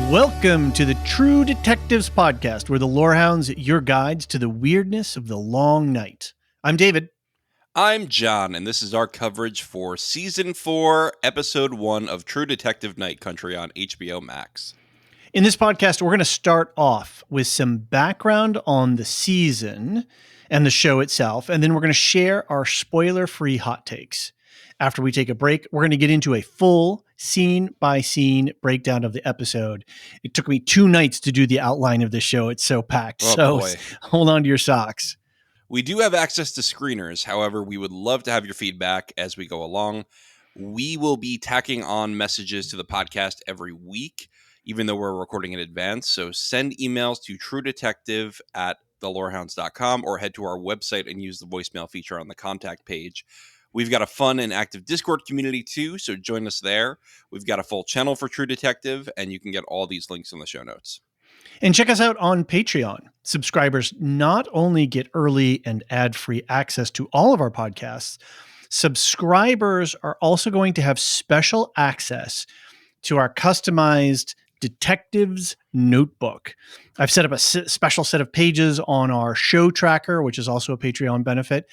Welcome to the True Detectives Podcast, where the Lorehounds, your guides to the weirdness of the long night. I'm David. I'm John, and this is our coverage for Season 4, Episode 1 of True Detective Night Country on HBO Max. In this podcast, we're going to start off with some background on the season and the show itself, and then we're going to share our spoiler-free hot takes. After we take a break, we're going to get into a full scene-by-scene breakdown of the episode. It took me 2 nights to do the outline of the show. It's so packed, boy. Hold on to your socks. We do have access to screeners. However, we would love to have your feedback as we go along. We will be tacking on messages to the podcast every week, even though we're recording in advance. So send emails to truedetective@thelorehounds.com or head to our website and use the voicemail feature on the contact page. We've got a fun and active Discord community too, so join us there. We've got a full channel for True Detective, and you can get all these links in the show notes. And check us out on Patreon. Subscribers not only get early and ad-free access to all of our podcasts, subscribers are also going to have special access to our customized Detectives Notebook. I've set up a special set of pages on our show tracker, which is also a Patreon benefit.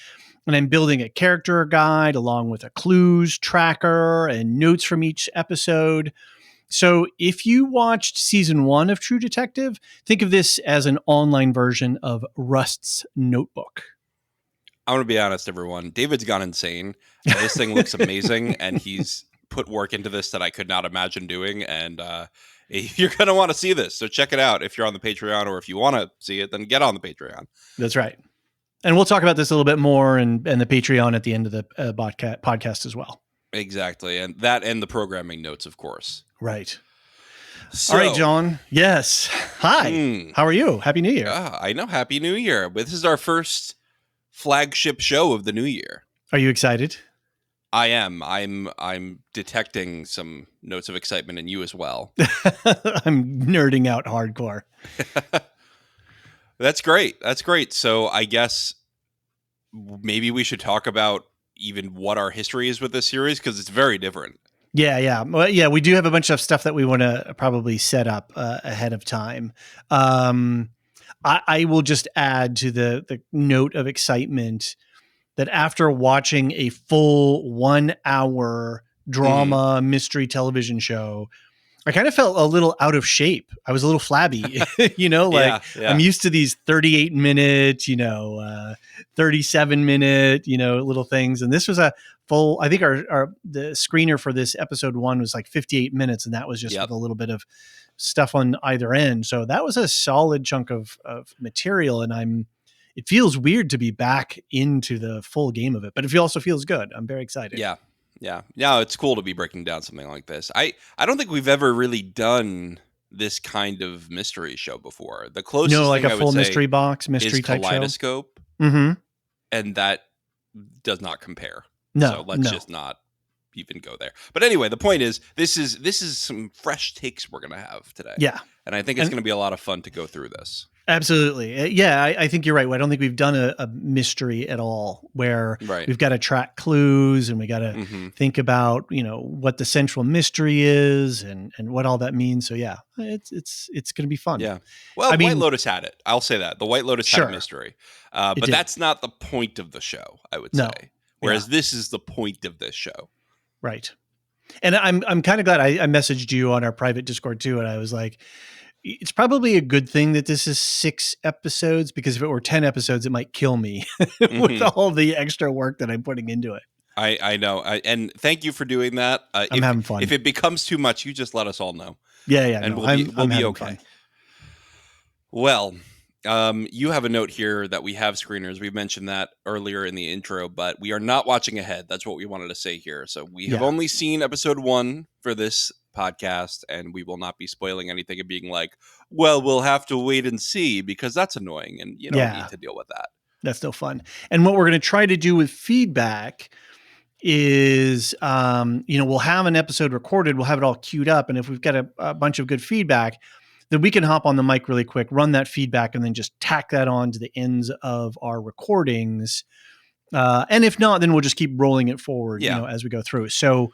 And I'm building a character guide along with a clues tracker and notes from each episode. So if you watched season 1 of True Detective, think of this as an online version of Rust's Notebook. I'm going to be honest, everyone. David's gone insane. This thing looks amazing, and he's put work into this that I could not imagine doing. And you're going to want to see this. So check it out if you're on the Patreon, or if you want to see it, then get on the Patreon. That's right. And we'll talk about this a little bit more and the Patreon at the end of the podcast as well. Exactly. And that and the programming notes, of course. Right. So, all right, John. Yes. Hi. How are you? Happy New Year. I know. Happy New Year. But this is our first flagship show of the new year. Are you excited? I am. I'm detecting some notes of excitement in you as well. I'm nerding out hardcore. That's great. That's great. So I guess maybe we should talk about even what our history is with this series, because it's very different. Yeah. Well, yeah, we do have a bunch of stuff that we want to probably set up ahead of time. I will just add to the note of excitement that after watching a full 1 hour drama mystery television show, I kind of felt a little out of shape. I was a little flabby, Yeah. I'm used to these 38 minute, 37 minute, little things. And this was a full, I think the screener for this episode 1 was like 58 minutes. And that was just with a little bit of stuff on either end. So that was a solid chunk of material. And it feels weird to be back into the full game of it, but it also feels good. I'm very excited. Yeah. Yeah. No, it's cool to be breaking down something like this. I don't think we've ever really done this kind of mystery show before. The closest like thing a full mystery box, mystery type Kaleidoscope, show. Mm-hmm. And that does not compare. No, so let's just not even go there. But anyway, the point is, this is some fresh takes we're gonna have today. Yeah, and I think it's gonna be a lot of fun to go through this. Absolutely. Yeah, I think you're right. I don't think we've done a mystery at all where we've got to track clues and we got to think about, what the central mystery is and what all that means. So yeah, it's going to be fun. Yeah. Well, White Lotus had it. I'll say that. The White Lotus had a mystery. But that's not the point of the show, I would say. Whereas this is the point of this show. Right. And I'm kind of glad I messaged you on our private Discord too. And I was like, it's probably a good thing that this is 6 episodes, because if it were 10 episodes, it might kill me with all the extra work that I'm putting into it. I know. And thank you for doing that. I'm having fun. If it becomes too much, you just let us all know. Yeah. And we'll be okay. Fun. Well, you have a note here that we have screeners. We mentioned that earlier in the intro, but we are not watching ahead. That's what we wanted to say here. So we have only seen episode 1 for this podcast, and we will not be spoiling anything and being like, well, we'll have to wait and see, because that's annoying, and you don't need to deal with that. That's no fun. And what we're going to try to do with feedback is, we'll have an episode recorded, we'll have it all queued up, and if we've got a bunch of good feedback, then we can hop on the mic really quick, run that feedback, and then just tack that on to the ends of our recordings. And if not, then we'll just keep rolling it forward, as we go through. So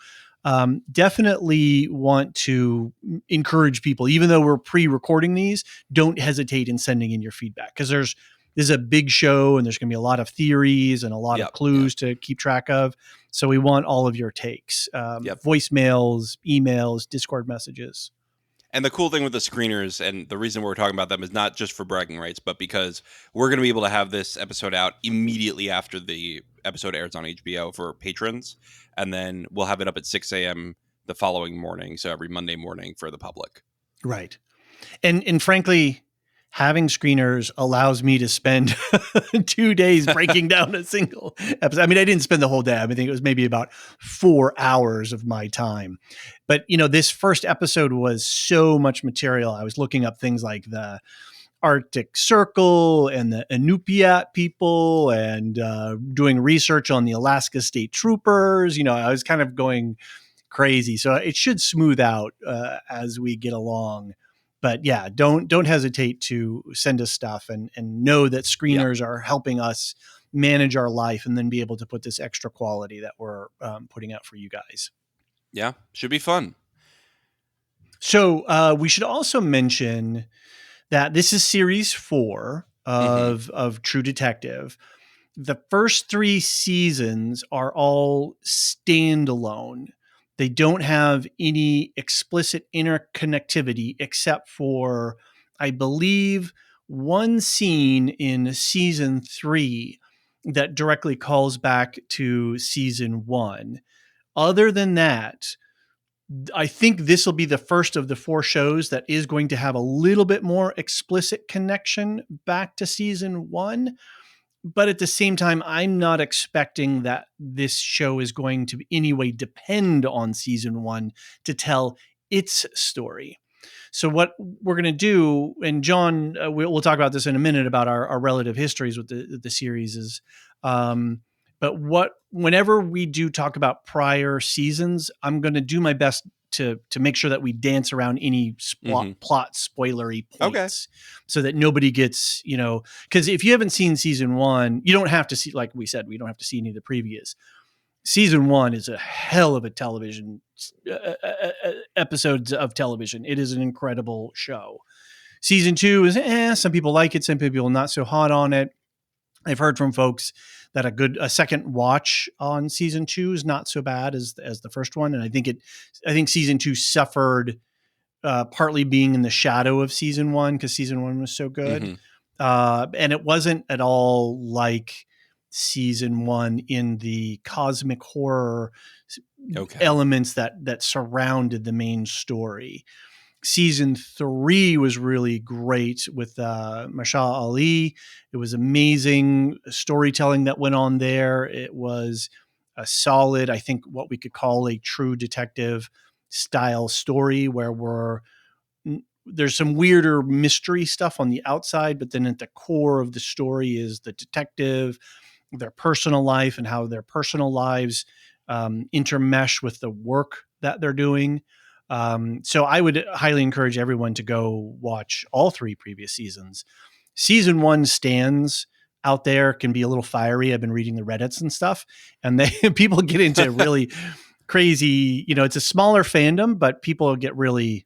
definitely want to encourage people, even though we're pre-recording these, don't hesitate in sending in your feedback, because this is a big show and there's going to be a lot of theories and a lot of clues to keep track of. So we want all of your takes, voicemails, emails, Discord messages. And the cool thing with the screeners, and the reason we're talking about them, is not just for bragging rights, but because we're going to be able to have this episode out immediately after the episode airs on HBO for patrons. And then we'll have it up at 6 a.m. the following morning. So every Monday morning for the public. Right. And frankly, having screeners allows me to spend 2 days breaking down a single episode. I mean, I didn't spend the whole day. I think it was maybe about 4 hours of my time. But, this first episode was so much material. I was looking up things like the Arctic Circle and the Inupiat people and doing research on the Alaska State Troopers. I was kind of going crazy. So it should smooth out as we get along. But yeah, don't hesitate to send us stuff and know that screeners are helping us manage our life and then be able to put this extra quality that we're putting out for you guys. Yeah, should be fun. So we should also mention that this is series 4 of True Detective. The first 3 seasons are all standalone. They don't have any explicit interconnectivity except for, I believe, one scene in season 3 that directly calls back to season 1. Other than that, I think this will be the first of the 4 shows that is going to have a little bit more explicit connection back to season 1. But at the same time, I'm not expecting that this show is going to in any way depend on season 1 to tell its story. So what we're going to do, and John, we'll talk about this in a minute about our relative histories with the series is, but whenever we do talk about prior seasons, I'm going to do my best to make sure that we dance around any plot spoilery points so that nobody gets, because if you haven't seen season 1, you don't have to see, like we said, we don't have to see any of the previous. Season 1 is a hell of a television episodes of television. It is an incredible show. Season 2 is some people like it, some people not so hot on it. I've heard from folks that a second watch on season 2 is not so bad as the first one, and I think season 2 suffered partly being in the shadow of season 1 because season 1 was so good, and it wasn't at all like season 1 in the cosmic horror elements that surrounded the main story. Season 3 was really great with Masha Ali. It was amazing storytelling that went on there. It was a solid, I think, what we could call a true detective style story where there's some weirder mystery stuff on the outside, but then at the core of the story is the detective, their personal life, and how their personal lives intermesh with the work that they're doing. So I would highly encourage everyone to go watch all 3 previous seasons. Season 1 stands out there, can be a little fiery. I've been reading the Reddits and stuff, and people get into really crazy, it's a smaller fandom, but people get really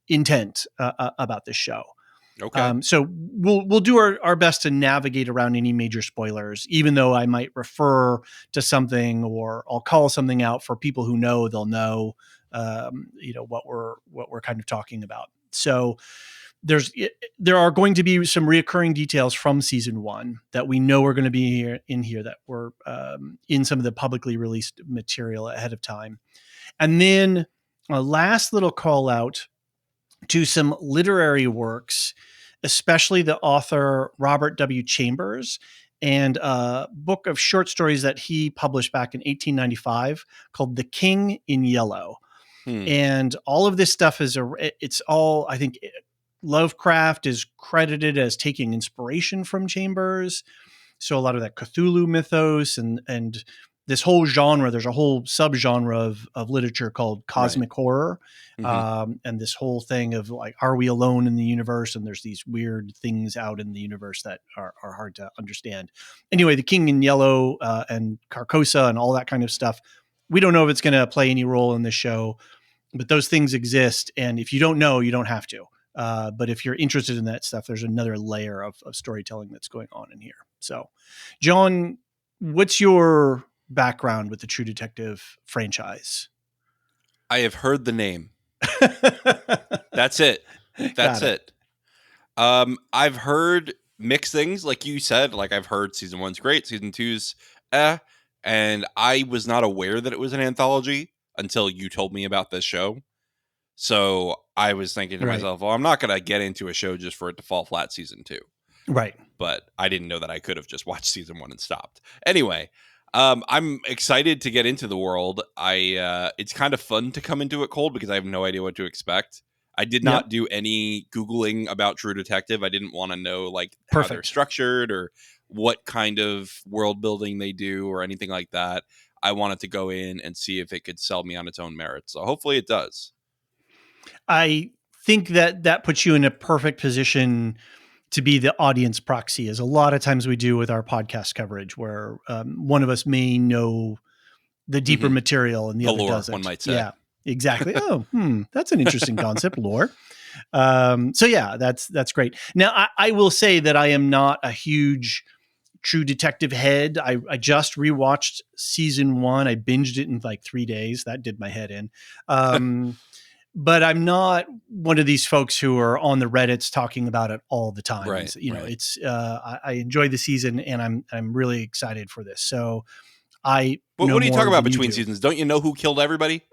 intent about this show. So we'll do our best to navigate around any major spoilers, even though I might refer to something or I'll call something out for people who know, they'll know, what we're kind of talking about. So there are going to be some reoccurring details from season 1 that we know are going to be in here that were in some of the publicly released material ahead of time. And then a last little call out to some literary works, especially the author Robert W. Chambers, and a book of short stories that he published back in 1895 called The King in Yellow. And all of this stuff it's all, I think, Lovecraft is credited as taking inspiration from Chambers. So a lot of that Cthulhu mythos and this whole genre, there's a whole subgenre of literature called cosmic horror. And this whole thing of like, are we alone in the universe? And there's these weird things out in the universe that are hard to understand. Anyway, The King in Yellow and Carcosa and all that kind of stuff, we don't know if it's going to play any role in this show, but those things exist. And if you don't know, you don't have to. But if you're interested in that stuff, there's another layer of storytelling that's going on in here. So, John, what's your background with the True Detective franchise? I have heard the name. That's it. That's it. I've heard mixed things, like you said. Like, I've heard season 1's great, season 2's and I was not aware that it was an anthology until you told me about this show. So I was thinking to myself, well, I'm not going to get into a show just for it to fall flat season 2. Right. But I didn't know that I could have just watched season 1 and stopped. Anyway, I'm excited to get into the world. It's kind of fun to come into it cold because I have no idea what to expect. I did not do any Googling about True Detective. I didn't want to know like how they're structured or what kind of world building they do or anything like that. I wanted to go in and see if it could sell me on its own merit. So hopefully it does. I think that puts you in a perfect position to be the audience proxy, as a lot of times we do with our podcast coverage, where one of us may know the deeper material and the other lore, doesn't. One might say. Yeah, exactly. That's an interesting concept, lore. So yeah, that's great. Now, I will say that I am not a huge True Detective head. I just rewatched season 1. I binged it in like 3 days. That did my head in. But I'm not one of these folks who are on the Reddits talking about it all the time. Right, It's I enjoyed the season and I'm really excited for this. So what are you talking about between seasons? Don't you know who killed everybody?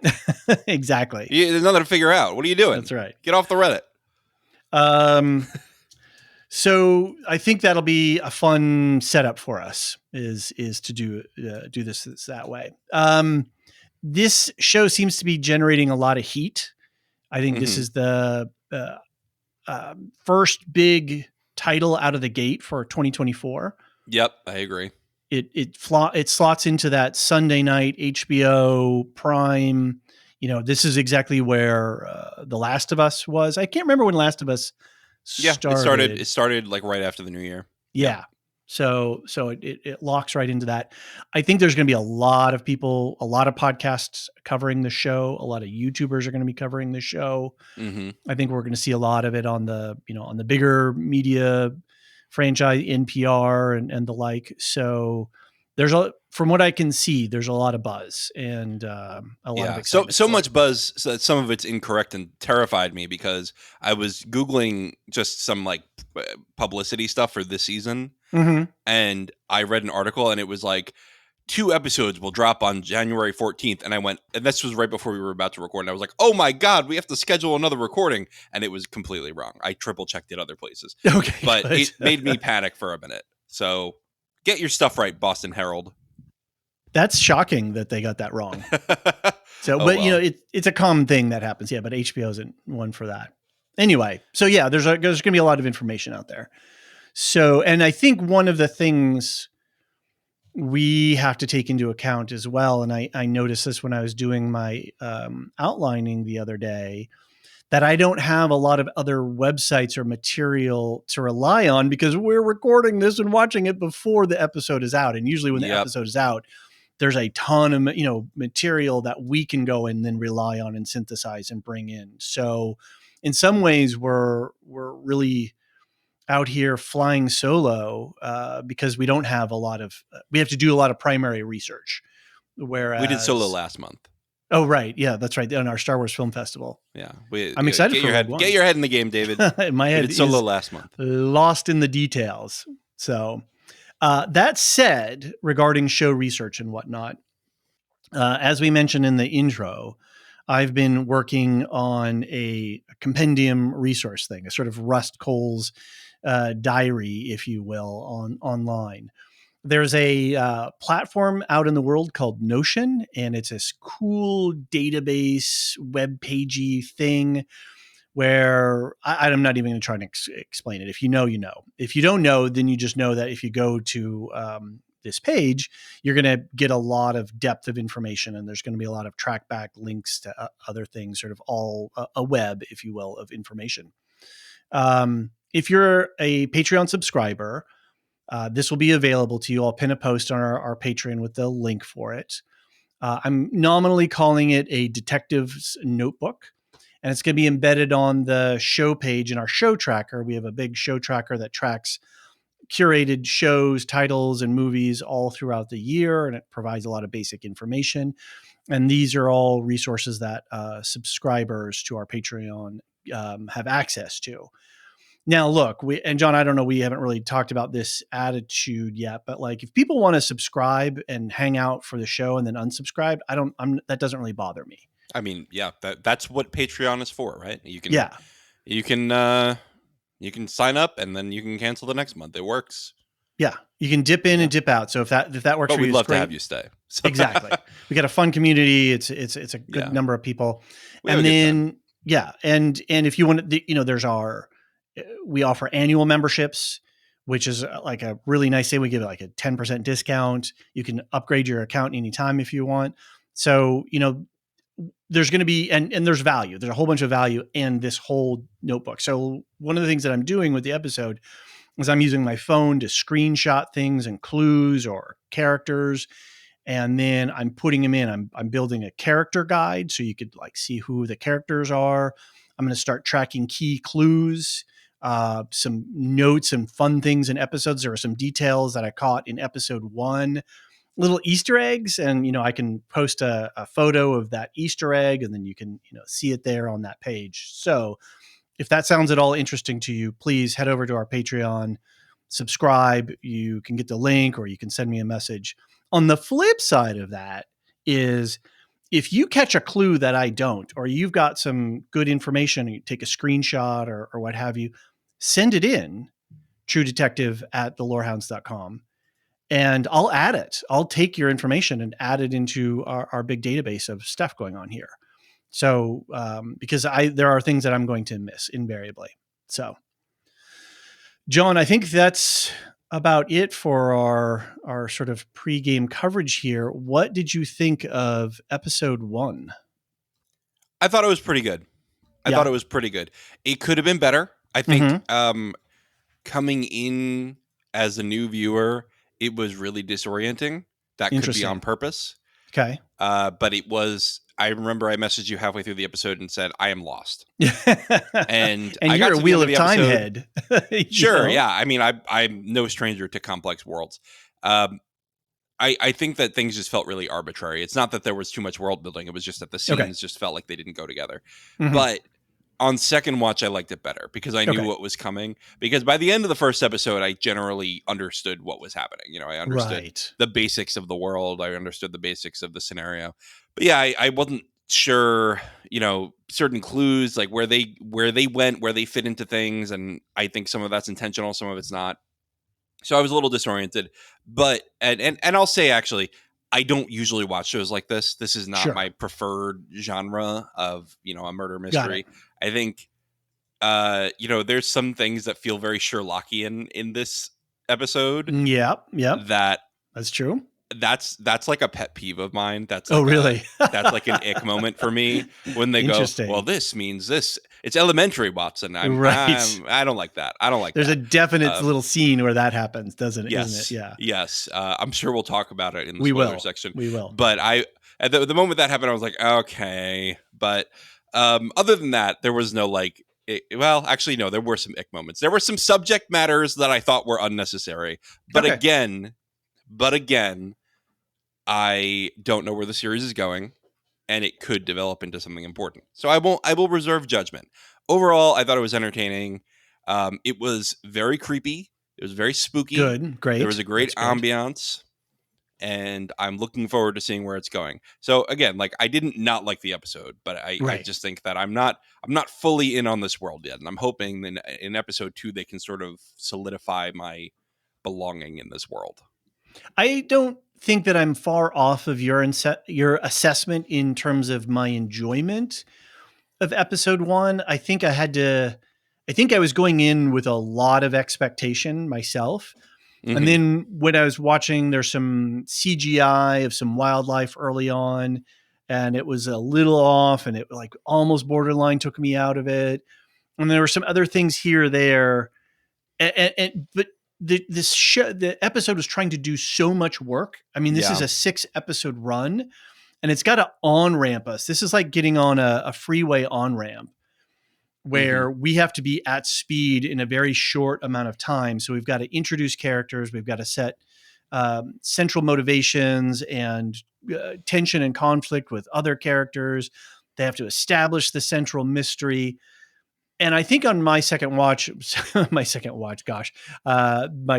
Exactly. There's nothing to figure out. What are you doing? That's right. Get off the Reddit. So I think that'll be a fun setup for us is to do this that way. This show seems to be generating a lot of heat. I think this is the first big title out of the gate for 2024. Yep, I agree. It slots into that Sunday night HBO Prime. This is exactly where The Last of Us was. I can't remember when Last of Us started. It started like right after the new year. Yeah. So it locks right into that. I think there's going to be a lot of people, a lot of podcasts covering the show. A lot of YouTubers are going to be covering the show. I think we're going to see a lot of it on the bigger media franchise, NPR and the like. So from what I can see, there's a lot of buzz and a lot of excitement. So much buzz so that some of it's incorrect and terrified me because I was Googling just some like publicity stuff for this season. And I read an article and it was like 2 episodes will drop on January 14th. And I went, and this was right before we were about to record. And I was like, oh my God, we have to schedule another recording. And it was completely wrong. I triple checked it other places. Okay. But it made me panic for a minute. So get your stuff right, Boston Herald. That's shocking that they got that wrong. So, it's a common thing that happens. Yeah, but HBO isn't one for that. Anyway, so yeah, there's going to be a lot of information out there. So, and I think one of the things we have to take into account as well, and I noticed this when I was doing my outlining the other day, that I don't have a lot of other websites or material to rely on because we're recording this and watching it before the episode is out. And usually when the episode is out, there's a ton of material that we can go and then rely on and synthesize and bring in. So in some ways we're really out here flying solo because we don't have we have to do a lot of primary research. Whereas we did solo last month. Oh, right. Yeah, that's right. On our Star Wars Film Festival. Yeah. I'm excited for Get your head in the game, David. My head we did solo last month. Lost in the details. So that said, regarding show research and whatnot, as we mentioned in the intro, I've been working on a compendium resource thing, a sort of Rust Cole's diary, if you will, online. There's a platform out in the world called Notion, and it's this cool database web pagey thing where I'm not even going to try and explain it. If you know, you know. If you don't know, then you just know that if you go to this page, you're going to get a lot of depth of information, and there's going to be a lot of track back links to other things, sort of all a web, if you will, of information. If you're a Patreon subscriber, this will be available to you. I'll pin a post on our Patreon with the link for it. I'm nominally calling it a detective's notebook, and it's going to be embedded on the show page in our show tracker. We have a big show tracker that tracks curated shows, titles, and movies all throughout the year, and it provides a lot of basic information. And these are all resources that subscribers to our Patreon have access to. Now, look, and John, I don't know, we haven't really talked about this attitude yet, but like if people want to subscribe and hang out for the show and then unsubscribe, that doesn't really bother me. I mean, yeah, that's what Patreon is for, right? You can sign up and then you can cancel the next month. It works. Yeah, you can dip in and dip out. So if that works for you, we'd love to have you stay. So. Exactly. We got a fun community. It's a good number of people, and then and if you want to, we offer annual memberships, which is like a really nice thing. We give it like a 10% discount. You can upgrade your account anytime if you want. So there's going to be and there's value. There's a whole bunch of value in this whole notebook. So one of the things that I'm doing with the episode is I'm using my phone to screenshot things and clues or characters, and then I'm putting them in. I'm building a character guide so you could like see who the characters are. I'm going to start tracking key clues, some notes and fun things in episodes. There were some details that I caught in episode 1, little Easter eggs, and I can post a photo of that Easter egg, and then you can see it there on that page. So if that sounds at all interesting to you, please head over to our Patreon, subscribe. You can get the link or you can send me a message. On the flip side of that is if you catch a clue that I don't, or you've got some good information, you take a screenshot or what have you, send it in, truedetective@thelorehounds.com, and I'll add it. I'll take your information and add it into our big database of stuff going on here. So, because there are things that I'm going to miss invariably. So, John, I think that's about it for our sort of pregame coverage here. What did you think of episode 1? I thought it was pretty good. It could have been better. I think coming in as a new viewer, it was really disorienting. That could be on purpose. Okay. But it was, I remember I messaged you halfway through the episode and said, I am lost. and I you're a Wheel of Time head. Sure. Yeah. I mean, I'm no stranger to complex worlds. I think that things just felt really arbitrary. It's not that there was too much world building. It was just that the scenes just felt like they didn't go together. But on second watch, I liked it better because I knew what was coming. Because by the end of the first episode, I generally understood what was happening. I understood the basics of the world. I understood the basics of the scenario. But yeah, I wasn't sure, certain clues, like where they went, where they fit into things. And I think some of that's intentional, some of it's not. So I was a little disoriented. But, and I'll say, actually, I don't usually watch shows like this. This is not my preferred genre of, a murder mystery. I think, there's some things that feel very Sherlockian in this episode. Yep. That's true. That's like a pet peeve of mine. That's really? That's like an ick moment for me when they go, well, this means this. It's elementary, Watson. I don't like that. There's a definite little scene where that happens, doesn't it? Yes. Isn't it? Yeah. Yes. I'm sure we'll talk about it in the spoiler section. We will. But at the moment that happened, I was like, okay. But other than that, there was no actually, no, there were some ick moments. There were some subject matters that I thought were unnecessary. But again, I don't know where the series is going, and it could develop into something important. So I will reserve judgment. Overall, I thought it was entertaining. It was very creepy. It was very spooky. Good, great. There was a great ambiance, and I'm looking forward to seeing where it's going. So again, I didn't not like the episode, but I just think that I'm not fully in on this world yet, and I'm hoping that in episode 2 they can sort of solidify my belonging in this world. I don't think that I'm far off of your assessment in terms of my enjoyment of episode 1. I think I was going in with a lot of expectation myself. And then when I was watching, there's some CGI of some wildlife early on, and it was a little off, and it almost borderline took me out of it. And there were some other things here or there. But the episode was trying to do so much work. I mean, this is a 6 episode run. and it's got to on-ramp us. This is like getting on a freeway on-ramp where we have to be at speed in a very short amount of time. So we've got to introduce characters. We've got to set central motivations and tension and conflict with other characters. They have to establish the central mystery. And I think on my second watch, my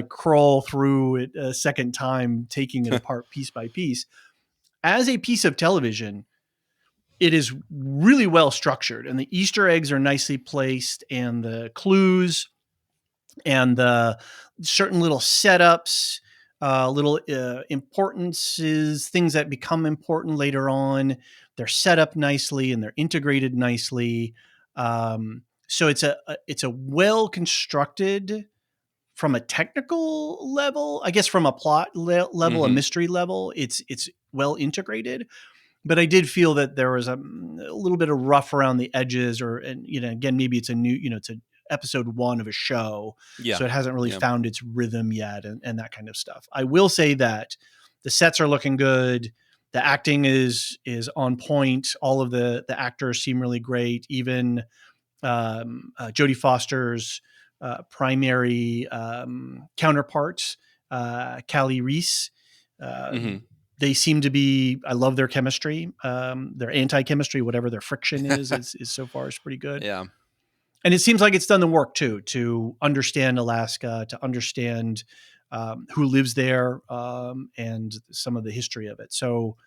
crawl through it a second time, taking it apart piece by piece, as a piece of television, it is really well structured, and the Easter eggs are nicely placed, and the clues and the certain little setups, little importances, things that become important later on, they're set up nicely and they're integrated nicely. So it's a well constructed, from a technical level, I guess from a plot level, a mystery level, it's well integrated. But I did feel that there was a little bit of rough around the edges, and again, maybe it's it's a episode 1 of a show, so it hasn't really found its rhythm yet, and that kind of stuff. I will say that the sets are looking good, the acting is on point, all of the actors seem really great, even Jodie Foster's primary counterpart, Callie Reese. They seem to be, I love their chemistry. Their anti-chemistry, whatever their friction is so far is pretty good. Yeah. And it seems like it's done the work too, to understand Alaska, to understand who lives there, and some of the history of it. So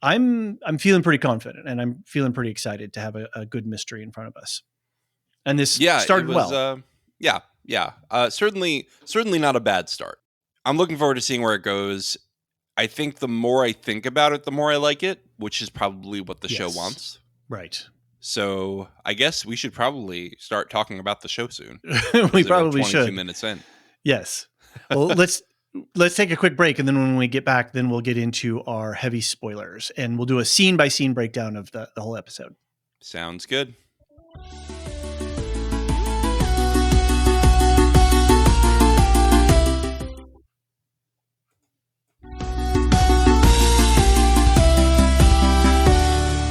I'm feeling pretty confident, and I'm feeling pretty excited to have a good mystery in front of us. And this started well. Certainly not a bad start. I'm looking forward to seeing where it goes. I think the more I think about it, the more I like it, which is probably what the show wants. Right. So I guess we should probably start talking about the show soon. We probably should. 22 minutes in. Yes. Well, let's take a quick break, and then when we get back, then we'll get into our heavy spoilers, and we'll do a scene by scene breakdown of the whole episode. Sounds good.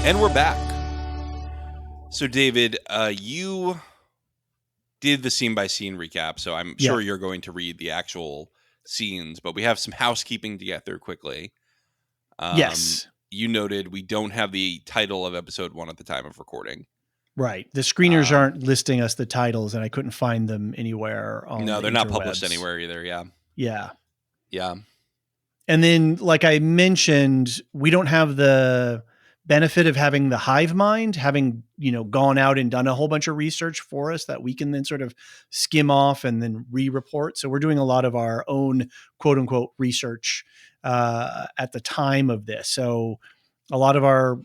And we're back. So, David, you did the scene-by-scene recap, so I'm sure you're going to read the actual scenes, but we have some housekeeping to get through quickly. Yes. You noted we don't have the title of episode 1 at the time of recording. Right. The screeners aren't listing us the titles, and I couldn't find them anywhere on No, they're the not interwebs. published anywhere either, yeah. Yeah. And then, like I mentioned, we don't have the benefit of having the hive mind, having, gone out and done a whole bunch of research for us that we can then sort of skim off and then re-report. So we're doing a lot of our own quote unquote research at the time of this. So a lot of our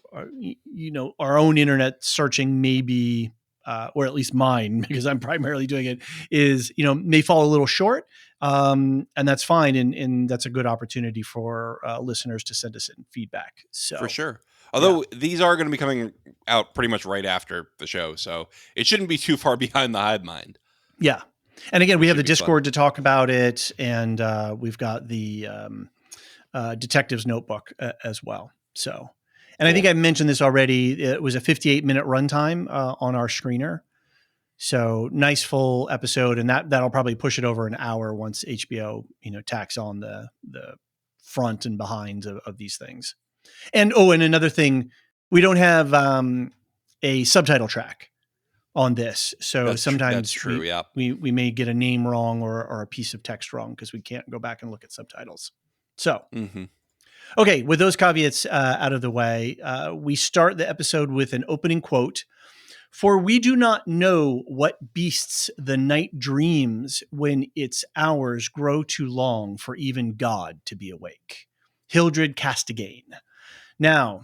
own internet searching may be, or at least mine, because I'm primarily doing it, is, may fall a little short. And that's fine. And that's a good opportunity for listeners to send us in feedback. So for sure. Although these are going to be coming out pretty much right after the show, so it shouldn't be too far behind the hive mind. Yeah. And again, we have the Discord to talk about it, and we've got the detective's notebook as well. So, and cool. I think I mentioned this already. It was a 58-minute runtime on our screener. So nice full episode, and that'll probably push it over an hour once HBO, tacks on the front and behind of these things. And another thing, we don't have a subtitle track on this. So sometimes that's true, we may get a name wrong or a piece of text wrong because we can't go back and look at subtitles. So, okay, with those caveats out of the way, we start the episode with an opening quote. "For we do not know what beasts the night dreams when its hours grow too long for even God to be awake." Hildred Castigane. Now,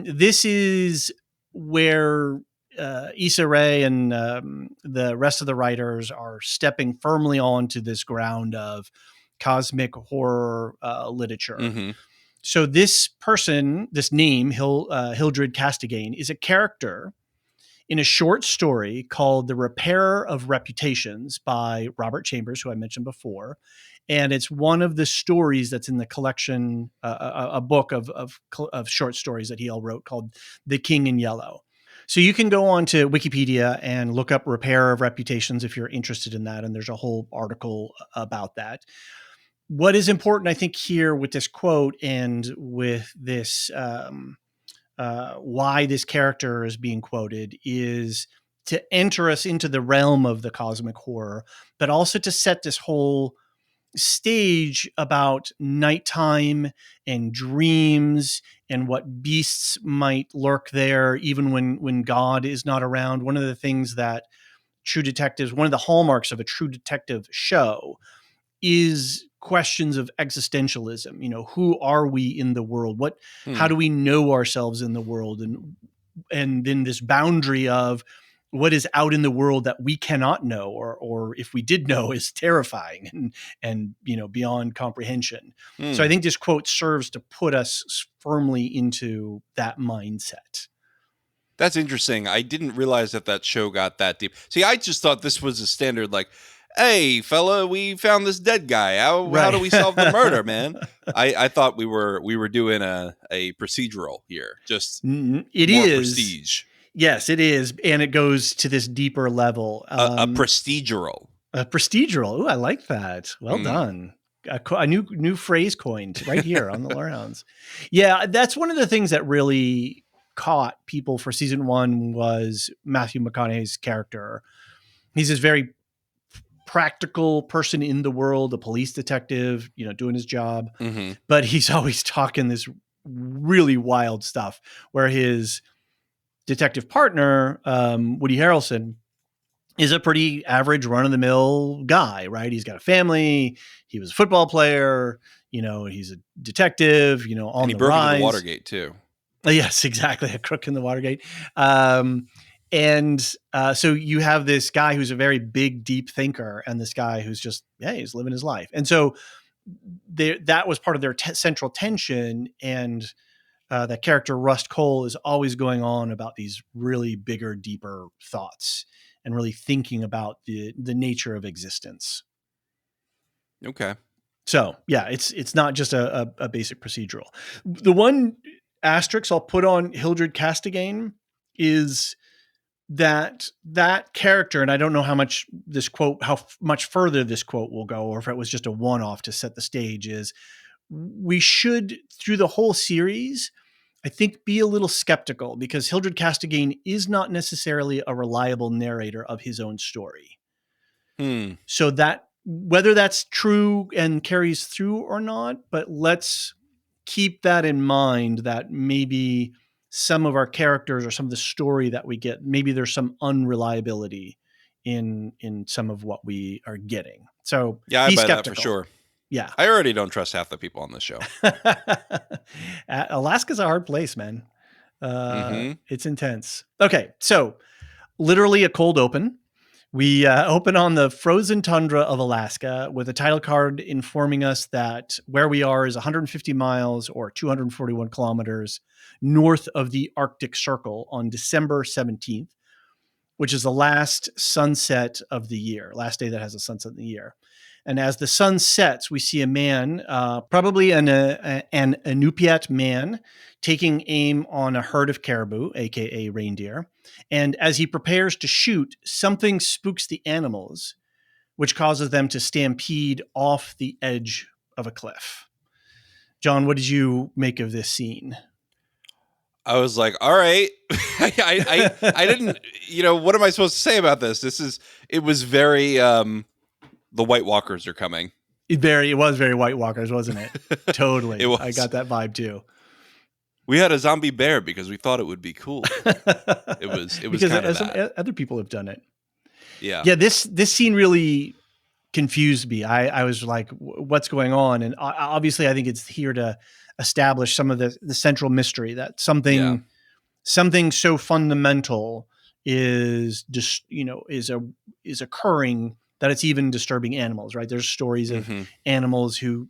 this is where Issa Rae and the rest of the writers are stepping firmly onto this ground of cosmic horror literature. So this person, this name, Hildred Castigane, is a character in a short story called The Repairer of Reputations by Robert Chambers, who I mentioned before. And it's one of the stories that's in the collection, a book of short stories that he all wrote called The King in Yellow. So you can go on to Wikipedia and look up Repairer of Reputations if you're interested in that. And there's a whole article about that. What is important, I think, here with this quote and with this, why this character is being quoted is to enter us into the realm of the cosmic horror, but also to set this whole stage about nighttime and dreams and what beasts might lurk there, even when God is not around. One of the things that True Detectives, one of the hallmarks of a True Detective show is questions of existentialism. You know, who are we in the world? How do we know ourselves in the world? And then this boundary of what is out in the world that we cannot know, or if we did know, is terrifying and beyond comprehension. So I think this quote serves to put us firmly into that mindset. That's interesting. I didn't realize that show got that deep. See, I just thought this was a standard, like, hey, fella, we found this dead guy. How do we solve the murder, man? I thought we were doing a procedural here, just it more is prestige. Yes, it is, and it goes to this deeper level. A procedural. A procedural. Ooh, I like that. Well done. A new phrase coined right here on the Lorehounds. Yeah, that's one of the things that really caught people for season 1 was Matthew McConaughey's character. He's this very practical person in the world, a police detective, doing his job, but he's always talking this really wild stuff where his detective partner, Woody Harrelson, is a pretty average run-of-the-mill guy, right? He's got a family. He was a football player. He's a detective, on the rise. And he broke into the Watergate, too. Yes, exactly. A crook in the Watergate. So you have this guy who's a very big, deep thinker, and this guy who's just, he's living his life. And so that was part of their central tension. And that character Rust Cole is always going on about these really bigger, deeper thoughts and really thinking about the nature of existence. Okay. So yeah, it's not just a basic procedural. The one asterisk I'll put on Hildred Castagane is that character, and I don't know how much further this quote will go, or if it was just a one-off to set the stage, is we should, through the whole series, I think, be a little skeptical, because Hildred Castagane is not necessarily a reliable narrator of his own story. So that, whether that's true and carries through or not, but let's keep that in mind, that maybe some of our characters or some of the story that we get, maybe there's some unreliability in some of what we are getting. So yeah, I buy that for sure. Yeah. I already don't trust half the people on this show. Alaska's a hard place, man. It's intense. Okay. So literally a cold open. We open on the frozen tundra of Alaska with a title card informing us that where we are is 150 miles or 241 kilometers north of the Arctic Circle on December 17th, which is the last sunset of the year, last day that has a sunset in the year. And as the sun sets, we see a man, probably an Inupiat man, taking aim on a herd of caribou, aka reindeer. And as he prepares to shoot, something spooks the animals, which causes them to stampede off the edge of a cliff. John, what did you make of this scene? I was like, all right. I didn't, what am I supposed to say about this? It was very, the White Walkers are coming. It was very White Walkers, wasn't it? Totally. It was. I got that vibe too. We had a zombie bear because we thought it would be cool. It was because kind of that. Other people have done it. Yeah. Yeah. This scene really confused me. I was like, what's going on? And obviously I think it's here to establish some of the central mystery, that something so fundamental is just, is occurring that it's even disturbing animals, right? There's stories of animals who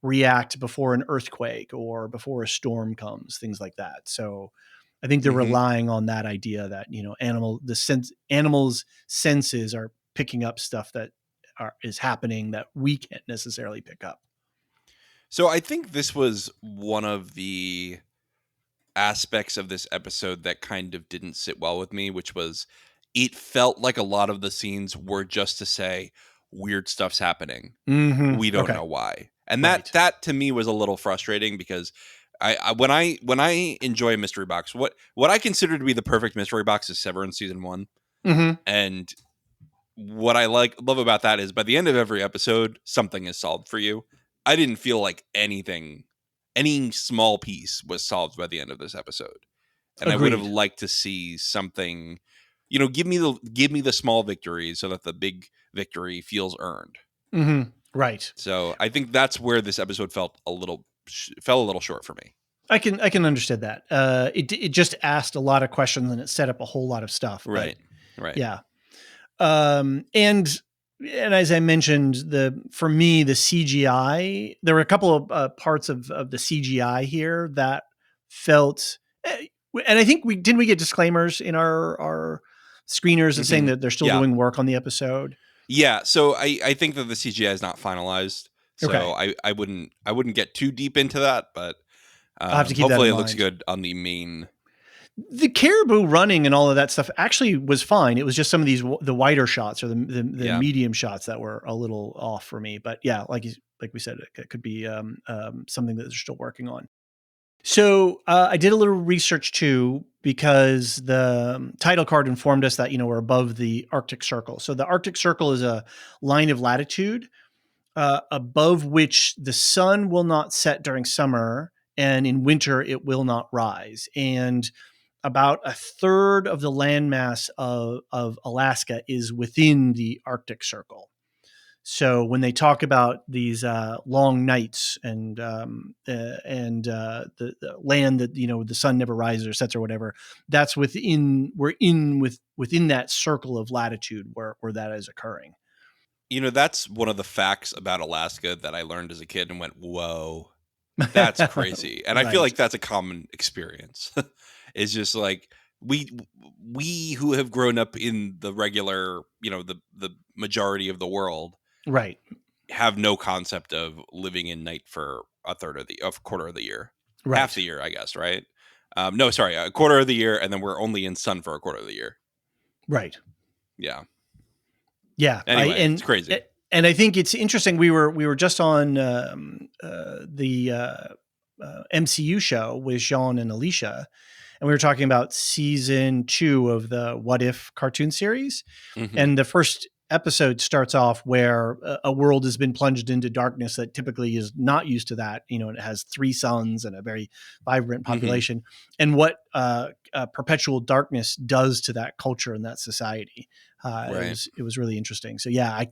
react before an earthquake or before a storm comes, things like that. So I think they're Mm-hmm. relying on that idea that, animals' senses are picking up stuff that is happening that we can't necessarily pick up. So I think this was one of the aspects of this episode that kind of didn't sit well with me, which was it felt like a lot of the scenes were just to say weird stuff's happening. Mm-hmm. We don't Okay. know why. And Right. that to me was a little frustrating because when I enjoy a mystery box, what I consider to be the perfect mystery box is Severance season 1. Mm-hmm. And what I love about that is by the end of every episode, something is solved for you. I didn't feel like any small piece was solved by the end of this episode. And I would have Agreed. liked to see something, give me the small victory so that the big victory feels earned. Mm-hmm. Right. So I think that's where this episode fell a little short for me. I can understand that. It just asked a lot of questions and it set up a whole lot of stuff. But Right. yeah. And as I mentioned, for me, the CGI, there were a couple of parts of the CGI here that felt, and I think we get disclaimers in our screeners saying Mm-hmm. that they're still Yeah. doing work on the episode. Yeah. So I think that the CGI is not finalized. So Okay. I wouldn't get too deep into that, but I'll have to keep that hopefully in it looks mind. good on the main. The caribou running and all of that stuff actually was fine. It was just some of the wider shots or the Yeah. medium shots that were a little off for me. But yeah, like we said, it could be something that they're still working on. So I did a little research too, because the title card informed us that, we're above the Arctic Circle. So the Arctic Circle is a line of latitude above which the sun will not set during summer, and in winter it will not rise. And about a third of the landmass of Alaska is within the Arctic Circle. So when they talk about these long nights and the land that the sun never rises or sets or whatever, that's within that circle of latitude where that is occurring. That's one of the facts about Alaska that I learned as a kid and went, whoa, that's crazy. And I feel Right. like that's a common experience. It's just like we who have grown up in the regular, the majority of the world Right. have no concept of living in night for a quarter of the year, half Right. the year, I guess, right? No, sorry, a quarter of the year, and then we're only in sun for a quarter of the year. Right. Yeah. Yeah. Anyway, it's crazy. And I think it's interesting. We were just on the MCU show with Jean and Elysia, and we were talking about season 2 of the What If cartoon series. Mm-hmm. And the first episode starts off where a world has been plunged into darkness that typically is not used to that. It has 3 suns and a very vibrant population, and what perpetual darkness does to that culture and that society. Right. It was really interesting. So yeah,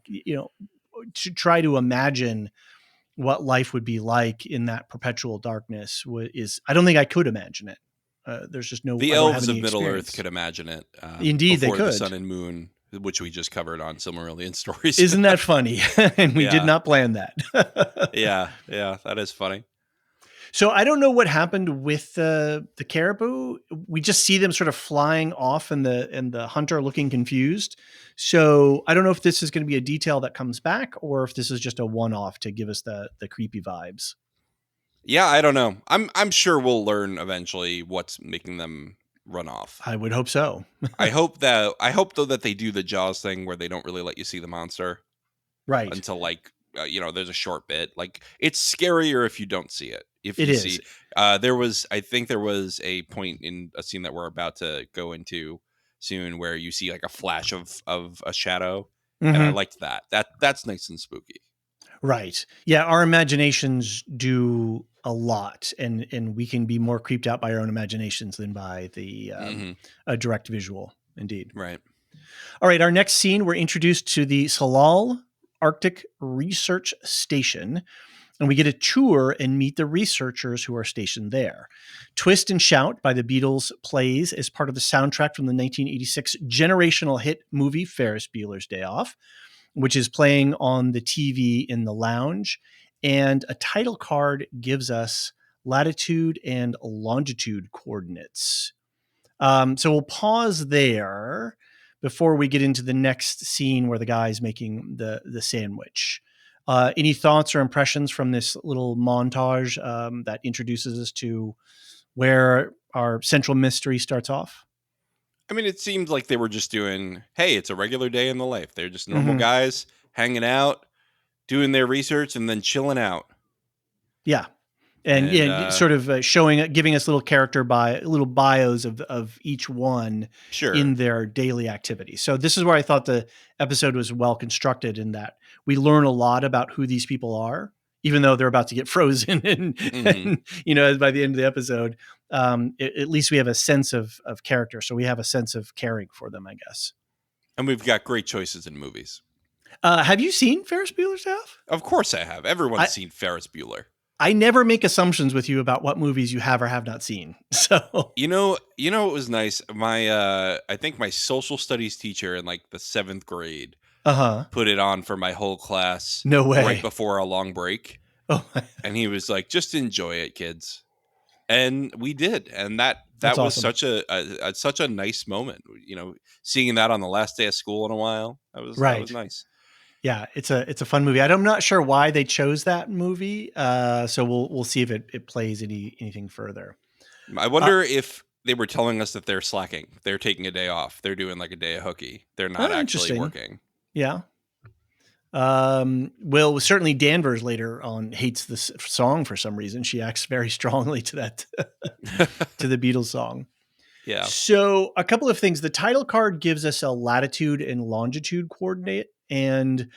to try to imagine what life would be like in that perpetual darkness I don't think I could imagine it. There's just The I don't have elves any of Middle Earth experience. could imagine it. Indeed, they Before the could. Sun and Moon, which we just covered on Silmarillion Stories. Isn't that funny? And we did Yeah. not plan that. Yeah, that is funny. So I don't know what happened with the caribou. We just see them sort of flying off, and the hunter looking confused. So I don't know if this is going to be a detail that comes back, or if this is just a one-off to give us the creepy vibes. Yeah, I don't know. I'm sure we'll learn eventually what's making them run off. I would hope so. I hope though that they do the Jaws thing where they don't really let you see the monster Right. until there's a short bit. Like it's scarier if you don't see it. If It you is. see, I think there was a point in a scene that we're about to go into soon where you see like a flash of a shadow, and I liked that. That's nice and spooky. Right. Yeah, our imaginations do a lot, and we can be more creeped out by our own imaginations than by the a direct visual. Indeed. Right. All right. Our next scene, we're introduced to the Salal Arctic Research Station, and we get a tour and meet the researchers who are stationed there. Twist and Shout by the Beatles plays as part of the soundtrack from the 1986 generational hit movie Ferris Bueller's Day Off, which is playing on the TV in the lounge. And a title card gives us latitude and longitude coordinates. So we'll pause there before we get into the next scene where the guy's making the sandwich. Any thoughts or impressions from this little montage that introduces us to where our central mystery starts off? I mean, it seemed like they were just doing, hey, it's a regular day in the life. They're just normal Mm-hmm. guys hanging out, doing their research, and then chilling out. Yeah. And And yeah, sort of giving us little little bios of each one sure. in their daily activities. So this is where I thought the episode was well constructed in that we learn a lot about who these people are, even though they're about to get frozen. And by the end of the episode, at least we have a sense of character. So we have a sense of caring for them, I guess. And we've got great choices in movies. Have you seen Ferris Bueller's Day Off? Of course I have. Everyone's seen Ferris Bueller. I never make assumptions with you about what movies you have or have not seen. So you know, it was nice. My I think my social studies teacher in like the 7th grade put it on for my whole class. No way. Right before a long break. Oh, and he was like, "Just enjoy it, kids." And we did, and that was awesome. such a nice moment. Seeing that on the last day of school in a while, that was nice. Yeah, it's a fun movie. I'm not sure why they chose that movie, so we'll see if it plays anything further. I wonder if they were telling us that they're slacking. They're taking a day off. They're doing like a day of hooky. They're not actually working. Yeah. Well, certainly Danvers later on hates this song for some reason. She acts very strongly to that to the Beatles song. Yeah. So a couple of things. The title card gives us a latitude and longitude coordinate, and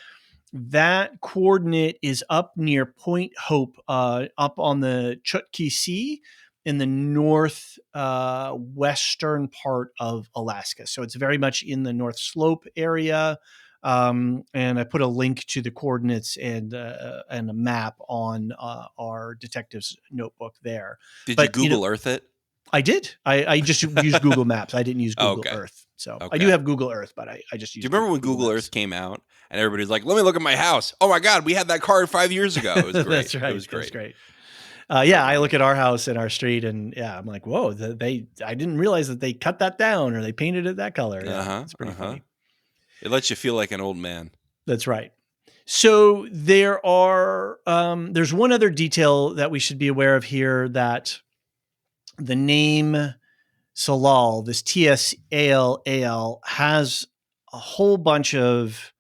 that coordinate is up near Point Hope, up on the Chukchi Sea in the north western part of Alaska. So it's very much in the North Slope area. And I put a link to the coordinates and a map on our detective's notebook there. Did you Google Earth it? I did. I just used Google Maps. I didn't use Google Earth. So I do have Google Earth, but I just used. Do you remember when Google Earth came out and everybody's like, "Let me look at my house." Oh my God, we had that card 5 years ago. It was great. That's right. It was great. That's great. I look at our house and our street, and I'm like, whoa! I didn't realize that they cut that down or they painted it that color. Yeah, it's pretty funny. It lets you feel like an old man. That's right. So there's one other detail that we should be aware of here, that the name Salal, this Tsallal, has a whole bunch of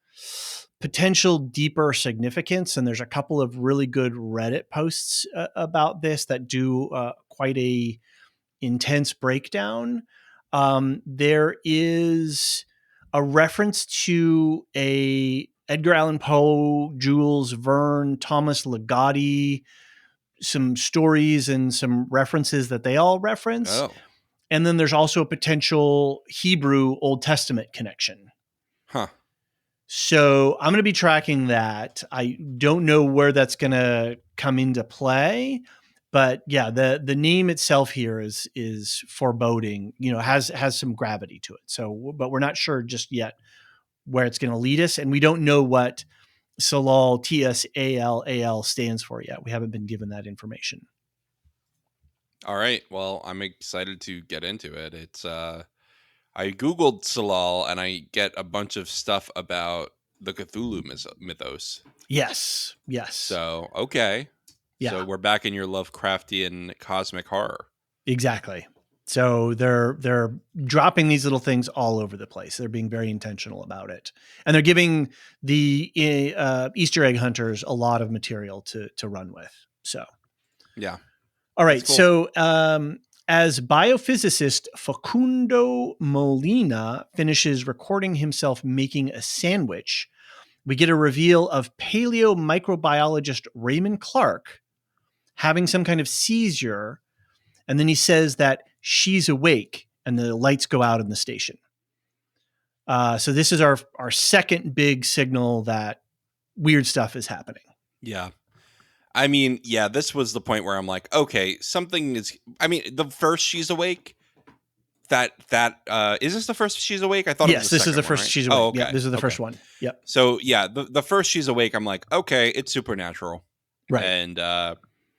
potential deeper significance. And there's a couple of really good Reddit posts about this that do quite a intense breakdown. There is a reference to a Edgar Allan Poe, Jules Verne, Thomas Ligotti, some stories and some references that they all reference. Oh. And then there's also a potential Hebrew Old Testament connection. Huh. So I'm going to be tracking that. I don't know where that's going to come into play, but yeah, the name itself here is foreboding, has some gravity to it. So, but we're not sure just yet where it's going to lead us. And we don't know what Salal, Tsallal stands for yet. We haven't been given that information. All right. Well, I'm excited to get into it. It's I Googled Salal and I get a bunch of stuff about the Cthulhu mythos. Yes. So, okay. Yeah. So we're back in your Lovecraftian cosmic horror. Exactly. So they're dropping these little things all over the place. They're being very intentional about it. And they're giving the Easter egg hunters a lot of material to run with. So, yeah. All right. Cool. So as biophysicist Facundo Molina finishes recording himself making a sandwich, we get a reveal of paleomicrobiologist Raymond Clark having some kind of seizure. And then he says that she's awake and the lights go out in the station. So this is our second big signal that weird stuff is happening. Yeah. I mean, yeah, this was the point where I'm like, okay, something is, I mean, the first she's awake, is this the first she's awake? I thought it was the this is the first right? she's awake. Oh, okay. Yeah, this is the first one. Yep. So yeah, the first she's awake, I'm like, okay, it's supernatural. Right. And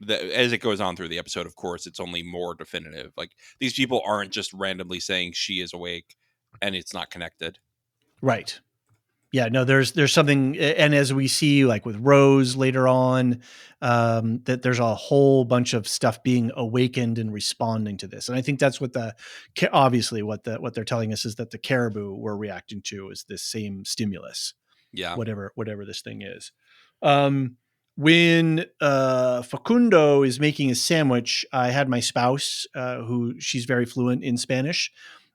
as it goes on through the episode, of course, it's only more definitive. Like, these people aren't just randomly saying she is awake and it's not connected. Right. Yeah, no, there's something, and as we see, like with Rose later on, that there's a whole bunch of stuff being awakened and responding to this, and I think that's what obviously what they're telling us is that the caribou we're reacting to is this same stimulus, Yeah. whatever this thing is. When Facundo is making a sandwich, I had my spouse, who she's very fluent in Spanish.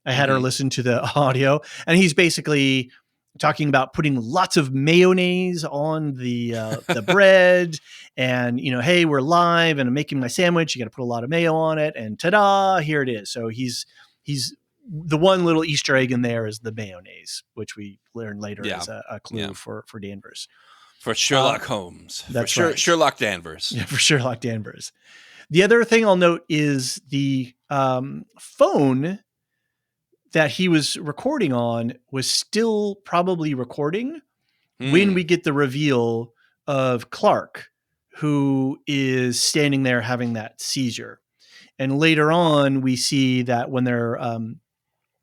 I had her listen to the audio, and he's basically talking about putting lots of mayonnaise on the bread, and hey, we're live, and I'm making my sandwich. You got to put a lot of mayo on it, and ta-da, here it is. So he's the one little Easter egg in there is the mayonnaise, which we learn later as a clue for Danvers. For Sherlock Holmes. That's for right. Sherlock Danvers. Yeah, for Sherlock Danvers. The other thing I'll note is the phone that he was recording on was still probably recording when we get the reveal of Clark, who is standing there having that seizure. And later on, we see that when they're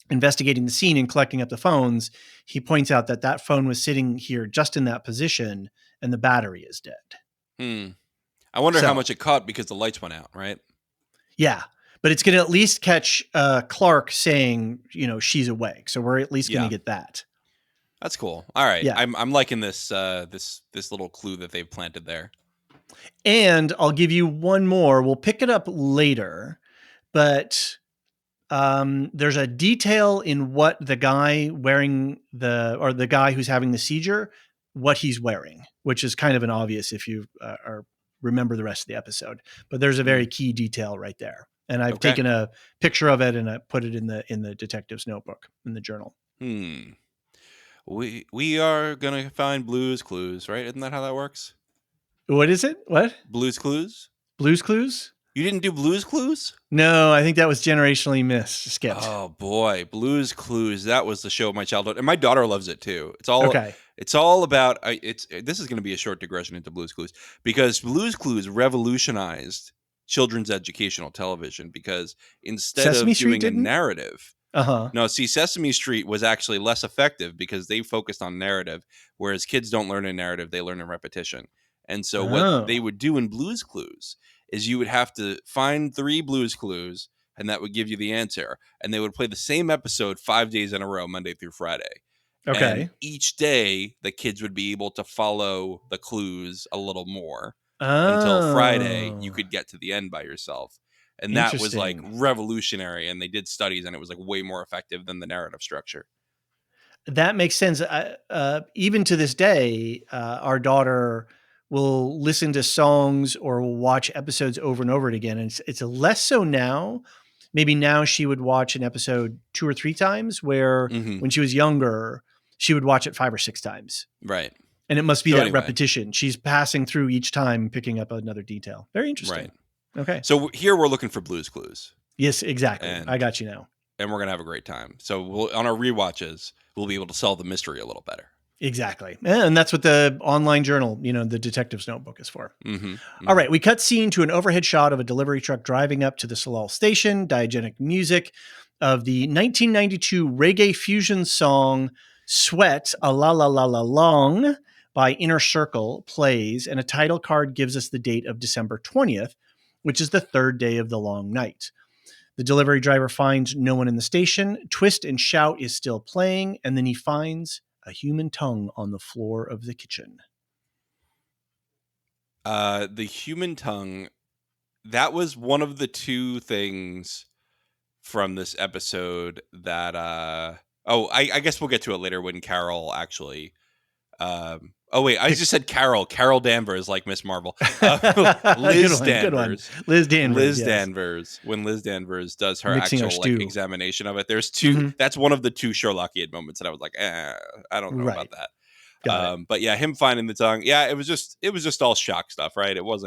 investigating the scene and collecting up the phones, he points out that phone was sitting here just in that position and the battery is dead. I wonder how much it caught because the lights went out, right? Yeah. But it's going to at least catch Clark saying, she's awake. So we're at least going to get that. That's cool. All right. Yeah. I'm liking this this little clue that they've planted there. And I'll give you one more. We'll pick it up later, but there's a detail in what the guy wearing the guy who's having the seizure, what he's wearing, which is kind of an obvious if you remember the rest of the episode. But there's a very key detail right there. And I've taken a picture of it and I put it in the detective's notebook in the journal. We are gonna find Blue's Clues, right? Isn't that how that works? What is it? What? Blue's Clues? Blue's Clues? You didn't do Blue's Clues? No, I think that was generationally skipped. Oh boy, Blue's Clues. That was the show of my childhood, and my daughter loves it too. It's all about. This is going to be a short digression into Blue's Clues because Blue's Clues revolutionized children's educational television because instead Sesame of Street doing a narrative, no, see, Sesame Street was actually less effective because they focused on narrative, whereas kids don't learn in narrative; they learn in repetition. And so what they would do in Blue's Clues is you would have to find 3 Blue's Clues, and that would give you the answer. And they would play the same episode 5 days in a row, Monday through Friday. Okay. And each day, the kids would be able to follow the clues a little more until Friday. You could get to the end by yourself. And that was like revolutionary. And they did studies, and it was like way more effective than the narrative structure. That makes sense. Even to this day, our daughter will listen to songs or will watch episodes over and over again. And it's less so now. Maybe now she would watch an episode 2 or 3 times, where when she was younger, she would watch it 5 or 6 times. Right. And it must be that repetition. She's passing through each time, picking up another detail. Very interesting. Right. Okay. So here we're looking for Blue's Clues. Yes, exactly. I got you now. And we're going to have a great time. So on our rewatches, we'll be able to solve the mystery a little better. Exactly. And that's what the online journal, the detective's notebook is for. All right. We cut scene to an overhead shot of a delivery truck driving up to the Salal station. Diegetic music of the 1992 reggae fusion song Sweat, A La La La La Long by Inner Circle plays, and a title card gives us the date of December 20th, which is the 3rd day of the long night. The delivery driver finds no one in the station. Twist and Shout is still playing, and then he finds a human tongue on the floor of the kitchen. The human tongue, that was one of the 2 things from this episode that, I guess we'll get to it later when Carol actually, I just said Carol Danvers, like Miss Marvel. Liz Danvers. Liz Danvers. Danvers. When Liz Danvers does her actual examination of it, there's 2. That's one of the 2 Sherlockian moments that I was like, I don't know about that. But yeah, him finding the tongue. Yeah, it was just all shock stuff, right? It was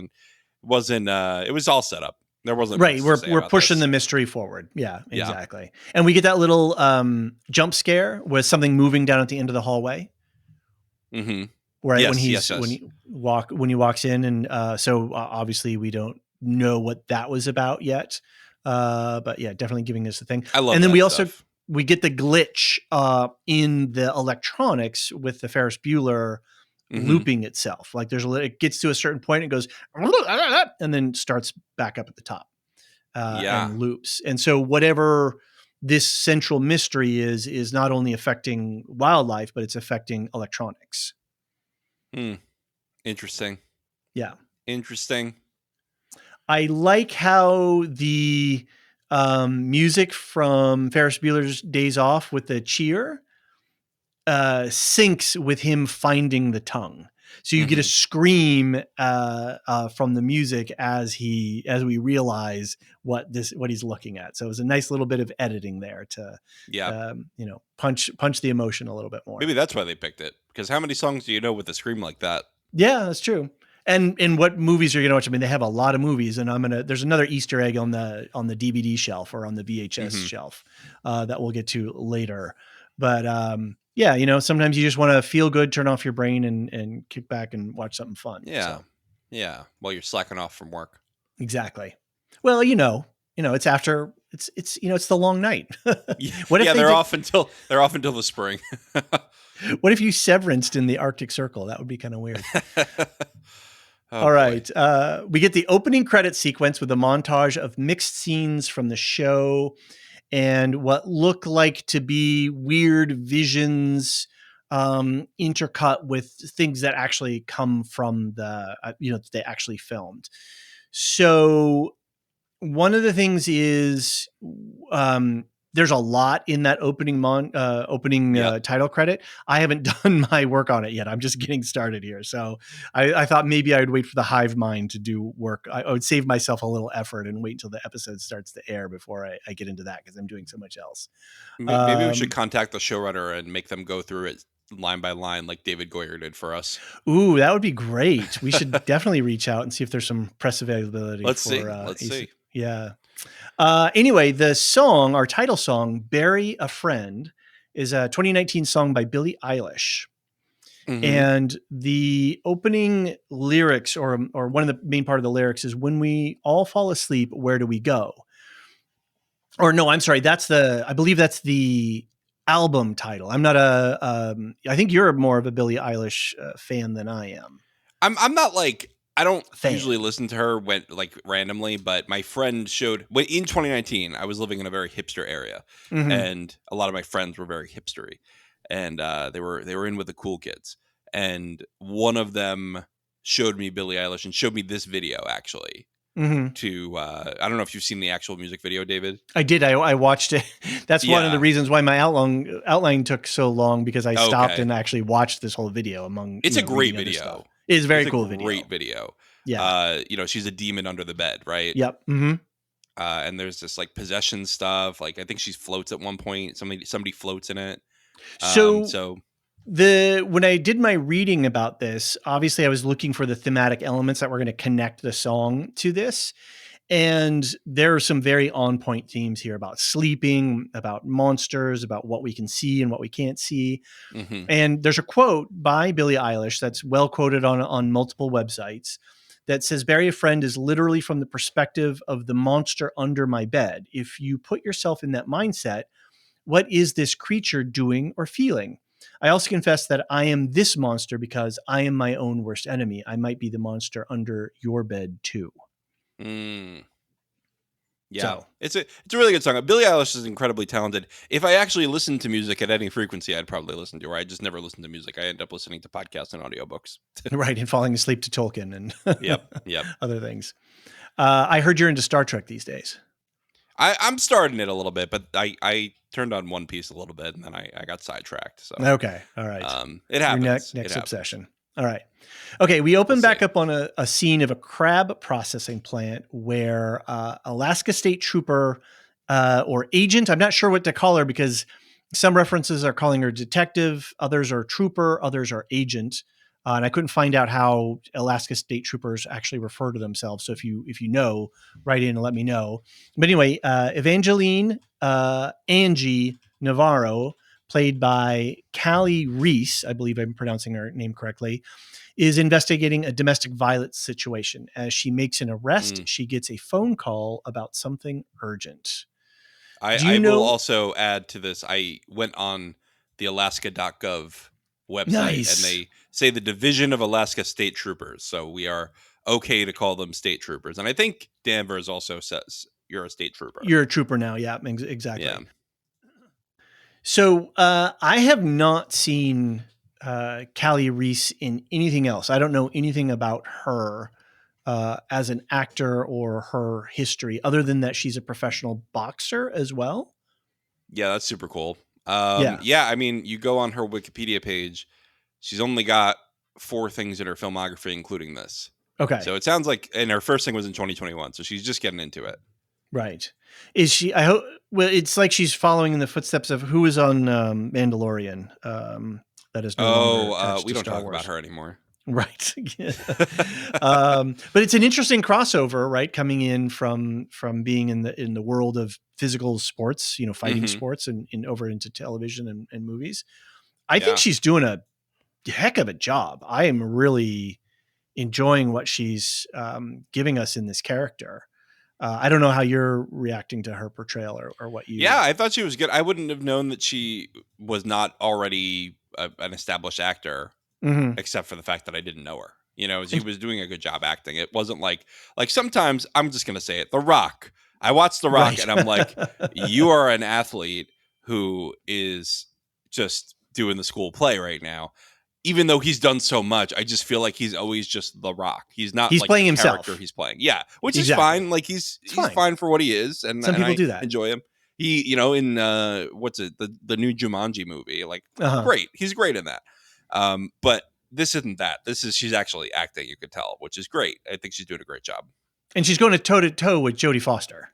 all set up. There wasn't right. We're pushing the mystery forward. Yeah, exactly. And we get that little jump scare with something moving down at the end of the hallway. Mm-hmm. Right. Yes, when he walks in, and so obviously we don't know what that was about yet. But yeah, definitely giving us the thing. I love And then that we also stuff. we get the glitch in the electronics with the Ferris Bueller looping itself. Like it gets to a certain point, it goes and then starts back up at the top and loops. And so whatever this central mystery is not only affecting wildlife, but it's affecting electronics. Interesting. Yeah. Interesting. I like how the music from Ferris Bueller's Days Off with the cheer syncs with him finding the tongue. So you get a scream from the music as we realize what he's looking at. So it was a nice little bit of editing there to punch the emotion a little bit more. Maybe that's why they picked it, because how many songs do you know with a scream like that? Yeah, that's true. And in what movies are you gonna watch? I mean, they have a lot of movies, and there's another Easter egg on the DVD shelf or on the VHS shelf that we'll get to later. But yeah, sometimes you just want to feel good, turn off your brain, and kick back and watch something fun. Yeah, yeah. While you're slacking off from work. Exactly. Well, it's after it's it's the long night. What if they're off until the spring? What if you severanced in the Arctic Circle? That would be kind of weird. All boy. Right. We get the opening credit sequence with a montage of mixed scenes from the show and what look like to be weird visions intercut with things that actually come from the, that they actually filmed. So one of the things is there's a lot in that opening title credit. I haven't done my work on it yet. I'm just getting started here. So I thought maybe I would wait for the hive mind to do work. I would save myself a little effort and wait until the episode starts to air before I get into that, because I'm doing so much else. Maybe we should contact the showrunner and make them go through it line by line like David Goyer did for us. Ooh, that would be great. We should definitely reach out and see if there's some press availability. Let's see. Yeah. Anyway, the song, our title song, Bury a Friend, is a 2019 song by Billie Eilish. And the opening lyrics, or one of the main part of the lyrics, is, "When we all fall asleep, where do we go?" Or no, I'm sorry. I believe that's the album title. I'm not I think you're more of a Billie Eilish fan than I am. I'm not like, I don't usually listen to her randomly, but my friend showed in 2019, I was living in a very hipster area, and a lot of my friends were very hipstery, and they were in with the cool kids, and one of them showed me Billie Eilish and showed me this video actually. To I don't know if you've seen the actual music video, David. I did. I watched it. That's one of the reasons why my outline took so long, because I stopped and actually watched this whole video. It's a great video. It is a very cool video. Great video. Yeah. She's a demon under the bed, right? Yep. And there's this like possession stuff. Like I think she floats at one point. Somebody floats in it. So when I did my reading about this, obviously I was looking for the thematic elements that were going to connect the song to this. And there are some very on point themes here about sleeping, about monsters, about what we can see and what we can't see. And there's a quote by Billie Eilish that's well quoted on multiple websites that says, "Bury a friend is literally from the perspective of the monster under my bed. If you put yourself in that mindset, what is this creature doing or feeling? I also confess that I am this monster because I am my own worst enemy. I might be the monster under your bed too." Yeah, so, it's a really good song. Billie Eilish is incredibly talented. If I actually listened to music at any frequency, I'd probably listen to her. I just never listen to music. I end up listening to podcasts and audiobooks. Right, and falling asleep to Tolkien and yep. other things. I heard you're into Star Trek these days. I'm starting it a little bit, but I turned on One Piece a little bit, and then I got sidetracked. So okay, all right. It happens. Your next obsession. All right. Okay, we open back up on a scene of a crab processing plant where Alaska State Trooper or agent, I'm not sure what to call her, because some references are calling her detective, others are trooper, others are agent. And I couldn't find out how Alaska State Troopers actually refer to themselves. So if you know, write in and let me know. But anyway, Evangeline Angie Navarro played by Callie Reese, I believe I'm pronouncing her name correctly, is investigating a domestic violence situation. As she makes an arrest, she gets a phone call about something urgent. Do I you will know? also add to this. I went on the Alaska.gov website, and Nice. they say the Division of Alaska State Troopers. So we are okay to call them state troopers. And I think Danvers also says you're a state trooper. You're a trooper now. Yeah, Yeah. exactly. So I have not seen Callie Reese in anything else. I don't know anything about her as an actor or her history, other than that she's a professional boxer as well. Yeah, that's super cool. Yeah. Yeah, I mean, you go on her Wikipedia page, she's only got 4 things in her filmography, including this. Okay. So it sounds like, and her first thing was in 2021, so she's just getting into it. Right. Is she? I hope. Well, it's like she's following in the footsteps of who is on Mandalorian. That is no longer attached We to don't Star talk Wars. about her anymore. Right. But it's an interesting crossover, right? Coming in from being in the world of physical sports, fighting sports, and over into television and movies. I think she's doing a heck of a job. I am really enjoying what she's giving us in this character. I don't know how you're reacting to her portrayal or what you. Yeah, I thought she was good. I wouldn't have known that she was not already an established actor, except for the fact that I didn't know her. She was doing a good job acting. It wasn't like sometimes, I'm just going to say it, The Rock. I watched The Rock and I'm like, you are an athlete who is just doing the school play right now. Even though he's done so much, I just feel like he's always just The Rock. He's not like playing the himself. character he's playing. Yeah, which is fine. Like he's fine for what he is, and some people I do that. enjoy him. He, in what's it, the new Jumanji movie, like great. He's great in that. But this isn't that. She's actually acting. You could tell, which is great. I think she's doing a great job. And she's going toe to toe with Jodie Foster,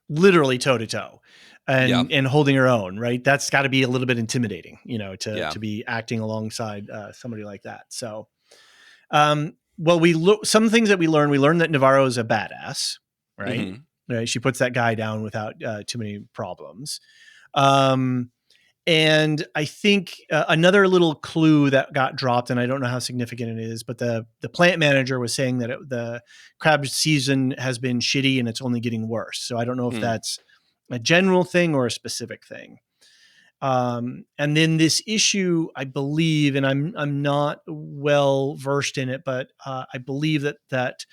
literally toe to toe. And holding her own, right? That's got to be a little bit intimidating, to be acting alongside somebody like that. So, some things that we learned that Navarro is a badass, right? Right. She puts that guy down without too many problems. And I think another little clue that got dropped, and I don't know how significant it is, but the plant manager was saying that the crab season has been shitty and it's only getting worse. So I don't know if that's a general thing or a specific thing. And then this issue, I believe, and I'm not well versed in it, but I believe that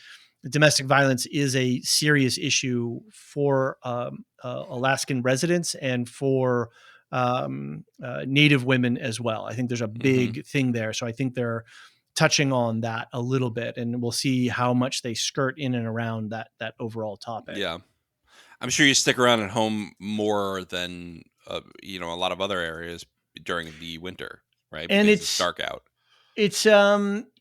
domestic violence is a serious issue for Alaskan residents and for Native women as well. I think there's a big thing there. So I think they're touching on that a little bit, and we'll see how much they skirt in and around that overall topic. Yeah. I'm sure you stick around at home more than a lot of other areas during the winter, right? And because it's dark out. It's a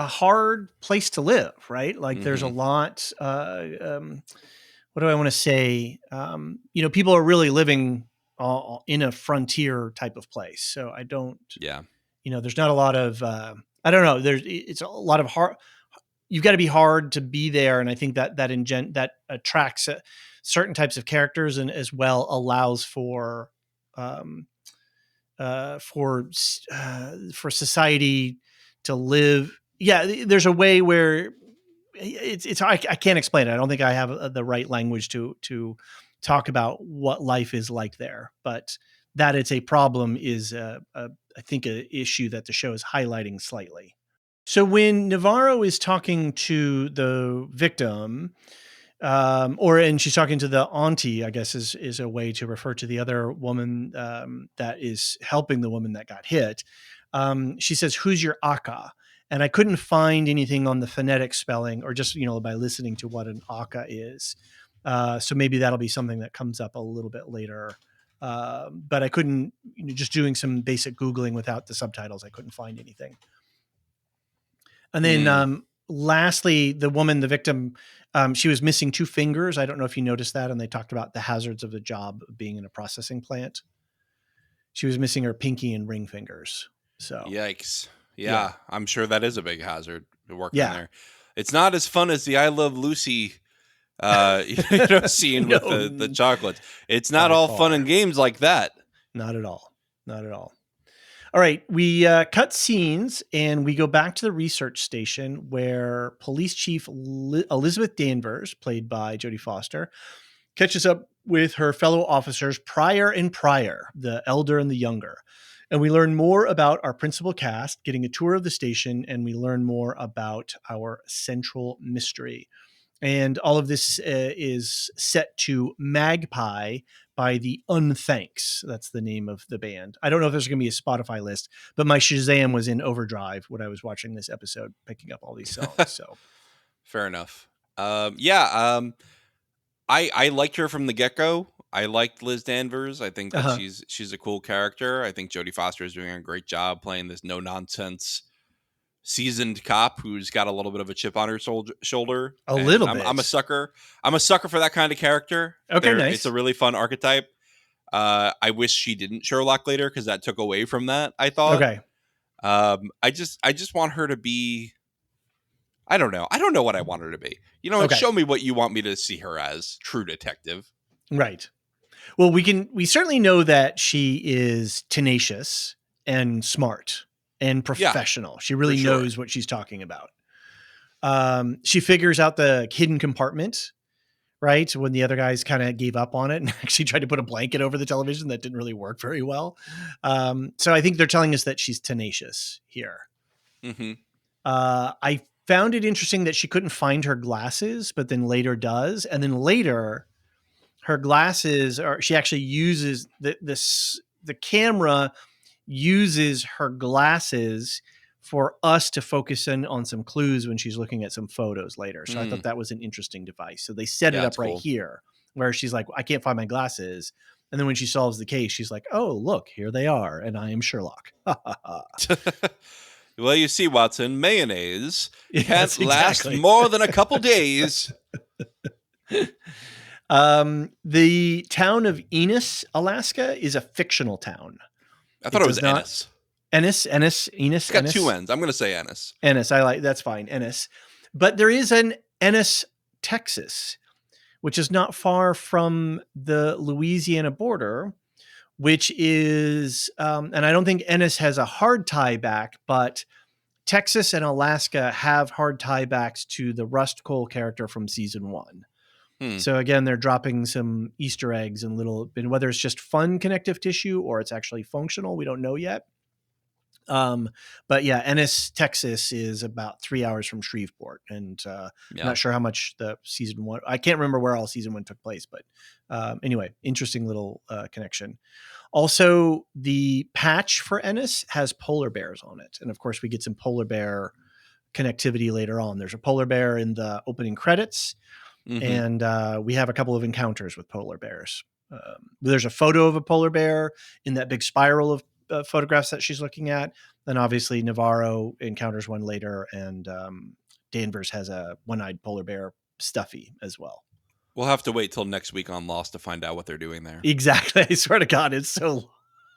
hard place to live, right? Like there's a lot. What do I want to say? People are really living in a frontier type of place. So I don't. Yeah. There's not a lot of. I don't know. It's a lot of hard. You've got to be hard to be there, and I think that attracts certain types of characters, and as well allows for society to live. Yeah, there's a way where it's I can't explain it. I don't think I have the right language to talk about what life is like there, but that it's a problem is I think an issue that the show is highlighting slightly. So when Navarro is talking to the victim, and she's talking to the auntie, I guess is a way to refer to the other woman that is helping the woman that got hit. She says, "Who's your aka?" And I couldn't find anything on the phonetic spelling, or just by listening to what an aka is. So maybe that'll be something that comes up a little bit later. But I couldn't, just doing some basic Googling without the subtitles, I couldn't find anything. And then lastly, the woman, the victim, she was missing 2 fingers. I don't know if you noticed that. And they talked about the hazards of the job of being in a processing plant. She was missing her pinky and ring fingers. So yikes. Yeah. I'm sure that is a big hazard working there. It's not as fun as the I Love Lucy scene with the chocolates. It's not all fun and games like that. Not at all. Not at all. All right, we cut scenes and we go back to the research station where Police Chief Elizabeth Danvers, played by Jodie Foster, catches up with her fellow officers Pryor and Pryor, the elder and the younger. And we learn more about our principal cast, getting a tour of the station, and we learn more about our central mystery. And all of this is set to Magpie by the Unthanks. That's the name of the band. I don't know if there's going to be a Spotify list, but my Shazam was in overdrive when I was watching this episode, picking up all these songs. So fair enough. I liked her from the get-go. I liked Liz Danvers. I think that she's a cool character. I think Jodie Foster is doing a great job playing this no-nonsense seasoned cop who's got a little bit of a chip on her shoulder. A little bit. I'm a sucker. I'm a sucker for that kind of character. Okay, nice. It's a really fun archetype. I wish she didn't Sherlock later because that took away from that, I thought. Okay. I just want her to be. I don't know. I don't know what I want her to be. Show me what you want me to see her as. True detective. Right. Well, we certainly know that she is tenacious and smart and professional. Yeah, she really knows what she's talking about. She figures out the hidden compartment, right? When the other guys kind of gave up on it and actually tried to put a blanket over the television that didn't really work very well. So I think they're telling us that she's tenacious here. Mm-hmm. I found it interesting that she couldn't find her glasses, but then later does. And then later her glasses she actually uses the camera uses her glasses for us to focus in on some clues when she's looking at some photos later. So I thought that was an interesting device. So they set it up right here where she's like, I can't find my glasses. And then when she solves the case, she's like, oh, look, here they are. And I am Sherlock. Well, you see, Watson, mayonnaise can't last more than a couple days. The town of Ennis, Alaska is a fictional town. I thought it was Ennis. Ennis. It's got two N's. I'm going to say Ennis. Ennis. That's fine. Ennis. But there is an Ennis, Texas, which is not far from the Louisiana border, which is, and I don't think Ennis has a hard tie back, but Texas and Alaska have hard tie backs to the Rust Cole character from season 1. So again, they're dropping some Easter eggs and whether it's just fun connective tissue or it's actually functional, we don't know yet. But yeah, Ennis, Texas is about 3 hours from Shreveport, and I'm not sure how much the season 1. I can't remember where all season 1 took place, but anyway, interesting little connection. Also, the patch for Ennis has polar bears on it, and of course, we get some polar bear connectivity later on. There's a polar bear in the opening credits. Mm-hmm. And we have a couple of encounters with polar bears. There's a photo of a polar bear in that big spiral of photographs that she's looking at. Then obviously Navarro encounters one later, and Danvers has a one-eyed polar bear, Stuffy, as well. We'll have to wait till next week on Lost to find out what they're doing there. Exactly. I swear to God, it's so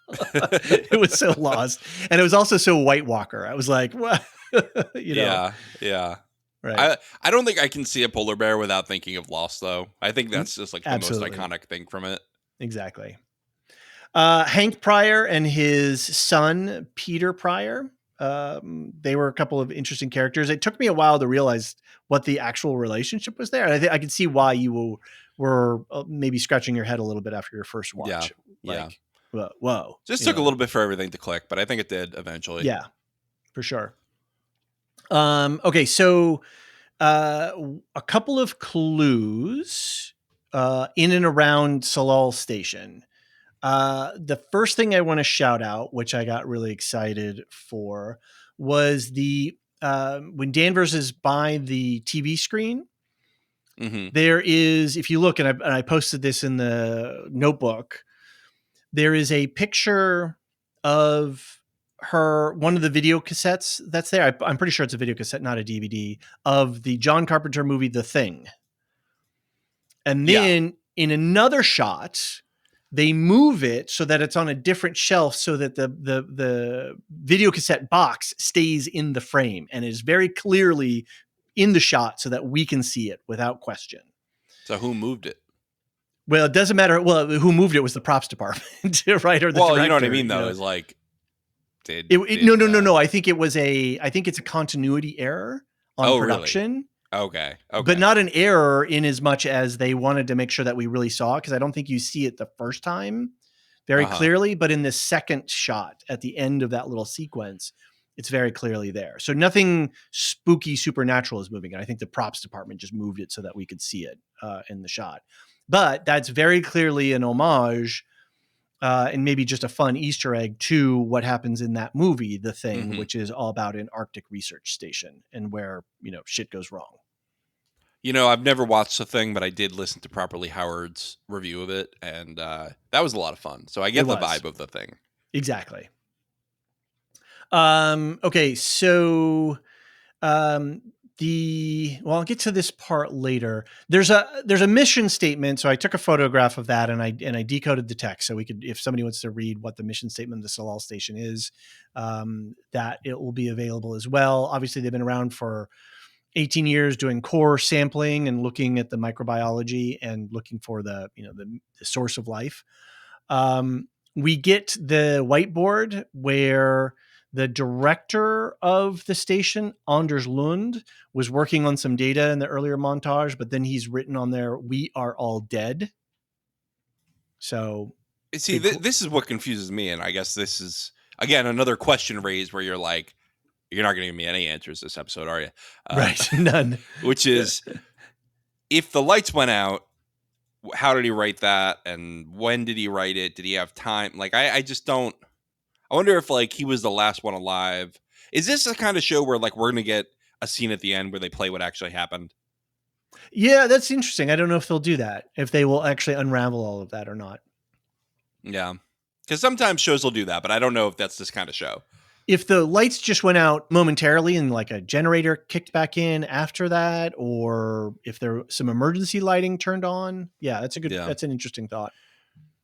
it was so Lost. And it was also so White Walker. I was like, what? Yeah. Right. I don't think I can see a polar bear without thinking of Lost, though. I think that's just like the most iconic thing from it. Exactly. Hank Pryor and his son, Peter Pryor, they were a couple of interesting characters. It took me a while to realize what the actual relationship was there. I could see why you were maybe scratching your head a little bit after your first watch. Yeah. Whoa. Just took a little bit for everything to click, but I think it did eventually. Yeah, for sure. Okay, so a couple of clues in and around Salal Station. The first thing I want to shout out, which I got really excited for, was when Danvers is by the TV screen. Mm-hmm. There is, if you look, and I posted this in the notebook, there is a picture of one of the video cassettes that's there. I'm pretty sure it's a video cassette, not a DVD, of the John Carpenter movie, The Thing. And then in another shot, they move it so that it's on a different shelf so that the video cassette box stays in the frame and is very clearly in the shot so that we can see it without question. So who moved it? Well, it doesn't matter. Well, who moved it was the props department, right? Or the Well, director. you know what I mean, though, is like, no. I think it's a continuity error on production. Really? Okay. But not an error in as much as they wanted to make sure that we really saw it, because I don't think you see it the first time very clearly, but in the second shot at the end of that little sequence, it's very clearly there. So nothing spooky supernatural is moving it. I think the props department just moved it so that we could see it in the shot. But that's very clearly an homage and maybe just a fun Easter egg to what happens in that movie, The Thing, which is all about an Arctic research station and where, shit goes wrong. I've never watched The Thing, but I did listen to Properly Howard's review of it, and that was a lot of fun. So I get the vibe of The Thing. Exactly. Okay, so I'll get to this part later. There's a mission statement. So I took a photograph of that and I decoded the text so we could, if somebody wants to read what the mission statement of the Salal station is, that it will be available as well. Obviously, they've been around for 18 years doing core sampling and looking at the microbiology and looking for the source of life. We get the whiteboard where the director of the station, Anders Lund, was working on some data in the earlier montage, but then he's written on there, "We are all dead." So, see, this is what confuses me, and I guess this is, again, another question raised where you're like, you're not going to give me any answers this episode, are you? Right, none. Which is, if the lights went out, how did he write that, and when did he write it? Did he have time? Like, I just don't. I wonder if like he was the last one alive. Is this the kind of show where like we're going to get a scene at the end where they play what actually happened? Yeah, that's interesting. I don't know if they'll do that, if they will actually unravel all of that or not. Yeah, because sometimes shows will do that, but I don't know if that's this kind of show. If the lights just went out momentarily and like a generator kicked back in after that, or if there some emergency lighting turned on. Yeah, that's an interesting thought.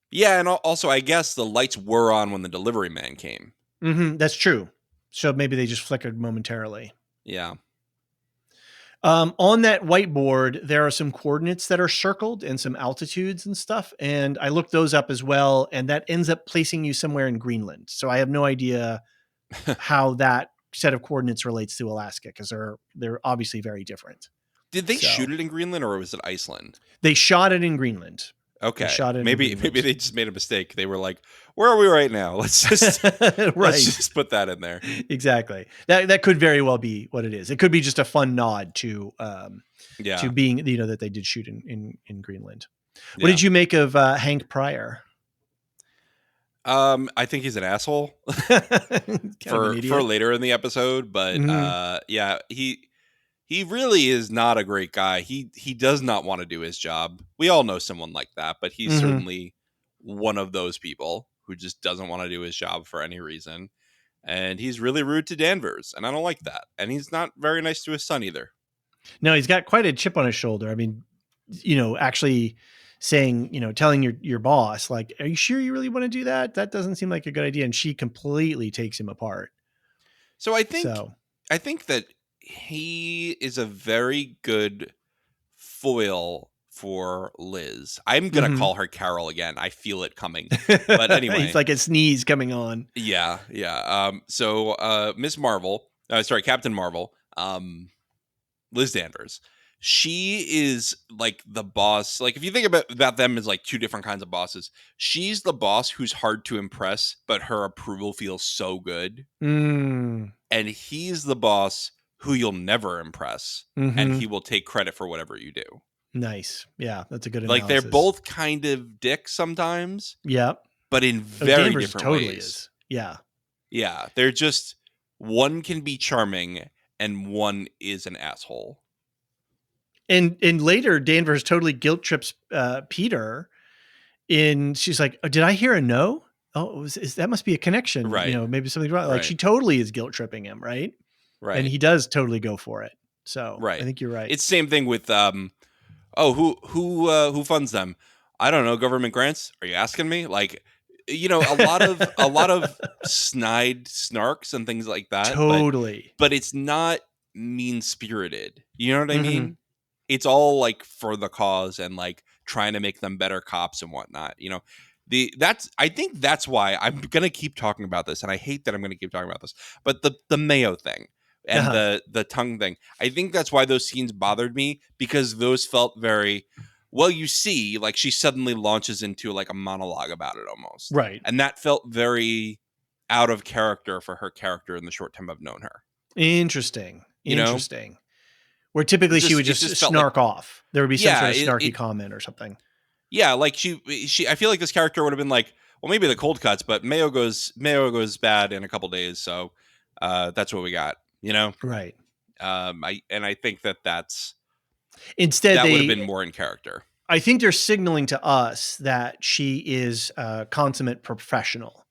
Yeah. And also I guess the lights were on when the delivery man came. That's true. So maybe they just flickered momentarily. Yeah. On that whiteboard, there are some coordinates that are circled and some altitudes and stuff. And I looked those up as well. And that ends up placing you somewhere in Greenland. So I have no idea how that set of coordinates relates to Alaska, because they're obviously very different. Did they shoot it in Greenland, or was it Iceland? They shot it in Greenland. Okay. Maybe they just made a mistake. They were like, where are we right now? Let's just let's just put that in there. Exactly. That could very well be what it is. It could be just a fun nod to being, that they did shoot in Greenland. What did you make of Hank Pryor? I think he's an asshole for later in the episode, but yeah, he really is not a great guy. He does not want to do his job. We all know someone like that, but he's certainly one of those people who just doesn't want to do his job for any reason. And he's really rude to Danvers, and I don't like that. And he's not very nice to his son either. No, he's got quite a chip on his shoulder. I mean, actually saying, telling your boss, like, are you sure you really want to do that? That doesn't seem like a good idea. And she completely takes him apart. So I think that he is a very good foil for Liz. I'm going to call her Carol again. I feel it coming. But anyway. It's like a sneeze coming on. Yeah, yeah. So Miss Marvel, Captain Marvel, Liz Danvers, she is like the boss. Like, if you think about them as like two different kinds of bosses, she's the boss who's hard to impress, but her approval feels so good. And he's the boss who you'll never impress, and he will take credit for whatever you do. Nice. Yeah, that's a good analysis. Like, they're both kind of dicks sometimes. Yeah. But in very different ways. Is. Yeah. Yeah. They're just, one can be charming and one is an asshole. And later, Danvers totally guilt trips Peter. She's like, oh, did I hear a no? Oh, that must be a connection. Right. Maybe something's wrong. Like, she totally is guilt tripping him. Right. Right. And he does totally go for it. So right. I think you're right. It's the same thing with, who funds them? I don't know. Government grants? Are you asking me? Like, a lot of snide snarks and things like that. Totally. But it's not mean spirited. You know what I mean? It's all like for the cause and like trying to make them better cops and whatnot. You know, I think that's why I'm gonna keep talking about this, and I hate that I'm gonna keep talking about this, but the Mayo thing and the tongue thing, I think that's why those scenes bothered me, because those felt very well. You see, like, she suddenly launches into like a monologue about it almost, Right. and that felt very out of character for her character in the short time I've known her. Interesting. You know, Where typically she would it just felt like, snark off. There would be some yeah, sort of snarky comment or something. yeah, like she. I feel like this character would have been like, well, maybe the cold cuts, but Mayo goes bad in a couple days, so that's what we got. You know, Right. I think that's Instead, that would have been more in character. I think they're signaling to us that she is a consummate professional,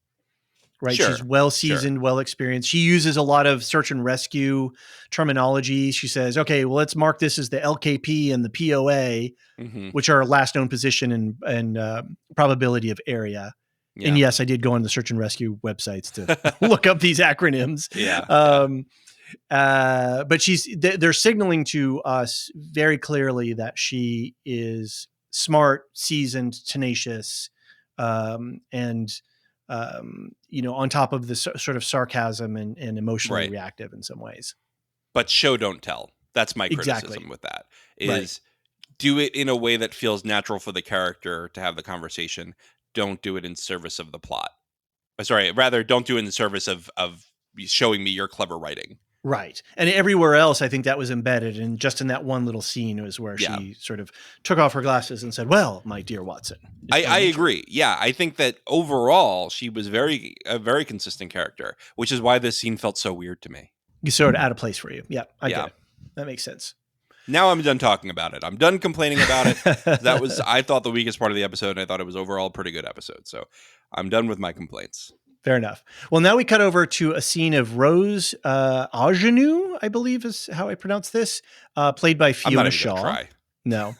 right? Sure, She's well seasoned, sure. well experienced. She uses a lot of search and rescue terminology. She says, okay, well, let's mark this as the LKP and the POA, which are last known position and probability of area. Yeah. And yes, I did go on the search and rescue websites to look up these acronyms. But they're signaling to us very clearly that she is smart, seasoned, tenacious, and on top of the sort of sarcasm and emotionally reactive in some ways. But show don't tell. That's my criticism with that, is do it in a way that feels natural for the character to have the conversation. Don't do it in service of the plot. Rather, don't do it in service of showing me your clever writing. Right. And everywhere else, I think that was embedded. And just in that one little scene was where she sort of took off her glasses and said, well, my dear Watson. I agree. Yeah. I think that overall, she was a very consistent character, which is why this scene felt so weird to me. You sort of out of place for you. Yeah. I get it. That makes sense. Now I'm done talking about it. I'm done complaining about it. That was, I thought, the weakest part of the episode, and I thought it was overall a pretty good episode. So I'm done with my complaints. Fair enough. Well, now we cut over to a scene of Rose Agenou, I believe is how I pronounce this, played by Fiona Shaw. Try. No.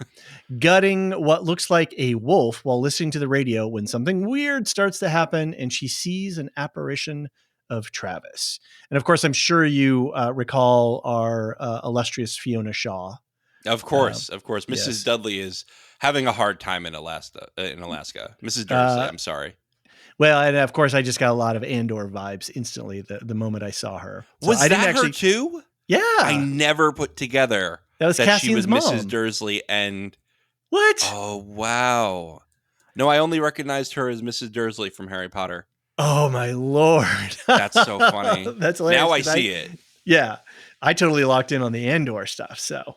Gutting what looks like a wolf while listening to the radio when something weird starts to happen and she sees an apparition of Travis. And of course, I'm sure you recall our illustrious Fiona Shaw. Of course. Mrs. Yes. Dudley is having a hard time in Alaska. Mrs. Dursley, I'm sorry. Well, and of course, I just got a lot of Andor vibes instantly the moment I saw her. So was that her too? Yeah. I never put together that she was mom. Mrs. Dursley and... What? Oh, wow. No, I only recognized her as Mrs. Dursley from Harry Potter. Oh, my Lord. That's so funny. That's hilarious. Now I see it. Yeah. I totally locked in on the Andor stuff, so...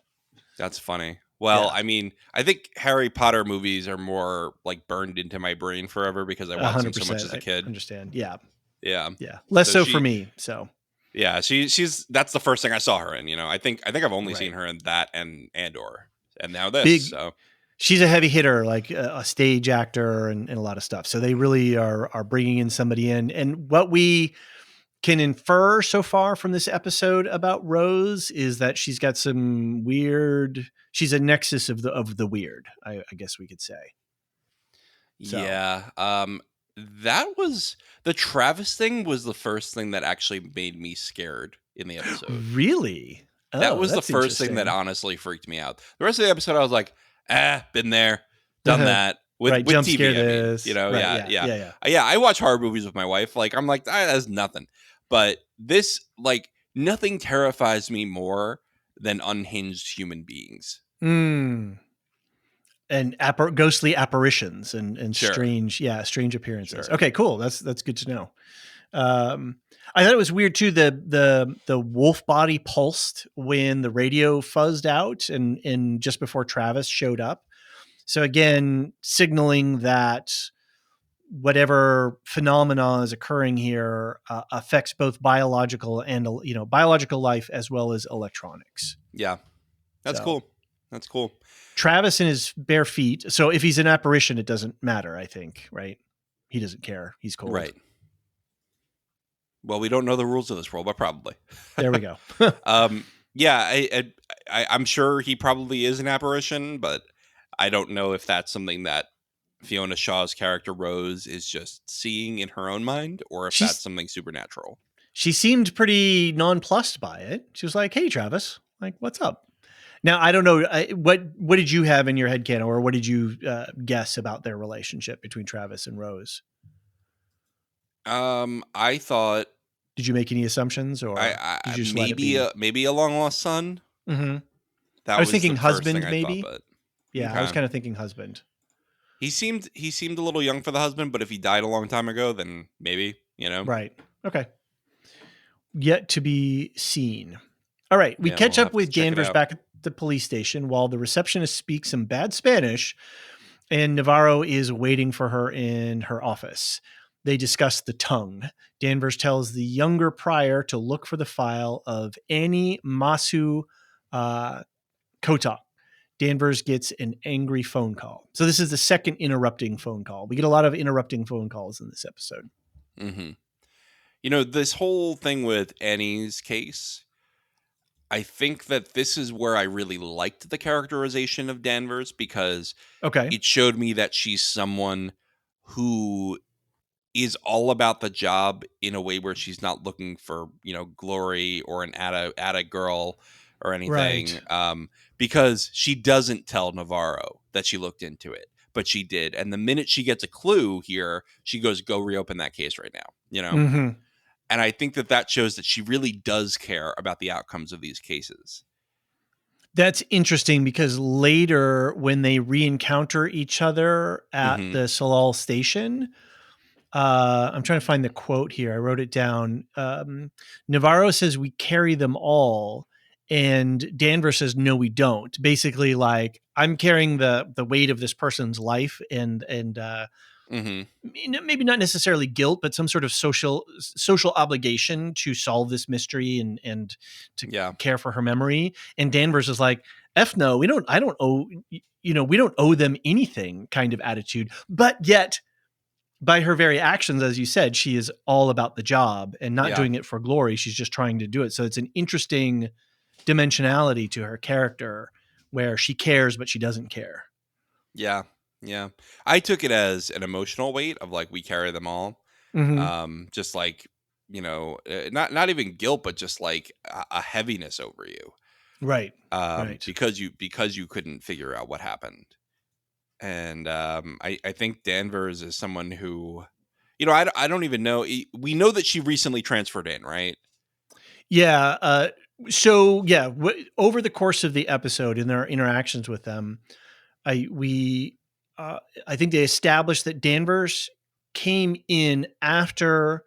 That's funny. Well, I mean, I think Harry Potter movies are more like burned into my brain forever because I watched them so much as a kid. I understand. Yeah. Yeah. Yeah. Less so for me. So. Yeah, she's that's the first thing I saw her in. You know, I think I've only seen her in that and Andor, and now this. So she's a heavy hitter, like a stage actor and a lot of stuff. So they really are bringing in somebody in, and what we can infer so far from this episode about Rose is that she's got some weird. She's a nexus of the weird. I guess we could say. So. Yeah. That was the Travis thing. Was the first thing that actually made me scared in the episode. Really? Oh, that was the first thing that honestly freaked me out. The rest of the episode, I was like, been there, done that. With TV, I mean, you know, yeah. I watch horror movies with my wife. Like, I'm like, that's nothing. But this, like, nothing terrifies me more than unhinged human beings. And ghostly apparitions and strange appearances. Sure. Okay, cool. That's good to know. I thought it was weird too. The wolf body pulsed when the radio fuzzed out and just before Travis showed up. So again, signaling that whatever phenomena is occurring here affects both biological and biological life as well as electronics. Yeah, that's cool. That's cool. Travis in his bare feet. So if he's an apparition, it doesn't matter. I think, right? He doesn't care. He's cold. Right. Well, we don't know the rules of this world, but probably. There we go. Yeah, I'm sure he probably is an apparition, but I don't know if that's something that Fiona Shaw's character Rose is just seeing in her own mind, or if that's something supernatural. She seemed pretty nonplussed by it. She was like, "Hey, Travis, like, what's up?" Now, I don't know what did you have in your head, Ken, or what did you guess about their relationship between Travis and Rose? I thought Did you make any assumptions, or did you just let it be? maybe a long lost son. Mm-hmm. I That was was the thinking first thing husband, I thought, maybe. but Yeah, I was okay. kind of thinking husband. He seemed a little young for the husband, but if he died a long time ago, then maybe, Right. Okay. Yet to be seen. All right. We Yeah, catch we'll up have to with check it Danvers out. back at the police station while the receptionist speaks some bad Spanish and Navarro is waiting for her in her office. They discuss the tongue. Danvers tells the younger prior to look for the file of Annie Masu uh, Kotak. Danvers gets an angry phone call. So this is the second interrupting phone call. We get a lot of interrupting phone calls in this episode. Mm-hmm. You know, this whole thing with Annie's case, I think that this is where I really liked the characterization of Danvers, because Okay. it showed me that she's someone who is all about the job in a way where she's not looking for, glory or an atta girl or anything. Right. Because she doesn't tell Navarro that she looked into it, but she did. And the minute she gets a clue here, she goes, go reopen that case right now. Mm-hmm. And I think that shows that she really does care about the outcomes of these cases. That's interesting because later, when they re-encounter each other at Mm-hmm. the Salal station, I'm trying to find the quote here. I wrote it down. Navarro says, "We carry them all," and Danvers says, "No, we don't." Basically, like, I'm carrying the weight of this person's life, and Mm-hmm. maybe not necessarily guilt, but some sort of social obligation to solve this mystery and to Yeah. care for her memory. And Danvers is like, "F no, we don't. I don't owe. We don't owe them anything." Kind of attitude, but yet by her very actions, as you said, she is all about the job and not Yeah. doing it for glory. She's just trying to do it. So it's an interesting dimensionality to her character where she cares, but she doesn't care. Yeah. Yeah. I took it as an emotional weight of like, we carry them all. Mm-hmm. Just like, not even guilt, but just like a heaviness over you. Right. Right. Because you couldn't figure out what happened. And I think Danvers is someone who, I don't even know. We know that she recently transferred in, right? Yeah. Over the course of the episode, in their interactions with them, I we I think they established that Danvers came in after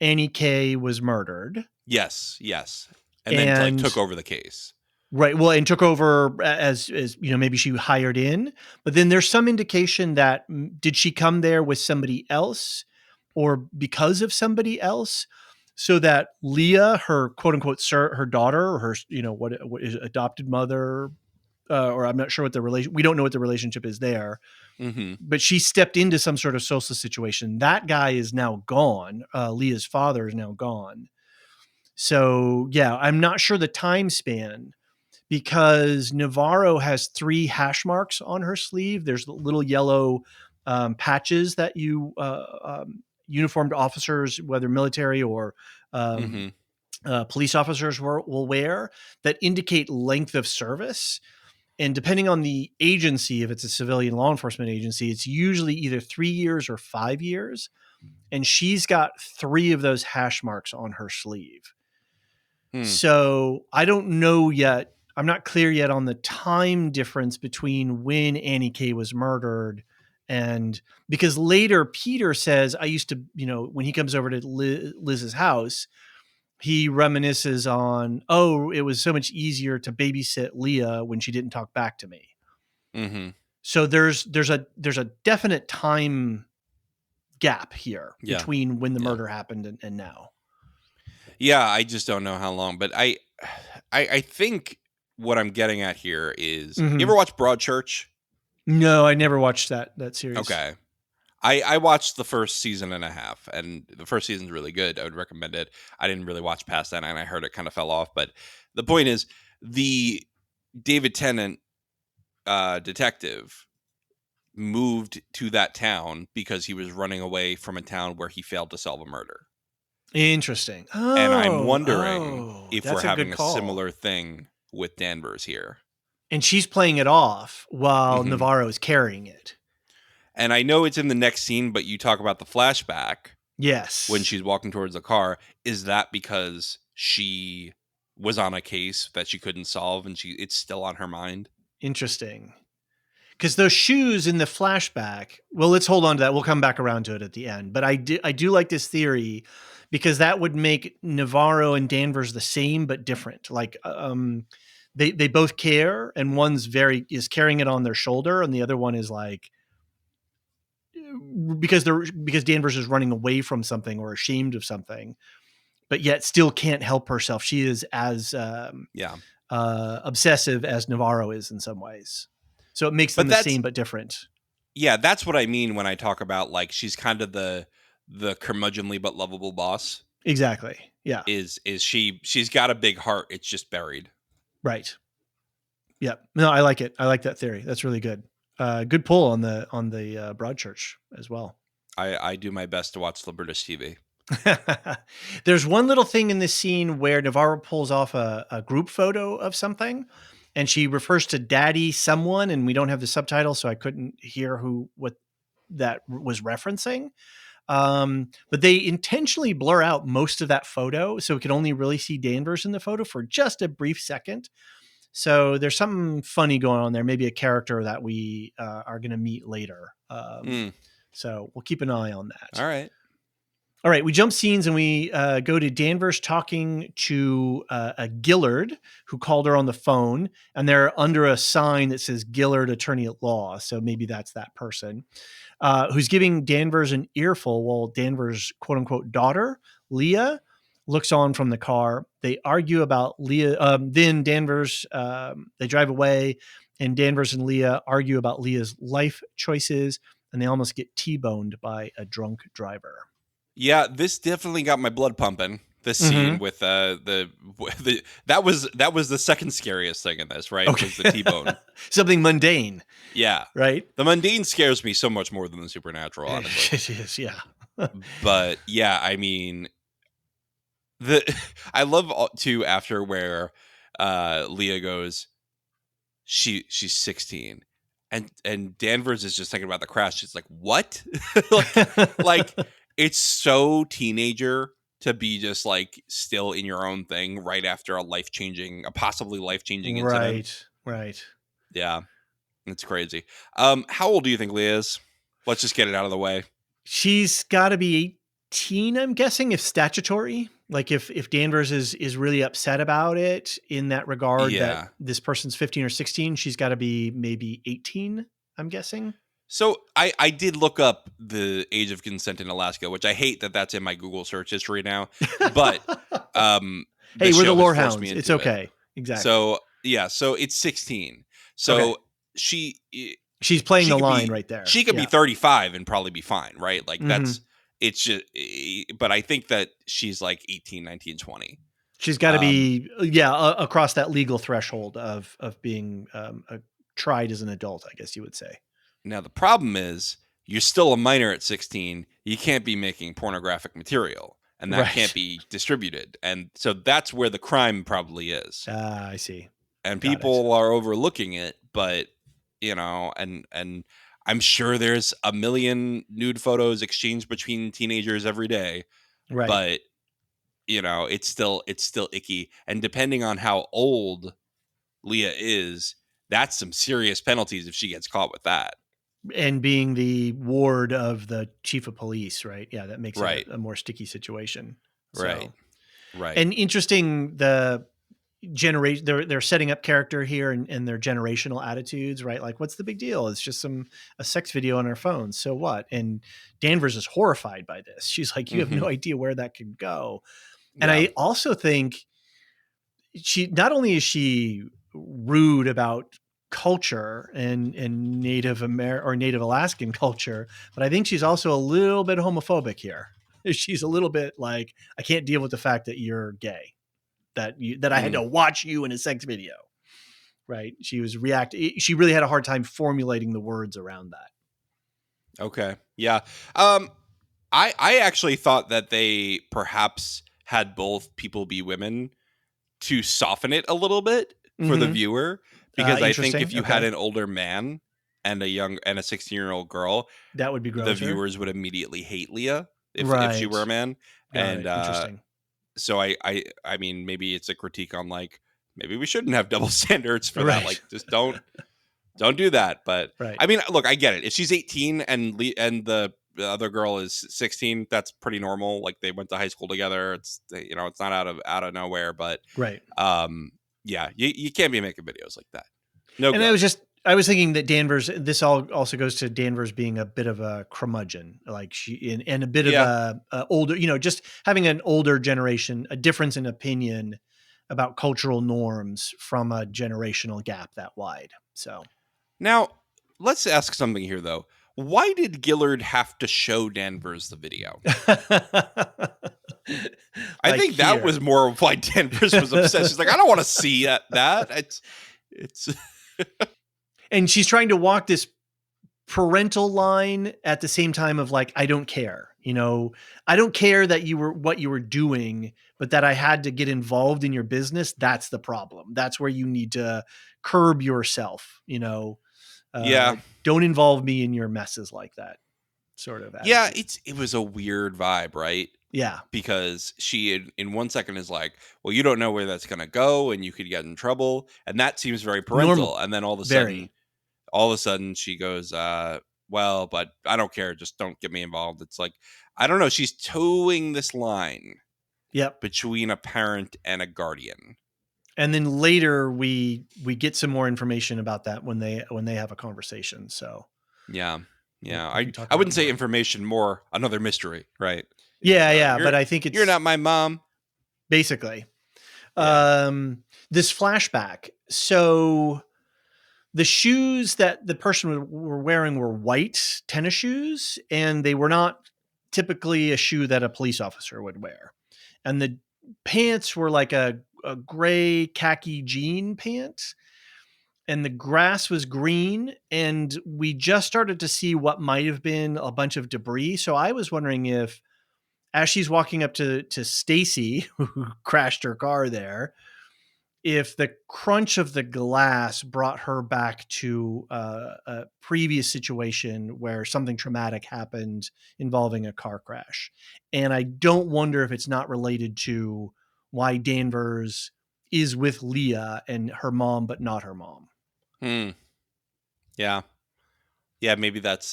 Annie K was murdered, Yes, yes. And then like took and over the case. right. Well, and took over as maybe she hired in, but then there's some indication that did she come there with somebody else or because of somebody else, so that Leah, her quote unquote her daughter, or her what is adopted mother, or I'm not sure what the relation. We don't know what the relationship is there, Mm-hmm. but she stepped into some sort of social situation. That guy is now gone. Leah's father is now gone. So yeah, I'm not sure the time span because Navarro has 3 hash marks on her sleeve. There's little yellow patches that uniformed officers, whether military or um, Mm-hmm. police officers, will wear that indicate length of service. And depending on the agency, if it's a civilian law enforcement agency, it's usually either 3 years or 5 years. And she's got 3 of those hash marks on her sleeve. Hmm. So I don't know yet. I'm not clear yet on the time difference between when Annie K was murdered and because later Peter says, I used to, when he comes over to Liz's house, he reminisces on, oh, it was so much easier to babysit Leah when she didn't talk back to me. Mm-hmm. So there's a definite time gap here Yeah. between when the Yeah. murder happened and now. Yeah, I just don't know how long, but I think what I'm getting at here is, you Mm-hmm. ever watch Broadchurch? No, I never watched that series. Okay. I watched the first season and a half, and the first season's really good. I would recommend it. I didn't really watch past that, and I heard it kind of fell off. But the point is, the David Tennant detective moved to that town because he was running away from a town where he failed to solve a murder. Interesting. And I'm wondering Oh, if we're that's a good having a call. similar thing with Danvers here. And she's playing it off while Mm-hmm. Navarro is carrying it. And I know it's in the next scene, but you talk about the flashback when Yes. she's walking towards the car. Is that because she was on a case that she couldn't solve and it's still on her mind? Interesting. Because those shoes in the flashback, well, let's hold on to that. We'll come back around to it at the end. But I do like this theory because that would make Navarro and Danvers the same but different. Like they both care, and one's is carrying it on their shoulder, and the other one is like because Danvers is running away from something or ashamed of something, but yet still can't help herself. She is as obsessive as Navarro is in some ways. So it makes them the same but different. Yeah, that's what I mean when I talk about like she's kind of the curmudgeonly but lovable boss. Exactly. Yeah. She's got a big heart. It's just buried. Right. Yeah. No, I like it. I like that theory. That's really good. Good pull on the Broadchurch as well. I do my best to watch the British TV. There's one little thing in this scene where Navarro pulls off a group photo of something, and she refers to Daddy someone, and we don't have the subtitle, so I couldn't hear what that was referencing. But they intentionally blur out most of that photo, so we can only really see Danvers in the photo for just a brief second. So there's something funny going on there, maybe a character that we are going to meet later. So we'll keep an eye on that. All right, we jump scenes and we go to Danvers talking to a Gillard who called her on the phone, and they're under a sign that says Gillard, attorney at law. So maybe that's that person who's giving Danvers an earful while Danvers' quote unquote daughter, Leah, looks on from the car. They argue about Leah. Then Danvers, they drive away, and Danvers and Leah argue about Leah's life choices, and they almost get T-boned by a drunk driver. Yeah, this definitely got my blood pumping. This scene with that was the second scariest thing in this, right? Okay. Was the T-bone. Something mundane. Yeah. Right? The mundane scares me so much more than the supernatural, honestly. It is, yeah. But yeah, I mean, I love too after where Leah goes, she's 16. And Danvers is just thinking about the crash. She's like, what? like it's so teenager to be just like still in your own thing right after a possibly life-changing incident. Right. Yeah. It's crazy. How old do you think Leah is? Let's just get it out of the way. She's got to be 18, I'm guessing, if statutory. Like if Danvers is really upset about it in that regard, that this person's 15 or 16, she's got to be maybe 18, I'm guessing. So I did look up the age of consent in Alaska, which I hate that that's in my Google search history now. But hey, we're the Lorehounds. It's okay. Exactly. So yeah, so it's 16. So she's playing the line right there. She could be 35 and probably be fine, right? Like it's just, but I think that she's like 18, 19, 20. She's got to be, across that legal threshold of being tried as an adult, I guess you would say. Now, the problem is you're still a minor at 16. You can't be making pornographic material, and that can't be distributed. And so that's where the crime probably is. I see. And people are overlooking it, but, you know, and I'm sure there's a million nude photos exchanged between teenagers every day. Right. But, you know, it's still icky. And depending on how old Leah is, that's some serious penalties if she gets caught with that. And being the ward of the chief of police, right? Yeah, that makes it a more sticky situation. So. Right. And interesting, the generation, they're setting up character here and their generational attitudes, right? Like, what's the big deal? It's just a sex video on our phone. So what? And Danvers is horrified by this. She's like, you have no idea where that could go. And I also think not only is she rude about culture and Native Alaskan culture, but I think she's also a little bit homophobic here. She's a little bit like, I can't deal with the fact that you're gay, that I had to watch you in a sex video. Right. She was she really had a hard time formulating the words around that. Okay. Yeah. I actually thought that they perhaps had both people be women to soften it a little bit for the viewer, Because I think Interesting. if you had an older man and a 16-year-old girl, that would be the grosser. viewers would immediately hate Leah if she were a Right. man. Got And it. Interesting. so I mean, maybe it's a critique on like, maybe we shouldn't have double standards for that. Right. Like, just don't do that. But Right. I mean, look, I get it. If she's 18 and the other girl is 16, that's pretty normal. Like, they went to high school together. It's it's not out of nowhere. But Right. yeah, you can't be making videos like that. No And go. I was thinking that Danvers, this all also goes to Danvers being a bit of a curmudgeon, like and a bit of Yeah. a older, just having an older generation, a difference in opinion about cultural norms from a generational gap that wide. So Now, let's ask something here, though. Why did Gillard have to show Danvers the video? I think that was more of why Danvers was upset. She's like, I don't want to see that. It's and she's trying to walk this parental line at the same time of like, I don't care, I don't care that what you were doing, but that I had to get involved in your business. That's the problem. That's where you need to curb yourself, yeah. Don't involve me in your messes like that sort of attitude. Yeah, it was a weird vibe, right? Yeah. Because she in 1 second is like, well, you don't know where that's going to go and you could get in trouble. And that seems very parental. Normal. And then all of a sudden she goes, well, but I don't care. Just don't get me involved. It's like, I don't know. She's towing this line between a parent and a guardian. And then later we get some more information about that when they have a conversation. So yeah. I wouldn't say information, more another mystery, right? Yeah. But I think you're not my mom. Basically. Yeah. This flashback. So the shoes that the person were wearing were white tennis shoes, and they were not typically a shoe that a police officer would wear. And the pants were like a gray khaki jean pant, and the grass was green, and we just started to see what might have been a bunch of debris. So I was wondering if, as she's walking up to Stacy, who crashed her car there, if the crunch of the glass brought her back to a previous situation where something traumatic happened involving a car crash. And I don't wonder if it's not related to why Danvers is with Leah and her mom, but not her mom. Yeah. Yeah, maybe that's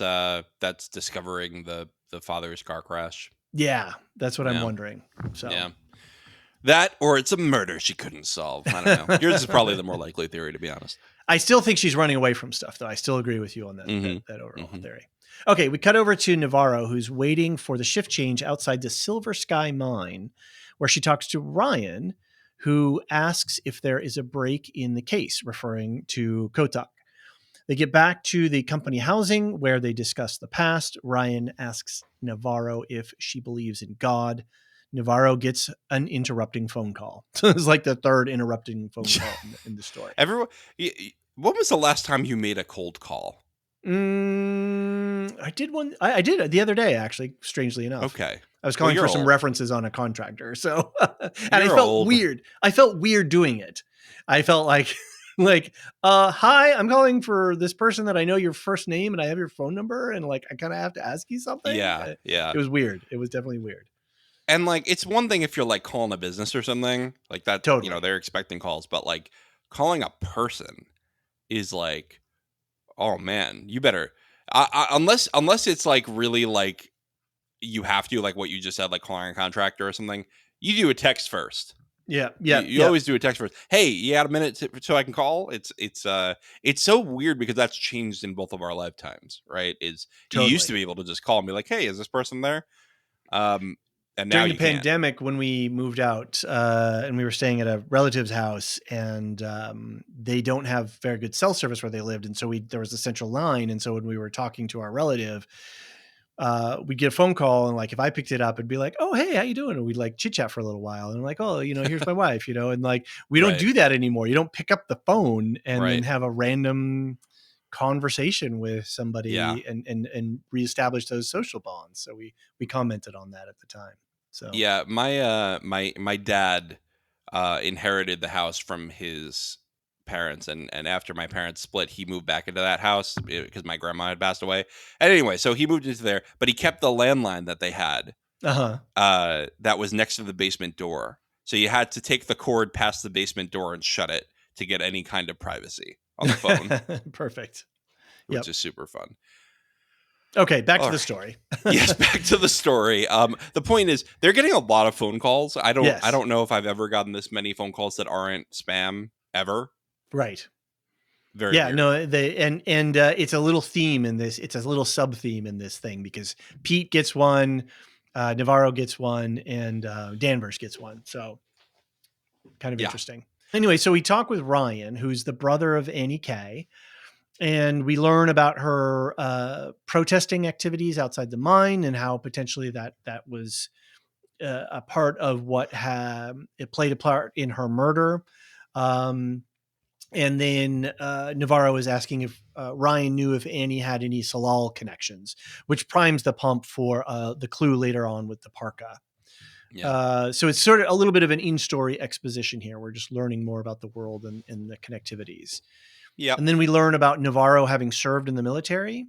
discovering the father's car crash. Yeah, that's what I'm wondering. So yeah. That, or it's a murder she couldn't solve. I don't know. Yours is probably the more likely theory, to be honest. I still think she's running away from stuff, though. I still agree with you on that, that overall theory. Okay, we cut over to Navarro, who's waiting for the shift change outside the Silver Sky mine, where she talks to Ryan, who asks if there is a break in the case, referring to Kotak. They get back to the company housing where they discuss the past. Ryan asks Navarro if she believes in God. Navarro gets an interrupting phone call. It's like the third interrupting phone call in the story. Everyone, when was the last time you made a cold call? I did one. I did the other day, actually, strangely enough. Okay. I was calling for some references on a contractor. So, and I felt weird. I felt weird doing it. I felt like, hi, I'm calling for this person that I know your first name and I have your phone number. And like, I kind of have to ask you something. Yeah. It was weird. It was definitely weird. And like, it's one thing if you're like calling a business or something like that, totally. They're expecting calls, but like calling a person is like, oh man, you better, unless it's like really like you have to, like what you just said, like calling a contractor or something, you do a text first. Yeah. You always do a text first. Hey, you got a minute so I can call? It's so weird because that's changed in both of our lifetimes, right? You used to be able to just call and be like, hey, is this person there? And now during the pandemic, when we moved out and we were staying at a relative's house, and they don't have very good cell service where they lived, and so there was a central line, and so when we were talking to our relative, we'd get a phone call, and like if I picked it up, it'd be like, "Oh, hey, how you doing?" And we'd like chit chat for a little while, and I'm like, "Oh, here's my wife," and like we don't do that anymore. You don't pick up the phone and then have a random conversation with somebody and reestablish those social bonds. So we commented on that at the time. So my dad inherited the house from his parents, and after my parents split, he moved back into that house because my grandma had passed away. And anyway, so he moved into there, but he kept the landline that they had that was next to the basement door. So you had to take the cord past the basement door and shut it to get any kind of privacy on the phone. Perfect. Which is super fun. Okay, back to the story. Yes, back to the story. The point is, they're getting a lot of phone calls. I don't know if I've ever gotten this many phone calls that aren't spam ever. Right. Very weird. No, it's a little theme in this. It's a little sub theme in this thing because Pete gets one, Navarro gets one, and Danvers gets one. So kind of interesting. Anyway, so we talk with Ryan, who's the brother of Annie Kay, and we learn about her protesting activities outside the mine and how potentially that was a part of what it played a part in her murder. And then Navarro is asking if Ryan knew if Annie had any Salal connections, which primes the pump for the clue later on with the parka. Yeah. So it's sort of a little bit of an in-story exposition here. We're just learning more about the world and the connectivities. Yeah. And then we learn about Navarro having served in the military.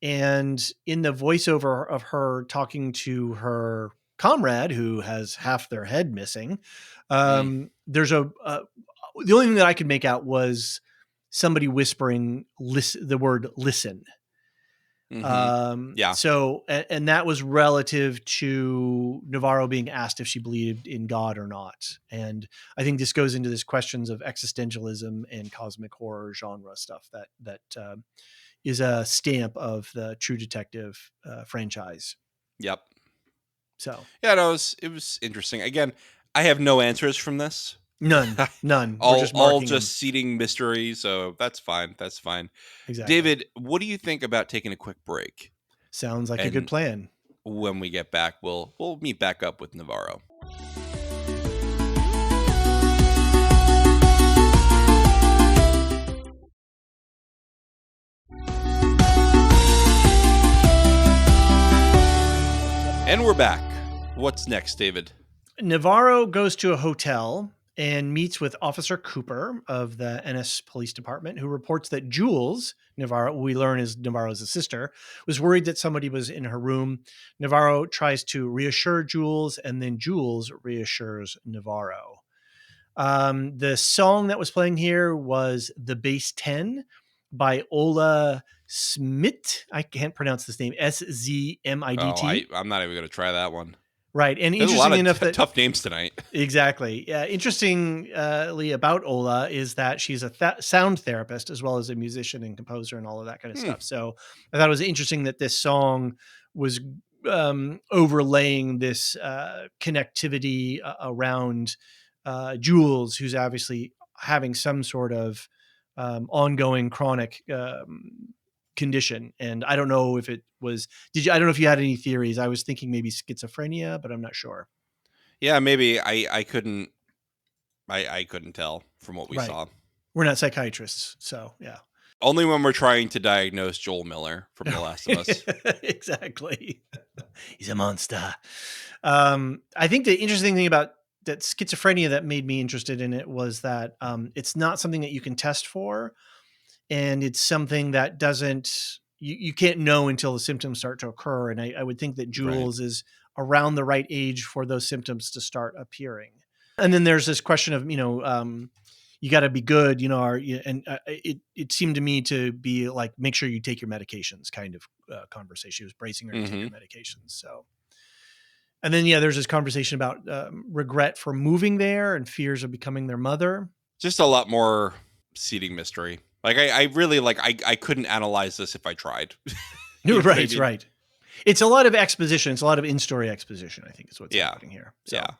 And in the voiceover of her talking to her comrade, who has half their head missing, there's the only thing that I could make out was somebody whispering the word listen. Yeah. So, and that was relative to Navarro being asked if she believed in God or not. And I think this goes into this questions of existentialism and cosmic horror genre stuff that is a stamp of the True Detective franchise. Yep. So yeah, no, it was interesting. Again, I have no answers from this. None. all just seeding mystery. So that's fine. That's fine. Exactly. David, what do you think about taking a quick break? Sounds like a good plan. When we get back, we'll meet back up with Navarro. And we're back. What's next, David? Navarro goes to a hotel and meets with Officer Cooper of the NS Police Department, who reports that Jules, Navarro, we learn is Navarro's sister, was worried that somebody was in her room. Navarro tries to reassure Jules, and then Jules reassures Navarro. The song that was playing here was The Bass 10 by Ola Smit. I can't pronounce this name. SZMIDT. I'm not even going to try that one. Right. And there's interesting a lot of enough tough names tonight. Exactly. Yeah. Interestingly about Ola is that she's a sound therapist as well as a musician and composer and all of that kind of stuff. So I thought it was interesting that this song was overlaying this connectivity around Jules, who's obviously having some sort of ongoing chronic condition. And I don't know if it was, I don't know if you had any theories. I was thinking maybe schizophrenia, but I'm not sure. Yeah, maybe I couldn't tell from what we saw. We're not psychiatrists, so yeah. Only when we're trying to diagnose Joel Miller from The Last of Us. Exactly. He's a monster. I think the interesting thing about that schizophrenia that made me interested in it was that it's not something that you can test for. And it's something that you can't know until the symptoms start to occur. And I would think that Jules is around the right age for those symptoms to start appearing. And then there's this question of, you got to be good, it seemed to me to be like, make sure you take your medications kind of conversation. She was bracing her to take her medications. So, and then, there's this conversation about regret for moving there and fears of becoming their mother. Just a lot more seeding mystery. Like I really I couldn't analyze this if I tried. Right. It's a lot of exposition. It's a lot of in-story exposition, I think is what's happening here. So. Yeah.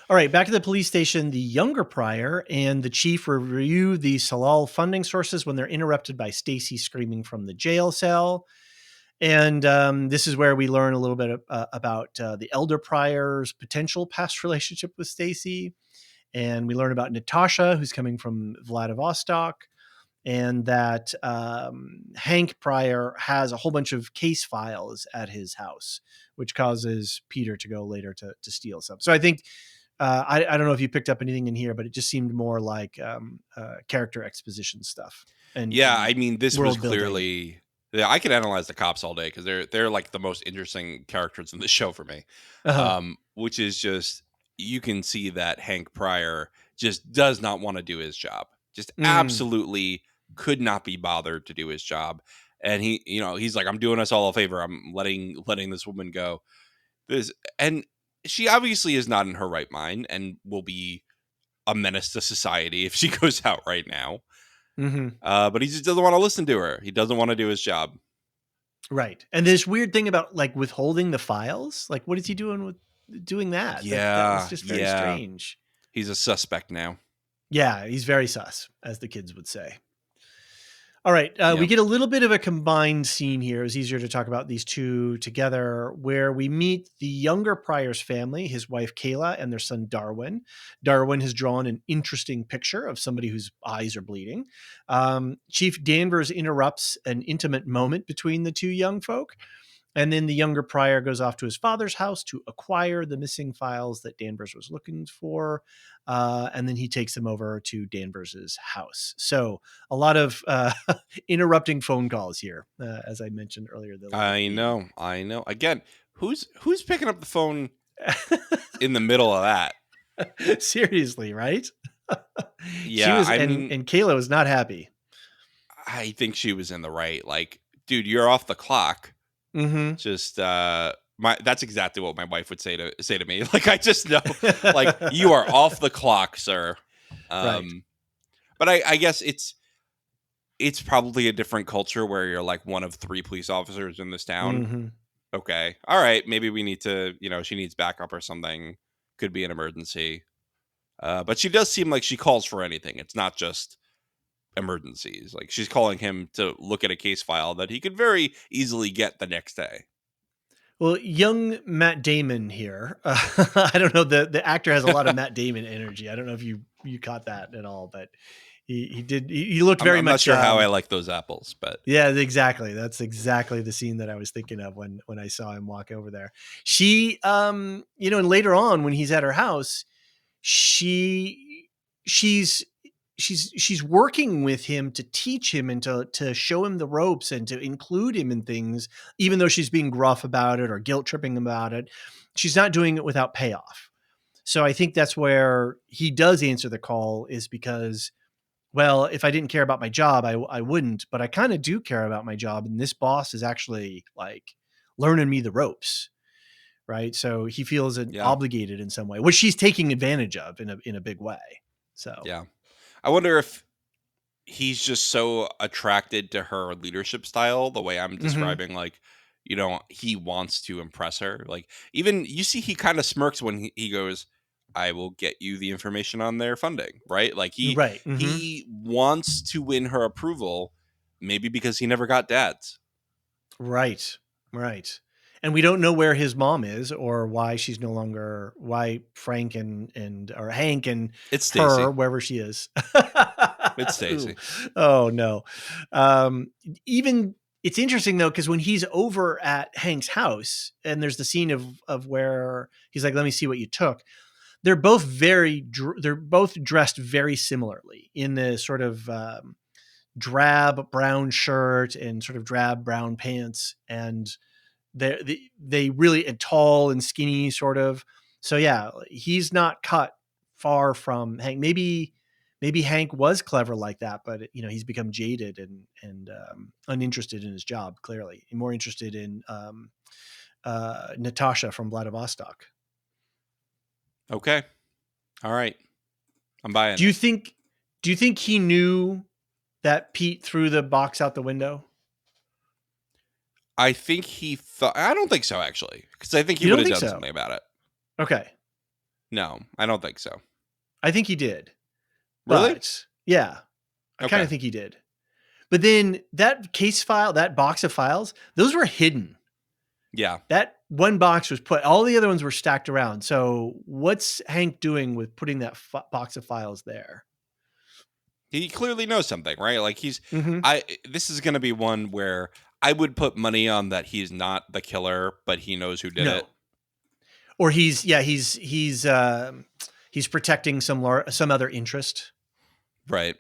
All right, back at the police station, the younger Pryor and the chief review the Salal funding sources when they're interrupted by Stacy screaming from the jail cell. And this is where we learn a little bit about the elder Pryor's potential past relationship with Stacy. And we learn about Natasha, who's coming from Vladivostok. And that Hank Pryor has a whole bunch of case files at his house, which causes Peter to go later to steal some. So I think I don't know if you picked up anything in here, but it just seemed more like character exposition stuff Yeah, and I mean, this was world building. clearly. Yeah, I could analyze the cops all day because they're like the most interesting characters in the show for me. Uh-huh. Which is just you can see that Hank Pryor just does not want to do his job. Just Mm, absolutely could not be bothered to do his job. And he's like, I'm doing us all a favor. I'm letting this woman go. This and she obviously is not in her right mind and will be a menace to society if she goes out right now. hmm But he just doesn't want to listen to her. He doesn't want to do his job. Right. And this weird thing about like withholding the files, like what is he doing with doing that? That was Yeah, just very yeah. strange. He's a suspect now. Yeah, he's very sus, as the kids would say. All right, we Yeah. get a little bit of a combined scene here. It's easier to talk about these two together, where we meet the younger Pryor's family, his wife Kayla, and their son Darwin. Darwin has drawn an interesting picture of somebody whose eyes are bleeding. Chief Danvers interrupts an intimate moment between the two young folk. And then the younger Pryor goes off to his father's house to acquire the missing files that Danvers was looking for. And then he takes them over to Danvers's house. So a lot of interrupting phone calls here, as I mentioned earlier, the letter I E. know. I know. Again, who's picking up the phone in the middle of that? Seriously, right? She Yeah, was, I mean, and Kayla was not happy. I think she was in the right. Like, dude, you're off the clock. Mm-hmm. Just that's exactly what my wife would say to me. Like, I just know, like, you are off the clock, sir. Right. But I guess it's probably a different culture where you're like one of three police officers in this town. Mm-hmm. Okay, all right, maybe we need to, she needs backup or something. Could be an emergency. But she does seem like she calls for anything. It's not just emergencies. Like, she's calling him to look at a case file that he could very easily get the next day. Well, young Matt Damon here. I don't know. The actor has a lot of Matt Damon energy. I don't know if you caught that at all, but he did. He looked I'm, very I'm not much. sure how I like those apples, but Yeah, exactly. That's exactly the scene that I was thinking of when I saw him walk over there. She, and later on when he's at her house, she she's she's working with him to teach him and to show him the ropes and to include him in things, even though she's being gruff about it or guilt tripping him about it. She's not doing it without payoff. So I think that's where he does answer the call, is because, well, if I didn't care about my job, I wouldn't, but I kind of do care about my job. And this boss is actually like learning me the ropes. Right. So he feels yeah, obligated in some way, which she's taking advantage of in a big way. So, yeah. I wonder if he's just so attracted to her leadership style, the way I'm mhm. describing, like, he wants to impress her. Like, even you see, he kind of smirks when he goes, I will get you the information on their funding, right? Like, he Right. Hmm. he wants to win her approval, maybe because he never got dad's. Right. Right. And we don't know where his mom is or why she's no longer, why Frank and or Hank and It's her, Stacy. wherever she is. It's Ooh. Stacy. Oh no. Um, Even it's interesting though, because when he's over at Hank's house and there's the scene of where he's like, let me see what you took. They're both dressed very similarly in the sort of drab brown shirt and sort of drab brown pants, and they really and tall and skinny sort of. So yeah, he's not cut far from Hank. Maybe Hank was clever like that, but he's become jaded and uninterested in his job. Clearly, and more interested in Natasha from Vladivostok. Okay. All right. I'm buying Do it. you think? Do you think he knew that Pete threw the box out the window? I think he thought. I don't think so, actually, because I think he You would don't have think done so? something about it. Okay, No, I don't think so. I think he did. Really? But yeah, I kind Okay. of think he did. But then that case file, that box of files, those were hidden. Yeah. That one box was put, all the other ones were stacked around. So what's Hank doing with putting that box of files there? He clearly knows something, right? Like, Mm-hmm. this is going to be one where I would put money on that he's not the killer, but he knows who did it. No. Or he's protecting some other interest, Right.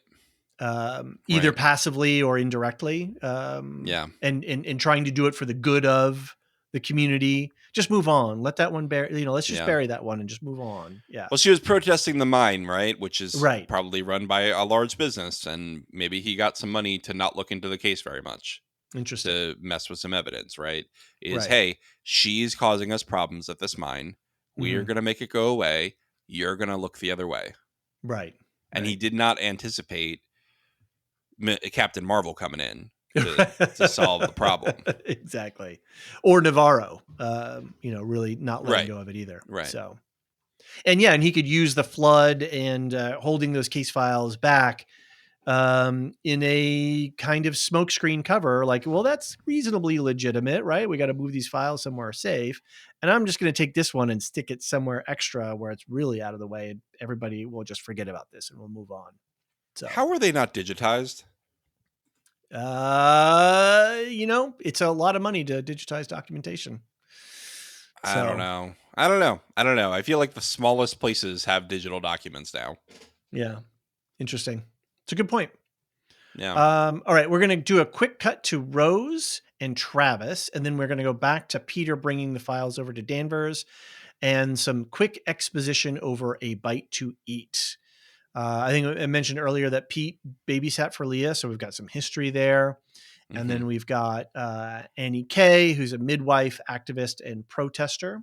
either Right. passively or indirectly, Yeah. and trying to do it for the good of the community. Just move on. Let that one bury. Let's just Yeah. bury that one and just move on. Yeah. Well, she was protesting the mine, right? Which is Right. probably run by a large business, and maybe he got some money to not look into the case very much, Interesting. to mess with some evidence, right? Is, Right. hey, she's causing us problems at this mine. We are Mm-hmm. going to make it go away. You're going to look the other way. Right. And he Right. did not anticipate Captain Marvel coming in to solve the problem. Exactly. Or Navarro, really not letting Right. go of it either. Right. So, and he could use the flood and holding those case files back in a kind of smokescreen cover. Like, well, that's reasonably legitimate, right? We got to move these files somewhere safe. And I'm just going to take this one and stick it somewhere extra where it's really out of the way. And everybody will just forget about this and we'll move on. So, How are they not digitized? it's a lot of money to digitize documentation. I don't know. I feel like the smallest places have digital documents now. Yeah. Interesting. It's a good point. Yeah. All right. We're going to do a quick cut to Rose and Travis, and then we're going to go back to Peter bringing the files over to Danvers and some quick exposition over a bite to eat. I think I mentioned earlier that Pete babysat for Leah, so we've got some history there. And then we've got Annie Kay, who's a midwife, activist, and protester.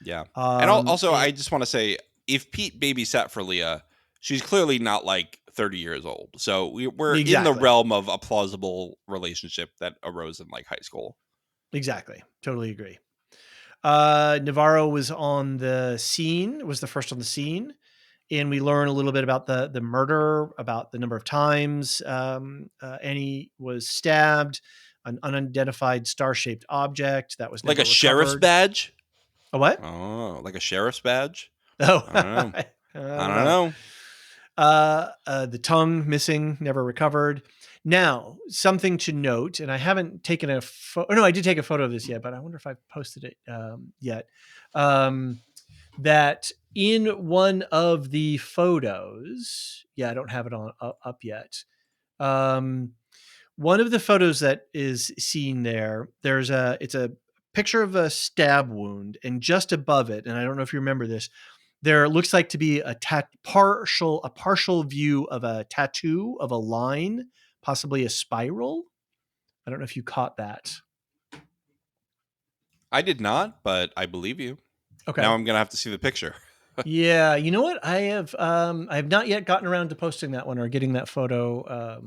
Yeah. And also, I just want to say, if Pete babysat for Leah, she's clearly not like 30 years old. So we're in the realm of a plausible relationship that arose in like high school. Exactly. Totally agree. Navarro was on the scene, was the first on the scene. And we learn a little bit about the murder, about the number of times Annie was stabbed, an unidentified star-shaped object that was like never a sheriff's recovered. badge. A what? Oh, like a sheriff's badge. Oh, I don't know. I don't know. The tongue missing, never recovered. Now, something to note, and I haven't taken a photo. No, I did take a photo of this yet, but I wonder if I've posted it yet. That in one of the photos, I don't have it on up yet. One of the photos that is seen there, it's a picture of a stab wound, and just above it, and I don't know if you remember this, there looks like to be a partial view of a tattoo of a line, possibly a spiral. I don't know if you caught that. I did not, but I believe you. Okay. Now I'm gonna have to see the picture. Yeah, you know what? I have not yet gotten around to posting that one or getting that photo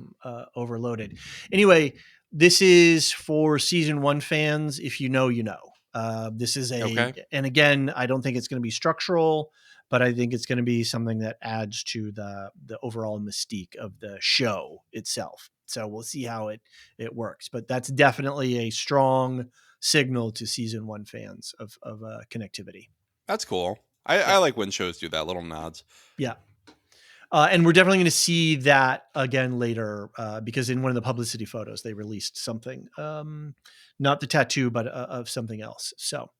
overloaded. Anyway, this is for season 1 fans. If you know, you know. This is and again, I don't think it's going to be structural, but I think it's going to be something that adds to the overall mystique of the show itself. So we'll see how it works, but that's definitely a strong signal to season 1 fans of connectivity. That's cool. I like when shows do that, little nods. Yeah. And we're definitely going to see that again later because in one of the publicity photos, they released something, not the tattoo, but of something else. So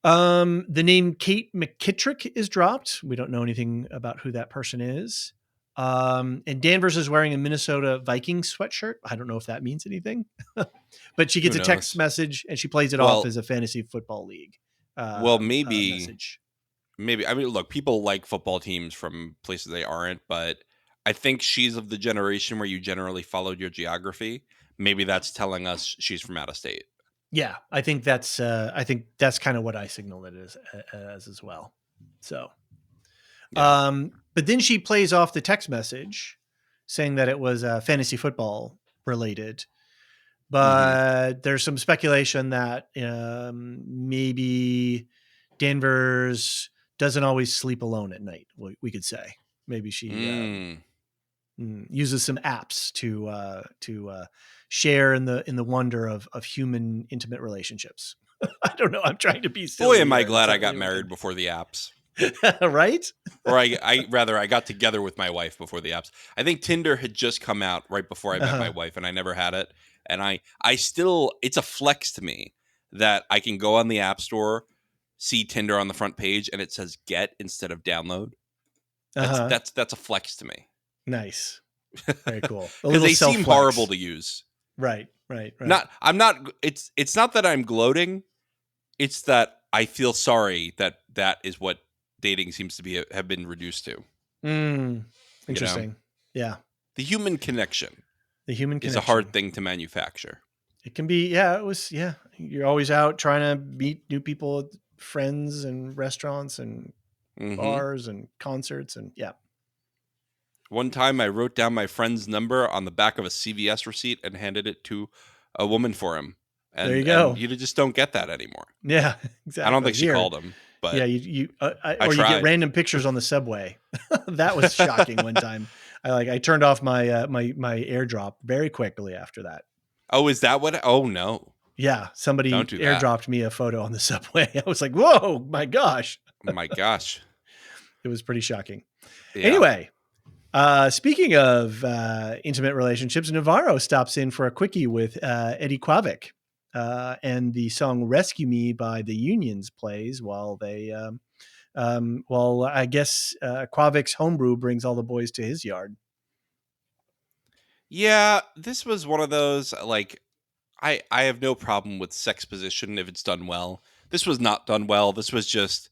the name Kate McKittrick is dropped. We don't know anything about who that person is. And Danvers is wearing a Minnesota Vikings sweatshirt. I don't know if that means anything, but she gets a text message and she plays it off as a fantasy football league. Message. Maybe. I mean, look, people like football teams from places they aren't, but I think she's of the generation where you generally followed your geography. Maybe that's telling us she's from out of state. Yeah, I think that's kind of what I signaled it as well. So, but then she plays off the text message saying that it was fantasy football related. But there's some speculation that maybe Danvers doesn't always sleep alone at night. We could say maybe she uses some apps to share in the wonder of human intimate relationships. I don't know. I'm trying to be silly. Boy, am I glad I got married before the apps. Right? Or I got together with my wife before the apps. I think Tinder had just come out right before I met my wife, and I never had it. And I still, it's a flex to me that I can go on the App Store, see Tinder on the front page and it says get instead of download. Uh-huh. That's a flex to me. Nice. Very cool. A Because little they seem self-flex. horrible to use. Right. It's not that I'm gloating. It's that I feel sorry that is what dating seems to have been reduced to. Interesting. You know? Yeah. The human connection. The human is connection. a hard thing to manufacture. It can be, you're always out trying to meet new people, friends and restaurants and bars and concerts and One time I wrote down my friend's number on the back of a CVS receipt and handed it to a woman for him. And, there you go. And you just don't get that anymore. Yeah, exactly. I don't think she called him, but yeah, you get random pictures on the subway. That was shocking. One time, I turned off my my AirDrop very quickly after that. Oh, is that what? Oh no. Yeah, somebody AirDropped me a photo on the subway. I was like, "Whoa, my gosh!" My gosh, it was pretty shocking. Yeah. Anyway, speaking of intimate relationships, Navarro stops in for a quickie with Eddie Quavik, and the song "Rescue Me" by the Unions plays while they, I guess Quavik's homebrew brings all the boys to his yard. Yeah, this was one of those like. I have no problem with sex position if it's done well. This was not done well. This was just,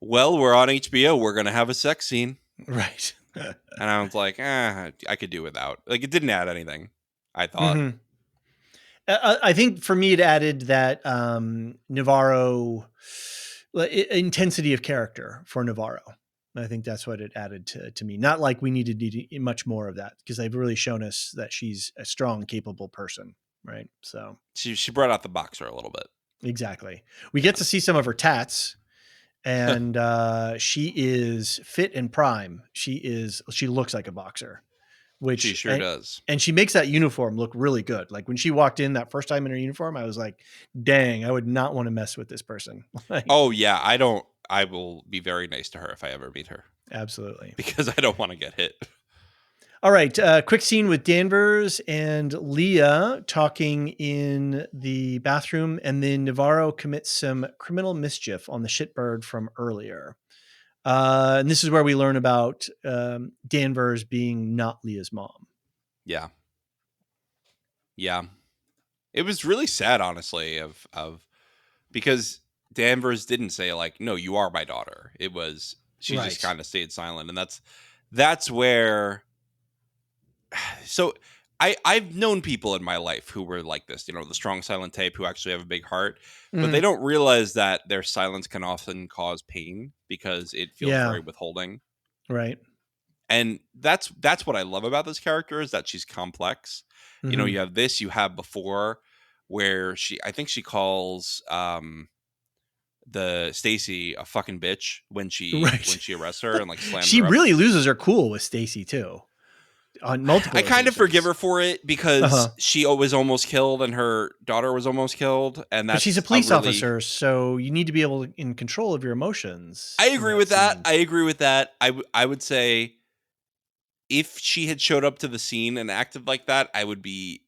well, we're on HBO. We're going to have a sex scene. Right. And I was like, I could do without. Like, it didn't add anything, I thought. Mm-hmm. I think for me, it added that Navarro intensity of character for Navarro. I think that's what it added to me. Not like we needed much more of that, because they've really shown us that she's a strong, capable person. Right. So she brought out the boxer a little bit. Exactly. We get to see some of her tats, and she is fit and prime. She looks like a boxer, which she sure does. And she makes that uniform look really good. Like when she walked in that first time in her uniform, I was like, dang, I would not want to mess with this person. Oh yeah. I will be very nice to her if I ever meet her. Absolutely. Because I don't want to get hit. All right, quick scene with Danvers and Leah talking in the bathroom, and then Navarro commits some criminal mischief on the shitbird from earlier. And this is where we learn about Danvers being not Leah's mom. Yeah. Yeah. It was really sad, honestly, of because Danvers didn't say like, no, you are my daughter. It was, she just kind of stayed silent. And that's where... So I've known people in my life who were like this, the strong silent type who actually have a big heart, but they don't realize that their silence can often cause pain because it feels very withholding. Right. And that's what I love about this character, is that she's complex. Mm-hmm. You have this, you have before, where I think she calls the Stacy a fucking bitch when she arrests her and like slams she her up. Really loses her cool with Stacy too. On multiple I kind of forgive her for it because she was almost killed and her daughter was almost killed, and that's, but she's a police officer, so you need to be able to, in control of your emotions. I agree with that. I agree with that. I would say if she had showed up to the scene and acted like that, I would be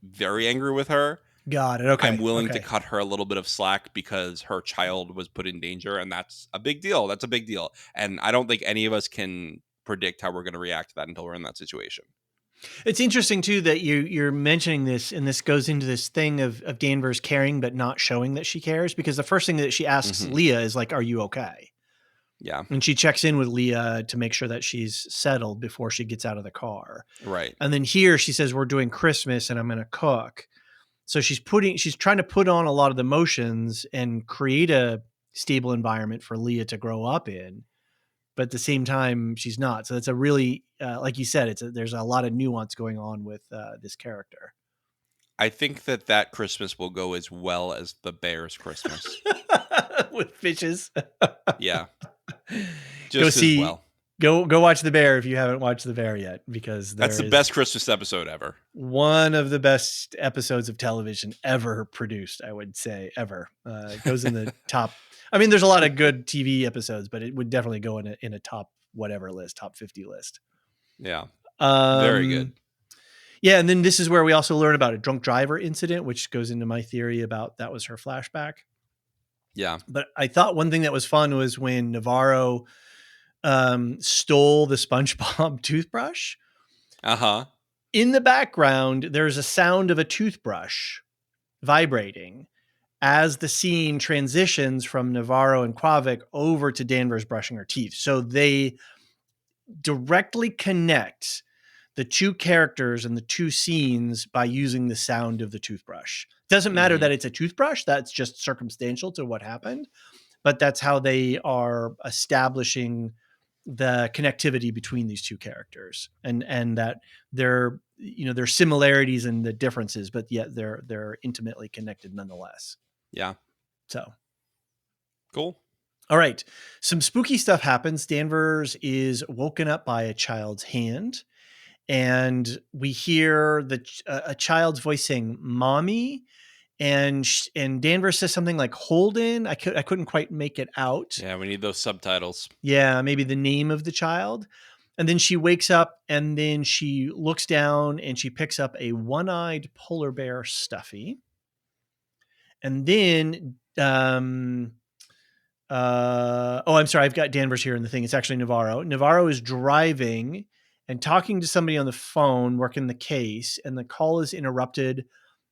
very angry with her. Got it. Okay. I'm willing to cut her a little bit of slack because her child was put in danger, and that's a big deal. That's a big deal. And I don't think any of us can predict how we're going to react to that until we're in that situation. It's interesting too that you're mentioning this, and this goes into this thing of Danvers caring but not showing that she cares, because the first thing that she asks Leah is like, "Are you okay?" Yeah, and she checks in with Leah to make sure that she's settled before she gets out of the car. Right. And then here she says, "We're doing Christmas and I'm going to cook." So she's trying to put on a lot of the motions and create a stable environment for Leah to grow up in. But at the same time, she's not. So it's a really, like you said, there's a lot of nuance going on with this character. I think that Christmas will go as well as the Bears' Christmas. With fishes. Yeah. Just as well. Go watch The Bear if you haven't watched The Bear yet, because that's the best Christmas episode ever. One of the best episodes of television ever produced, I would say, ever. It goes in the top. I mean, there's a lot of good TV episodes, but it would definitely go in a top whatever list, top 50 list. Yeah. Very good. Yeah. And then this is where we also learn about a drunk driver incident, which goes into my theory about that was her flashback. Yeah. But I thought one thing that was fun was when Navarro stole the SpongeBob toothbrush. Uh-huh. In the background, there's a sound of a toothbrush vibrating as the scene transitions from Navarro and Quavik over to Danvers brushing her teeth. So they directly connect the two characters and the two scenes by using the sound of the toothbrush. Doesn't matter that it's a toothbrush, that's just circumstantial to what happened, but that's how they are establishing the connectivity between these two characters, and that they're, there's similarities and the differences, but yet they're intimately connected nonetheless. Yeah. So cool. All right. Some spooky stuff happens. Danvers is woken up by a child's hand, and we hear a child's voice saying "mommy," and Danvers says something like "Holden." I couldn't quite make it out. Yeah, we need those subtitles. Yeah, maybe the name of the child. And then she wakes up, and then she looks down and she picks up a one-eyed polar bear stuffy. And then I'm sorry, I've got Danvers here in the thing. It's actually Navarro. Navarro is driving and talking to somebody on the phone working the case, and the call is interrupted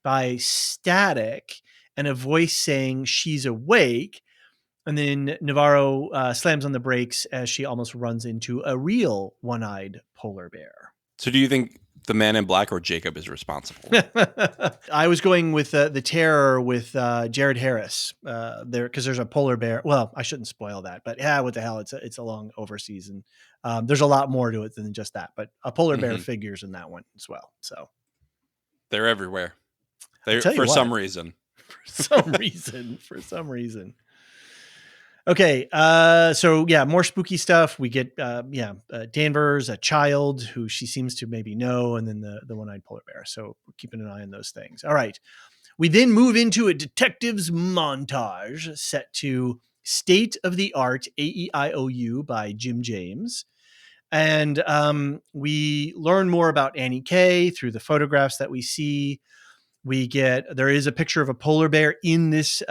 by static and a voice saying she's awake. And then Navarro slams on the brakes as she almost runs into a real one-eyed polar bear. So do you think the man in black or Jacob is responsible? I was going with the terror with Jared Harris there, because there's a polar bear. Well, I shouldn't spoil that, but yeah, what the hell? It's along overseas, and there's a lot more to it than just that. But a polar bear figures in that one as well. So they're everywhere. They're for some reason. For some reason. Okay, so yeah, more spooky stuff. We get Danvers, a child who she seems to maybe know, and then the one-eyed polar bear. So we're keeping an eye on those things. All right. We then move into a detective's montage set to State of the Art AEIOU by Jim James. And we learn more about Annie K through the photographs that we see. There is a picture of a polar bear in this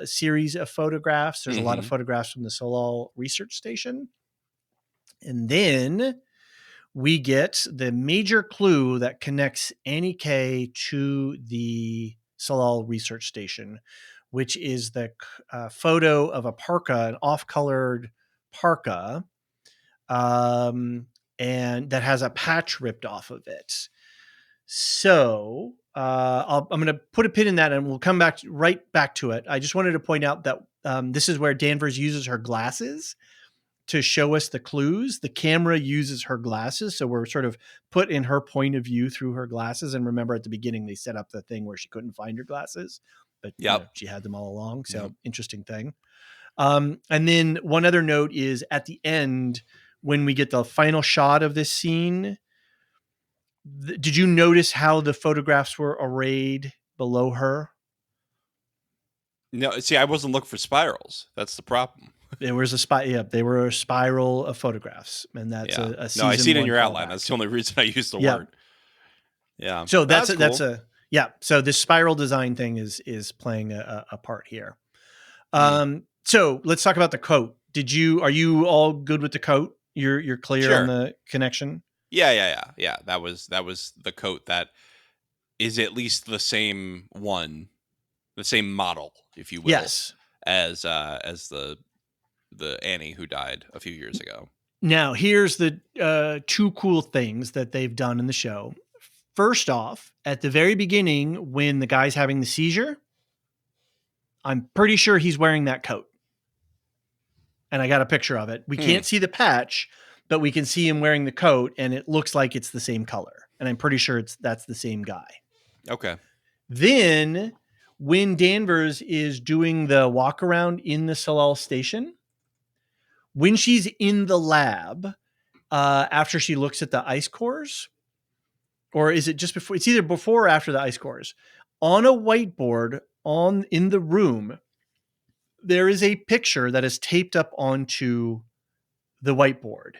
series of photographs. There's a lot of photographs from the Solal Research Station. And then we get the major clue that connects Annie K to the Solal Research Station, which is the photo of a parka, an off-colored parka, and that has a patch ripped off of it. So I'm going to put a pin in that, and we'll come right back to it. I just wanted to point out that this is where Danvers uses her glasses to show us the clues. The camera uses her glasses, so we're sort of put in her point of view through her glasses. And remember, at the beginning, they set up the thing where she couldn't find her glasses, but she had them all along. So interesting thing. And then one other note is at the end, when we get the final shot of this scene, did you notice how the photographs were arrayed below her? No, see, I wasn't looking for spirals. That's the problem. There was they were a spiral of photographs, and that's a season. No, I see it in your callback. outline. That's the only reason I used the word. Yeah. So that's cool. So this spiral design thing is playing a part here. So let's talk about the coat. Are you all good with the coat? You're clear on the connection? Yeah. That was the coat that is at least the same one, the same model, if you will. Yes. As the Annie who died a few years ago. Now, here's the two cool things that they've done in the show. First off, at the very beginning, when the guy's having the seizure, I'm pretty sure he's wearing that coat. And I got a picture of it. We can't see the patch, but we can see him wearing the coat, and it looks like it's the same color. And I'm pretty sure that's the same guy. Okay. Then, when Danvers is doing the walk around in the Solal station, when she's in the lab, after she looks at the ice cores, or is it just before? It's either before or after the ice cores. On a whiteboard in the room, there is a picture that is taped up onto the whiteboard.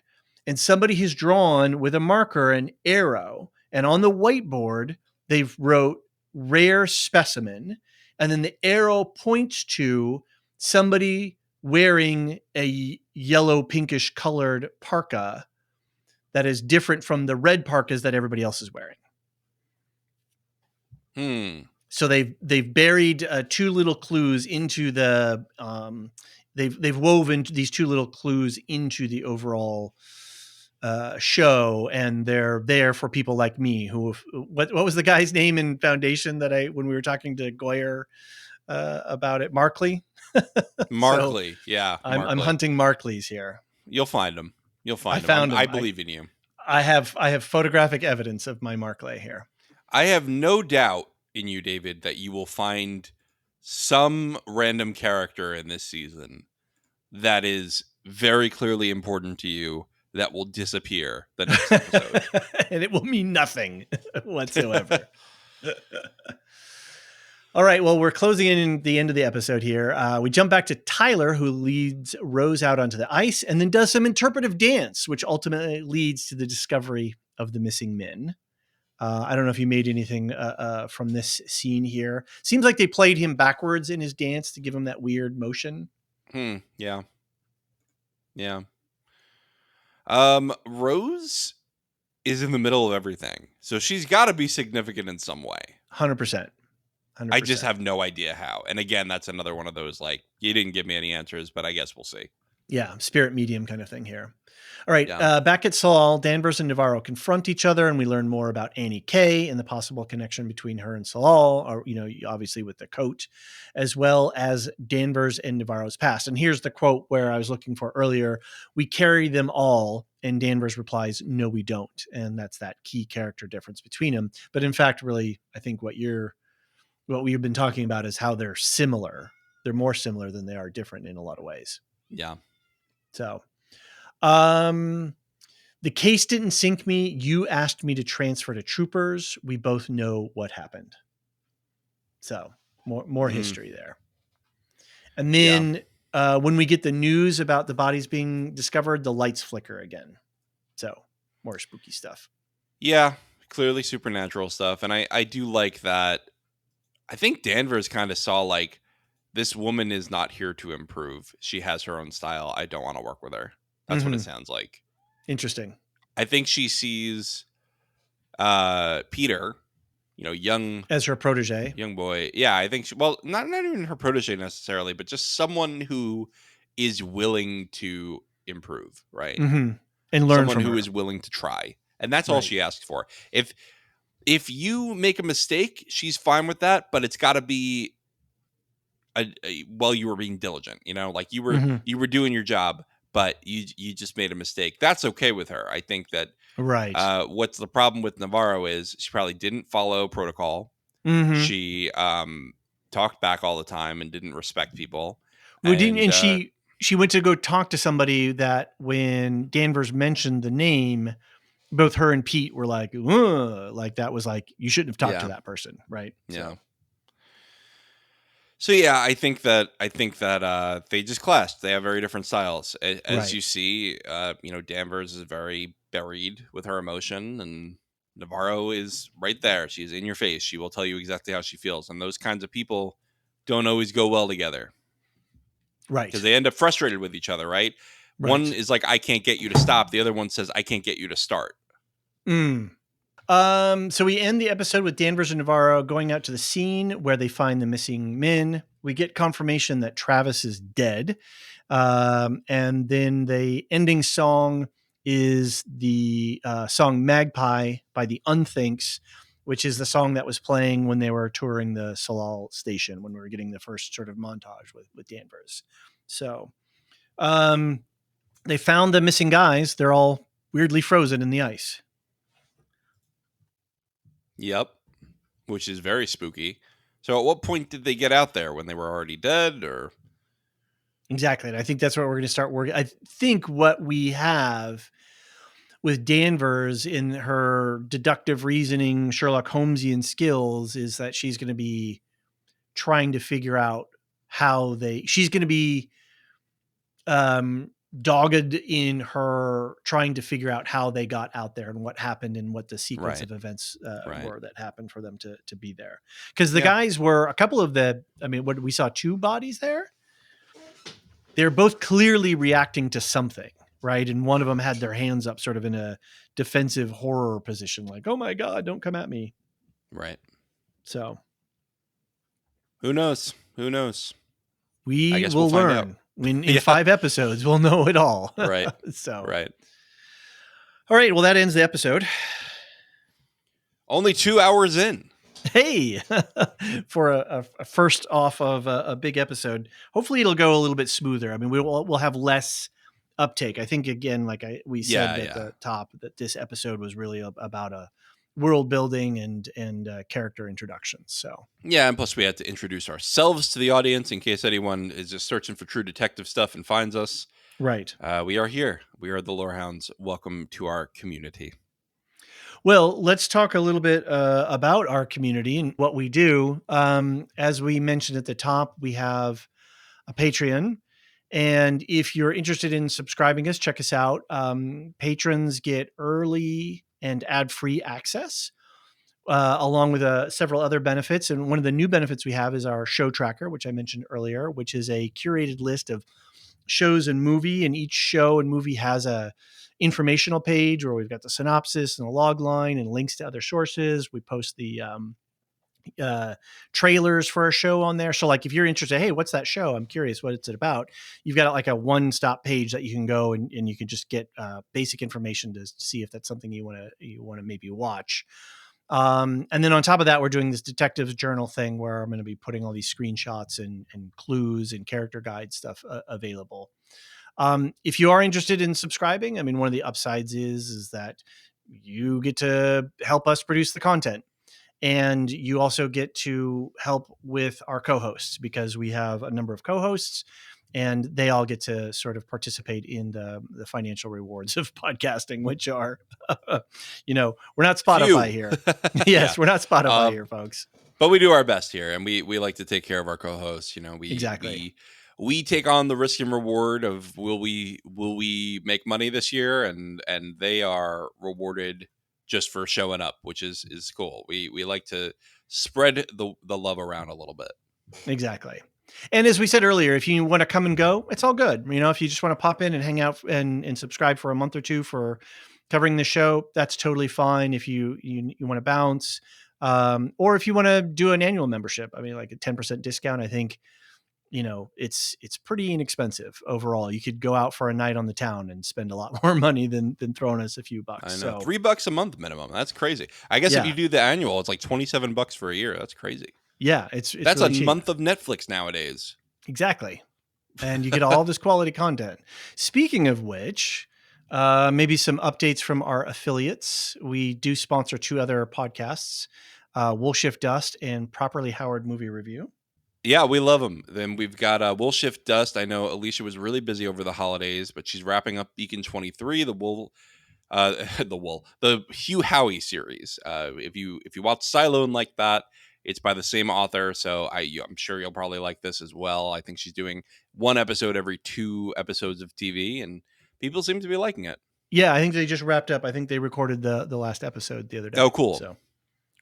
And somebody has drawn with a marker an arrow. And on the whiteboard, they've wrote rare specimen. And then the arrow points to somebody wearing a yellow pinkish colored parka that is different from the red parkas that everybody else is wearing. So they've buried two little clues into the they've woven these two little clues into the overall show, and they're there for people like me who what was the guy's name in Foundation that when we were talking to Goyer about it, Markley. Markley. So yeah, I'm hunting Markleys here. You'll find them. I found him. I believe in you. I have photographic evidence of my Markley here. I have no doubt in you, David, that you will find some random character in this season that is very clearly important to you that will disappear the next episode. And it will mean nothing whatsoever. All right, well, we're closing in the end of the episode here. We jump back to Tyler, who leads Rose out onto the ice and then does some interpretive dance, which ultimately leads to the discovery of the missing men. I don't know if you made anything from this scene here. Seems like they played him backwards in his dance to give him that weird motion. Yeah. Yeah. Rose is in the middle of everything, so she's got to be significant in some way. 100%. I just have no idea how. And again, that's another one of those, like, you didn't give me any answers, but I guess we'll see. Yeah, spirit medium kind of thing here. All right, back at Salal, Danvers and Navarro confront each other, and we learn more about Annie K and the possible connection between her and Salal, or, obviously with the coat, as well as Danvers and Navarro's past. And here's the quote where I was looking for earlier. We carry them all, and Danvers replies, no, we don't. And that's that key character difference between them. But in fact, really, I think what we've been talking about is how they're similar. They're more similar than they are different in a lot of ways. Yeah. So, the case didn't sink me. You asked me to transfer to troopers. We both know what happened. So more history there. And then when we get the news about the bodies being discovered, the lights flicker again. So more spooky stuff. Yeah, clearly supernatural stuff. And I do like that. I think Danvers kind of saw, like, this woman is not here to improve. She has her own style. I don't want to work with her. That's what it sounds like. Interesting. I think she sees Peter, young as her protege, young boy. Yeah, I think not even her protege necessarily, but just someone who is willing to improve, right? Mm-hmm. And learn someone from who her. Is willing to try, and that's all she asked for. If you make a mistake, she's fine with that, but it's got to be while you were being diligent, like you were doing your job, but you just made a mistake. That's okay with her. I think that what's the problem with Navarro is she probably didn't follow protocol. Mm-hmm. She talked back all the time and didn't respect people. She went to go talk to somebody that when Danvers mentioned the name, both her and Pete were like, that was like, you shouldn't have talked to that person. Right. Yeah. So yeah, I think that they just clashed. They have very different styles. As you see, Danvers is very buried with her emotion, and Navarro is right there. She's in your face. She will tell you exactly how she feels. And those kinds of people don't always go well together. Right. Because they end up frustrated with each other, right? One is like, I can't get you to stop. The other one says, I can't get you to start. So we end the episode with Danvers and Navarro going out to the scene where they find the missing men. We get confirmation that Travis is dead. And then the ending song is the song Magpie by the Unthinks, which is the song that was playing when they were touring the Salal station, when we were getting the first sort of montage with Danvers. So they found the missing guys. They're all weirdly frozen in the ice. Yep, which is very spooky. So at what point did they get out there? When they were already dead, or? Exactly. And I think that's what we're going to start working. I think what we have with Danvers in her deductive reasoning, Sherlock Holmesian skills is that she's going to be trying to figure out how she's going to be dogged in her trying to figure out how they got out there and what happened and what the sequence of events were that happened for them to be there. Because the guys were a couple of we saw two bodies there. they're both clearly reacting to something, right? And one of them had their hands up sort of in a defensive horror position, like, oh my God, don't come at me. Right. So who knows? Who knows? I we guess we'll will find out. learn. In Yeah. 5 episodes, we'll know it all. Right. So, Right. all right. Well, that ends the episode. Only 2 hours in. Hey, for a first off of a big episode, hopefully it'll go a little bit smoother. I mean, we'll have less uptake. I think, again, like we said at the top, that this episode was really about a world building and character introductions. So yeah, and plus we had to introduce ourselves to the audience in case anyone is just searching for true detective stuff and finds us. Right. We are here. We are the Lorehounds. Welcome to our community. Well, let's talk a little bit about our community and what we do. As we mentioned at the top, we have a Patreon. And if you're interested in subscribing us, check us out. Patrons get early and ad-free access, along with several other benefits. And one of the new benefits we have is our show tracker, which I mentioned earlier, which is a curated list of shows and movie. And each show and movie has a informational page where we've got the synopsis and the log line and links to other sources. We post the trailers for a show on there. So like if you're interested, hey, what's that show? I'm curious, what it's about. You've got like a one-stop page that you can go and you can just get basic information to see if that's something you want to maybe watch. And then on top of that, we're doing this detectives journal thing where I'm going to be putting all these screenshots and clues and character guide stuff available. If you are interested in subscribing, I mean, one of the upsides is that you get to help us produce the content. And you also get to help with our co-hosts, because we have a number of co-hosts and they all get to sort of participate in the financial rewards of podcasting, which are, we're not Spotify here. Yes, we're not Spotify here, folks. But we do our best here, and we like to take care of our co-hosts. Exactly. We take on the risk and reward of will we make money this year, and they are rewarded just for showing up, which is cool. We like to spread the love around a little bit. Exactly. And as we said earlier, if you want to come and go, it's all good. If you just want to pop in and hang out and subscribe for a month or two for covering the show, that's totally fine. If you want to bounce, or if you want to do an annual membership, I mean, like a 10% discount, I think, it's pretty inexpensive overall. You could go out for a night on the town and spend a lot more money than throwing us a few bucks. I know. So $3 a month minimum. That's crazy. I guess if you do the annual, it's like $27 for a year. That's crazy. Yeah, it's that's really a cheap. month of Netflix nowadays. Exactly. And you get all this quality content. Speaking of which, maybe some updates from our affiliates. We do sponsor 2 other podcasts, We'll Shift Dust and Properly Howard Movie Review. Yeah, we love them. Then we've got We'll Shift Dust. I know Elysia was really busy over the holidays, but she's wrapping up Beacon 23, the Hugh Howey series. If you watch Silo and like that, it's by the same author, so I'm sure you'll probably like this as well. I think she's doing 1 episode every 2 episodes of TV, and people seem to be liking it. Yeah, I think they just wrapped up. I think they recorded the last episode the other day. Oh, cool. So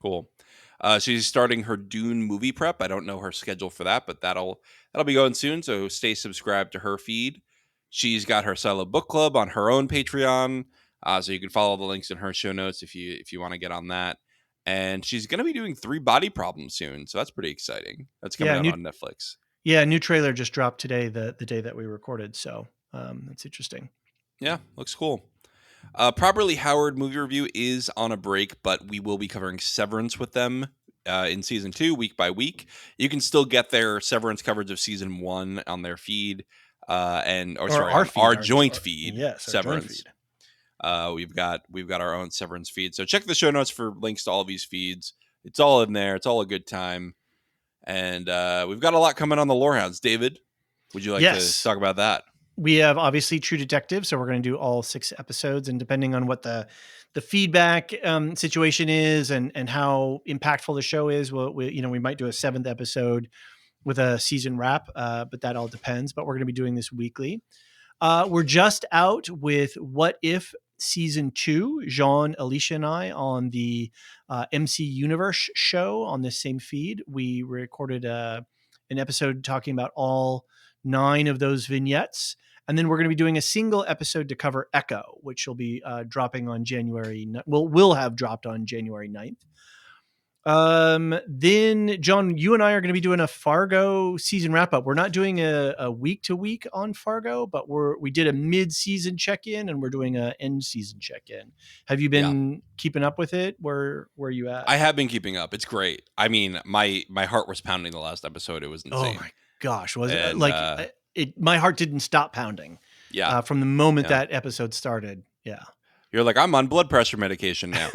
cool. She's starting her Dune movie prep. I don't know her schedule for that, but that'll be going soon. So stay subscribed to her feed. She's got her Silo book club on her own Patreon, so you can follow the links in her show notes if you want to get on that. And she's going to be doing 3 Body Problems soon, so that's pretty exciting. That's coming out on Netflix. Yeah, a new trailer just dropped today, the day that we recorded. So that's interesting. Yeah, looks cool. Properly Howard Movie Review is on a break, but we will be covering Severance with them in season 2, week by week. You can still get their Severance coverage of season 1 on their feed, our joint feed. Yes, Severance. Joint feed. We've got our own Severance feed. So check the show notes for links to all these feeds. It's all in there. It's all a good time. And we've got a lot coming on the Lorehounds. David, would you like to talk about that? We have obviously True Detective, so we're going to do all 6 episodes, and depending on what the feedback situation is and how impactful the show is, we might do a 7th episode with a season wrap, but that all depends. But we're going to be doing this weekly. We're just out with What If Season 2, Jean, Elysia, and I on the MC Universe show on this same feed. We recorded an episode talking about all 9 of those vignettes. And then we're going to be doing a single episode to cover Echo, which will be dropping on January. Will have dropped on January 9th. Then John, you and I are going to be doing a Fargo season wrap up. We're not doing a week to week on Fargo, but we did a mid season check in, and we're doing a end season check in. Have you been keeping up with it? Where are you at? I have been keeping up. It's great. I mean, my heart was pounding the last episode. It was insane. Oh my gosh, was it like my heart didn't stop pounding. Yeah, from the moment that episode started. Yeah, you're like, I'm on blood pressure medication now.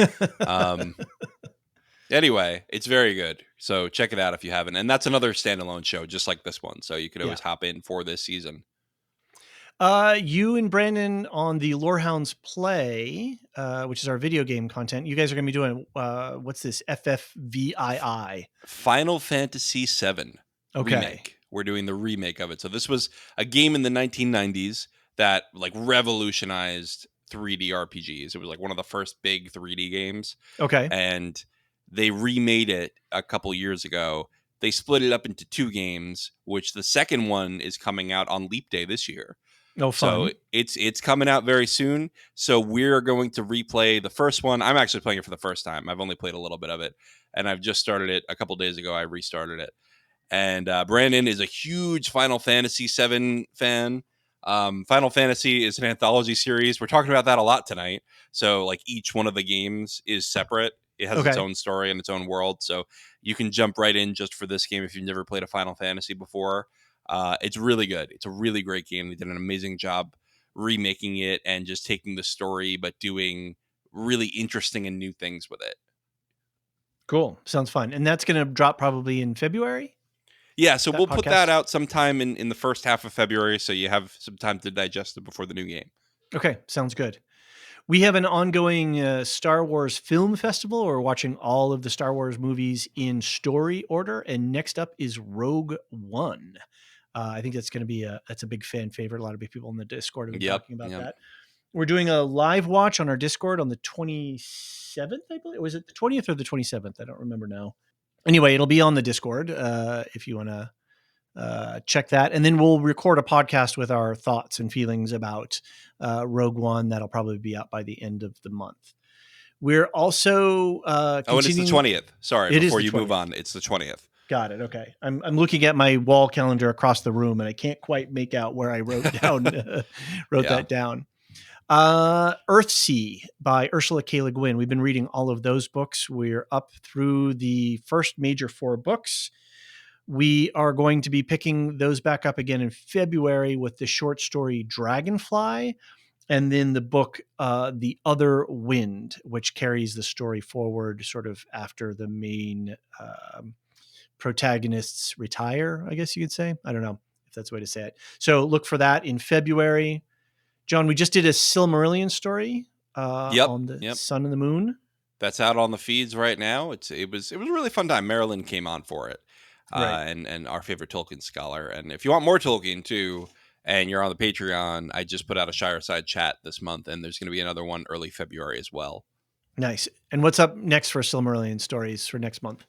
Anyway, it's very good. So check it out if you haven't. And that's another standalone show, just like this one. So you could always hop in for this season. You and Brandon on the Lorehounds Play, which is our video game content. You guys are going to be doing, what's this? FFVII. Final Fantasy VII remake. We're doing the remake of it. So this was a game in the 1990s that like revolutionized 3D RPGs. It was like one of the first big 3D games. Okay. And they remade it a couple years ago. They split it up into 2 games, which the second one is coming out on Leap Day this year. Oh, fun. So it's coming out very soon. So we're going to replay the first one. I'm actually playing it for the first time. I've only played a little bit of it, and I've just started it a couple days ago. I restarted it. And Brandon is a huge Final Fantasy VII fan. Final Fantasy is an anthology series. We're talking about that a lot tonight. So like each one of the games is separate. It has its own story and its own world. So you can jump right in just for this game if you've never played a Final Fantasy before. It's really good. It's a really great game. They did an amazing job remaking it and just taking the story, but doing really interesting and new things with it. Cool. Sounds fun. And that's going to drop probably in February? Yeah, so we'll put that out sometime in the first half of February, so you have some time to digest it before the new game. Okay, sounds good. We have an ongoing Star Wars film festival. We're watching all of the Star Wars movies in story order. And next up is Rogue One. I think that's going to be that's a big fan favorite. A lot of big people in the Discord have been talking about that. We're doing a live watch on our Discord on the 27th, I believe. Was it the 20th or the 27th? I don't remember now. Anyway, it'll be on the Discord if you want to check that. And then we'll record a podcast with our thoughts and feelings about Rogue One. That'll probably be out by the end of the month. We're also and it's the 20th. Sorry, before you move on, it's the 20th. Got it. Okay. I'm looking at my wall calendar across the room, and I can't quite make out where I wrote down that down. Earthsea by Ursula K. Le Guin. We've been reading all of those books. We're up through the first major 4 books. We are going to be picking those back up again in February with the short story Dragonfly, and then the book The Other Wind, which carries the story forward sort of after the main protagonists retire, I guess you could say. I don't know if that's the way to say it. So look for that in February. John, we just did a Silmarillion story on the Sun and the Moon. That's out on the feeds right now. It was a really fun time. Marilyn came on for it, and our favorite Tolkien scholar. And if you want more Tolkien too, and you're on the Patreon, I just put out a Shireside chat this month, and there's going to be another one early February as well. Nice. And what's up next for Silmarillion stories for next month?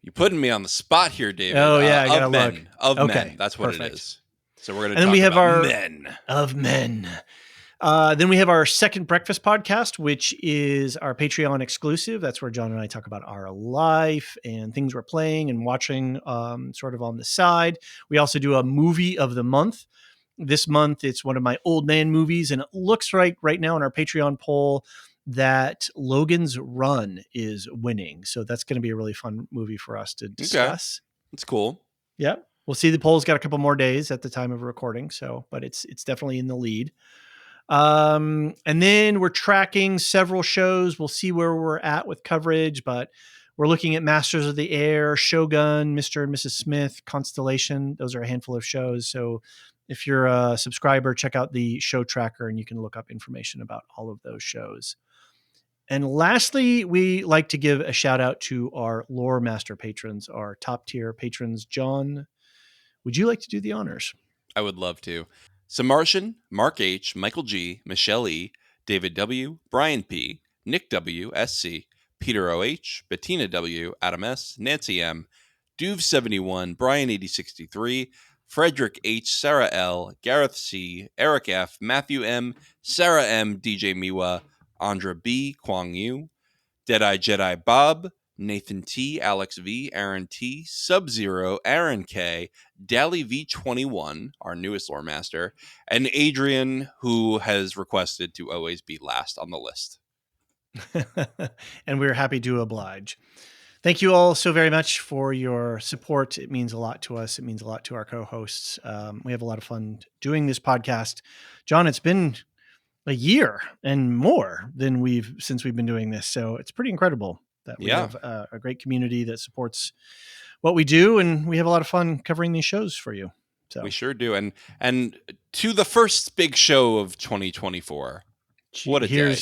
You're putting me on the spot here, David. Oh yeah, I gotta look. Men. That's what it is. So we're going to talk about our men. Of men. Then we have our second breakfast podcast, which is our Patreon exclusive. That's where John and I talk about our life and things we're playing and watching sort of on the side. We also do a movie of the month. This month, it's one of my old man movies, and it looks right now in our Patreon poll that Logan's Run is winning. So that's going to be a really fun movie for us to discuss. That's cool. Yeah. We'll see. The poll's got a couple more days at the time of recording. So, but it's definitely in the lead. And then we're tracking several shows. We'll see where we're at with coverage, but we're looking at Masters of the Air, Shogun, Mr. and Mrs. Smith, Constellation. Those are a handful of shows. So if you're a subscriber, check out the show tracker and you can look up information about all of those shows. And lastly, we like to give a shout out to our Lore Master patrons, our top tier patrons. John, would you like to do the honors? I would love to. Samartian, Mark H., Michael G., Michelle E., David W., Brian P., Nick W., SC, Peter O.H., Bettina W., Adam S., Nancy M., Duve71, Brian 8063, Frederick H, Sarah L, Gareth C, Eric F, Matthew M, Sarah M, DJ Miwa, Andra B, Kwang Yu, Deadeye Jedi Bob, Nathan T, Alex V, Aaron T, Sub-Zero, Aaron K, Dally V21, our newest lore master, and Adrian, who has requested to always be last on the list. And we're happy to oblige. Thank you all so very much for your support. It means a lot to us. It means a lot to our co-hosts. We have a lot of fun doing this podcast. John, it's been a year and more than since we've been doing this. So it's pretty incredible that we have a great community that supports what we do. And we have a lot of fun covering these shows for you. So we sure do. And to the first big show of 2024. What a day.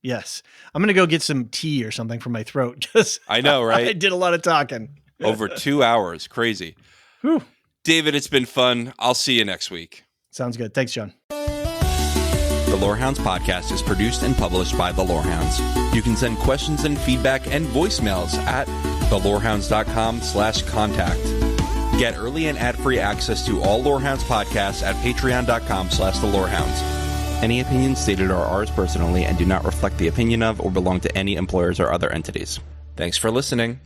Yes. I'm going to go get some tea or something for my throat. Just I know, right? I did a lot of talking. Over 2 hours. Crazy. Whew. David, it's been fun. I'll see you next week. Sounds good. Thanks, John. The Lorehounds podcast is produced and published by The Lorehounds. You can send questions and feedback and voicemails at thelorehounds.com/contact. Get early and ad-free access to all Lorehounds podcasts at patreon.com/thelorehounds. Any opinions stated are ours personally and do not reflect the opinion of or belong to any employers or other entities. Thanks for listening.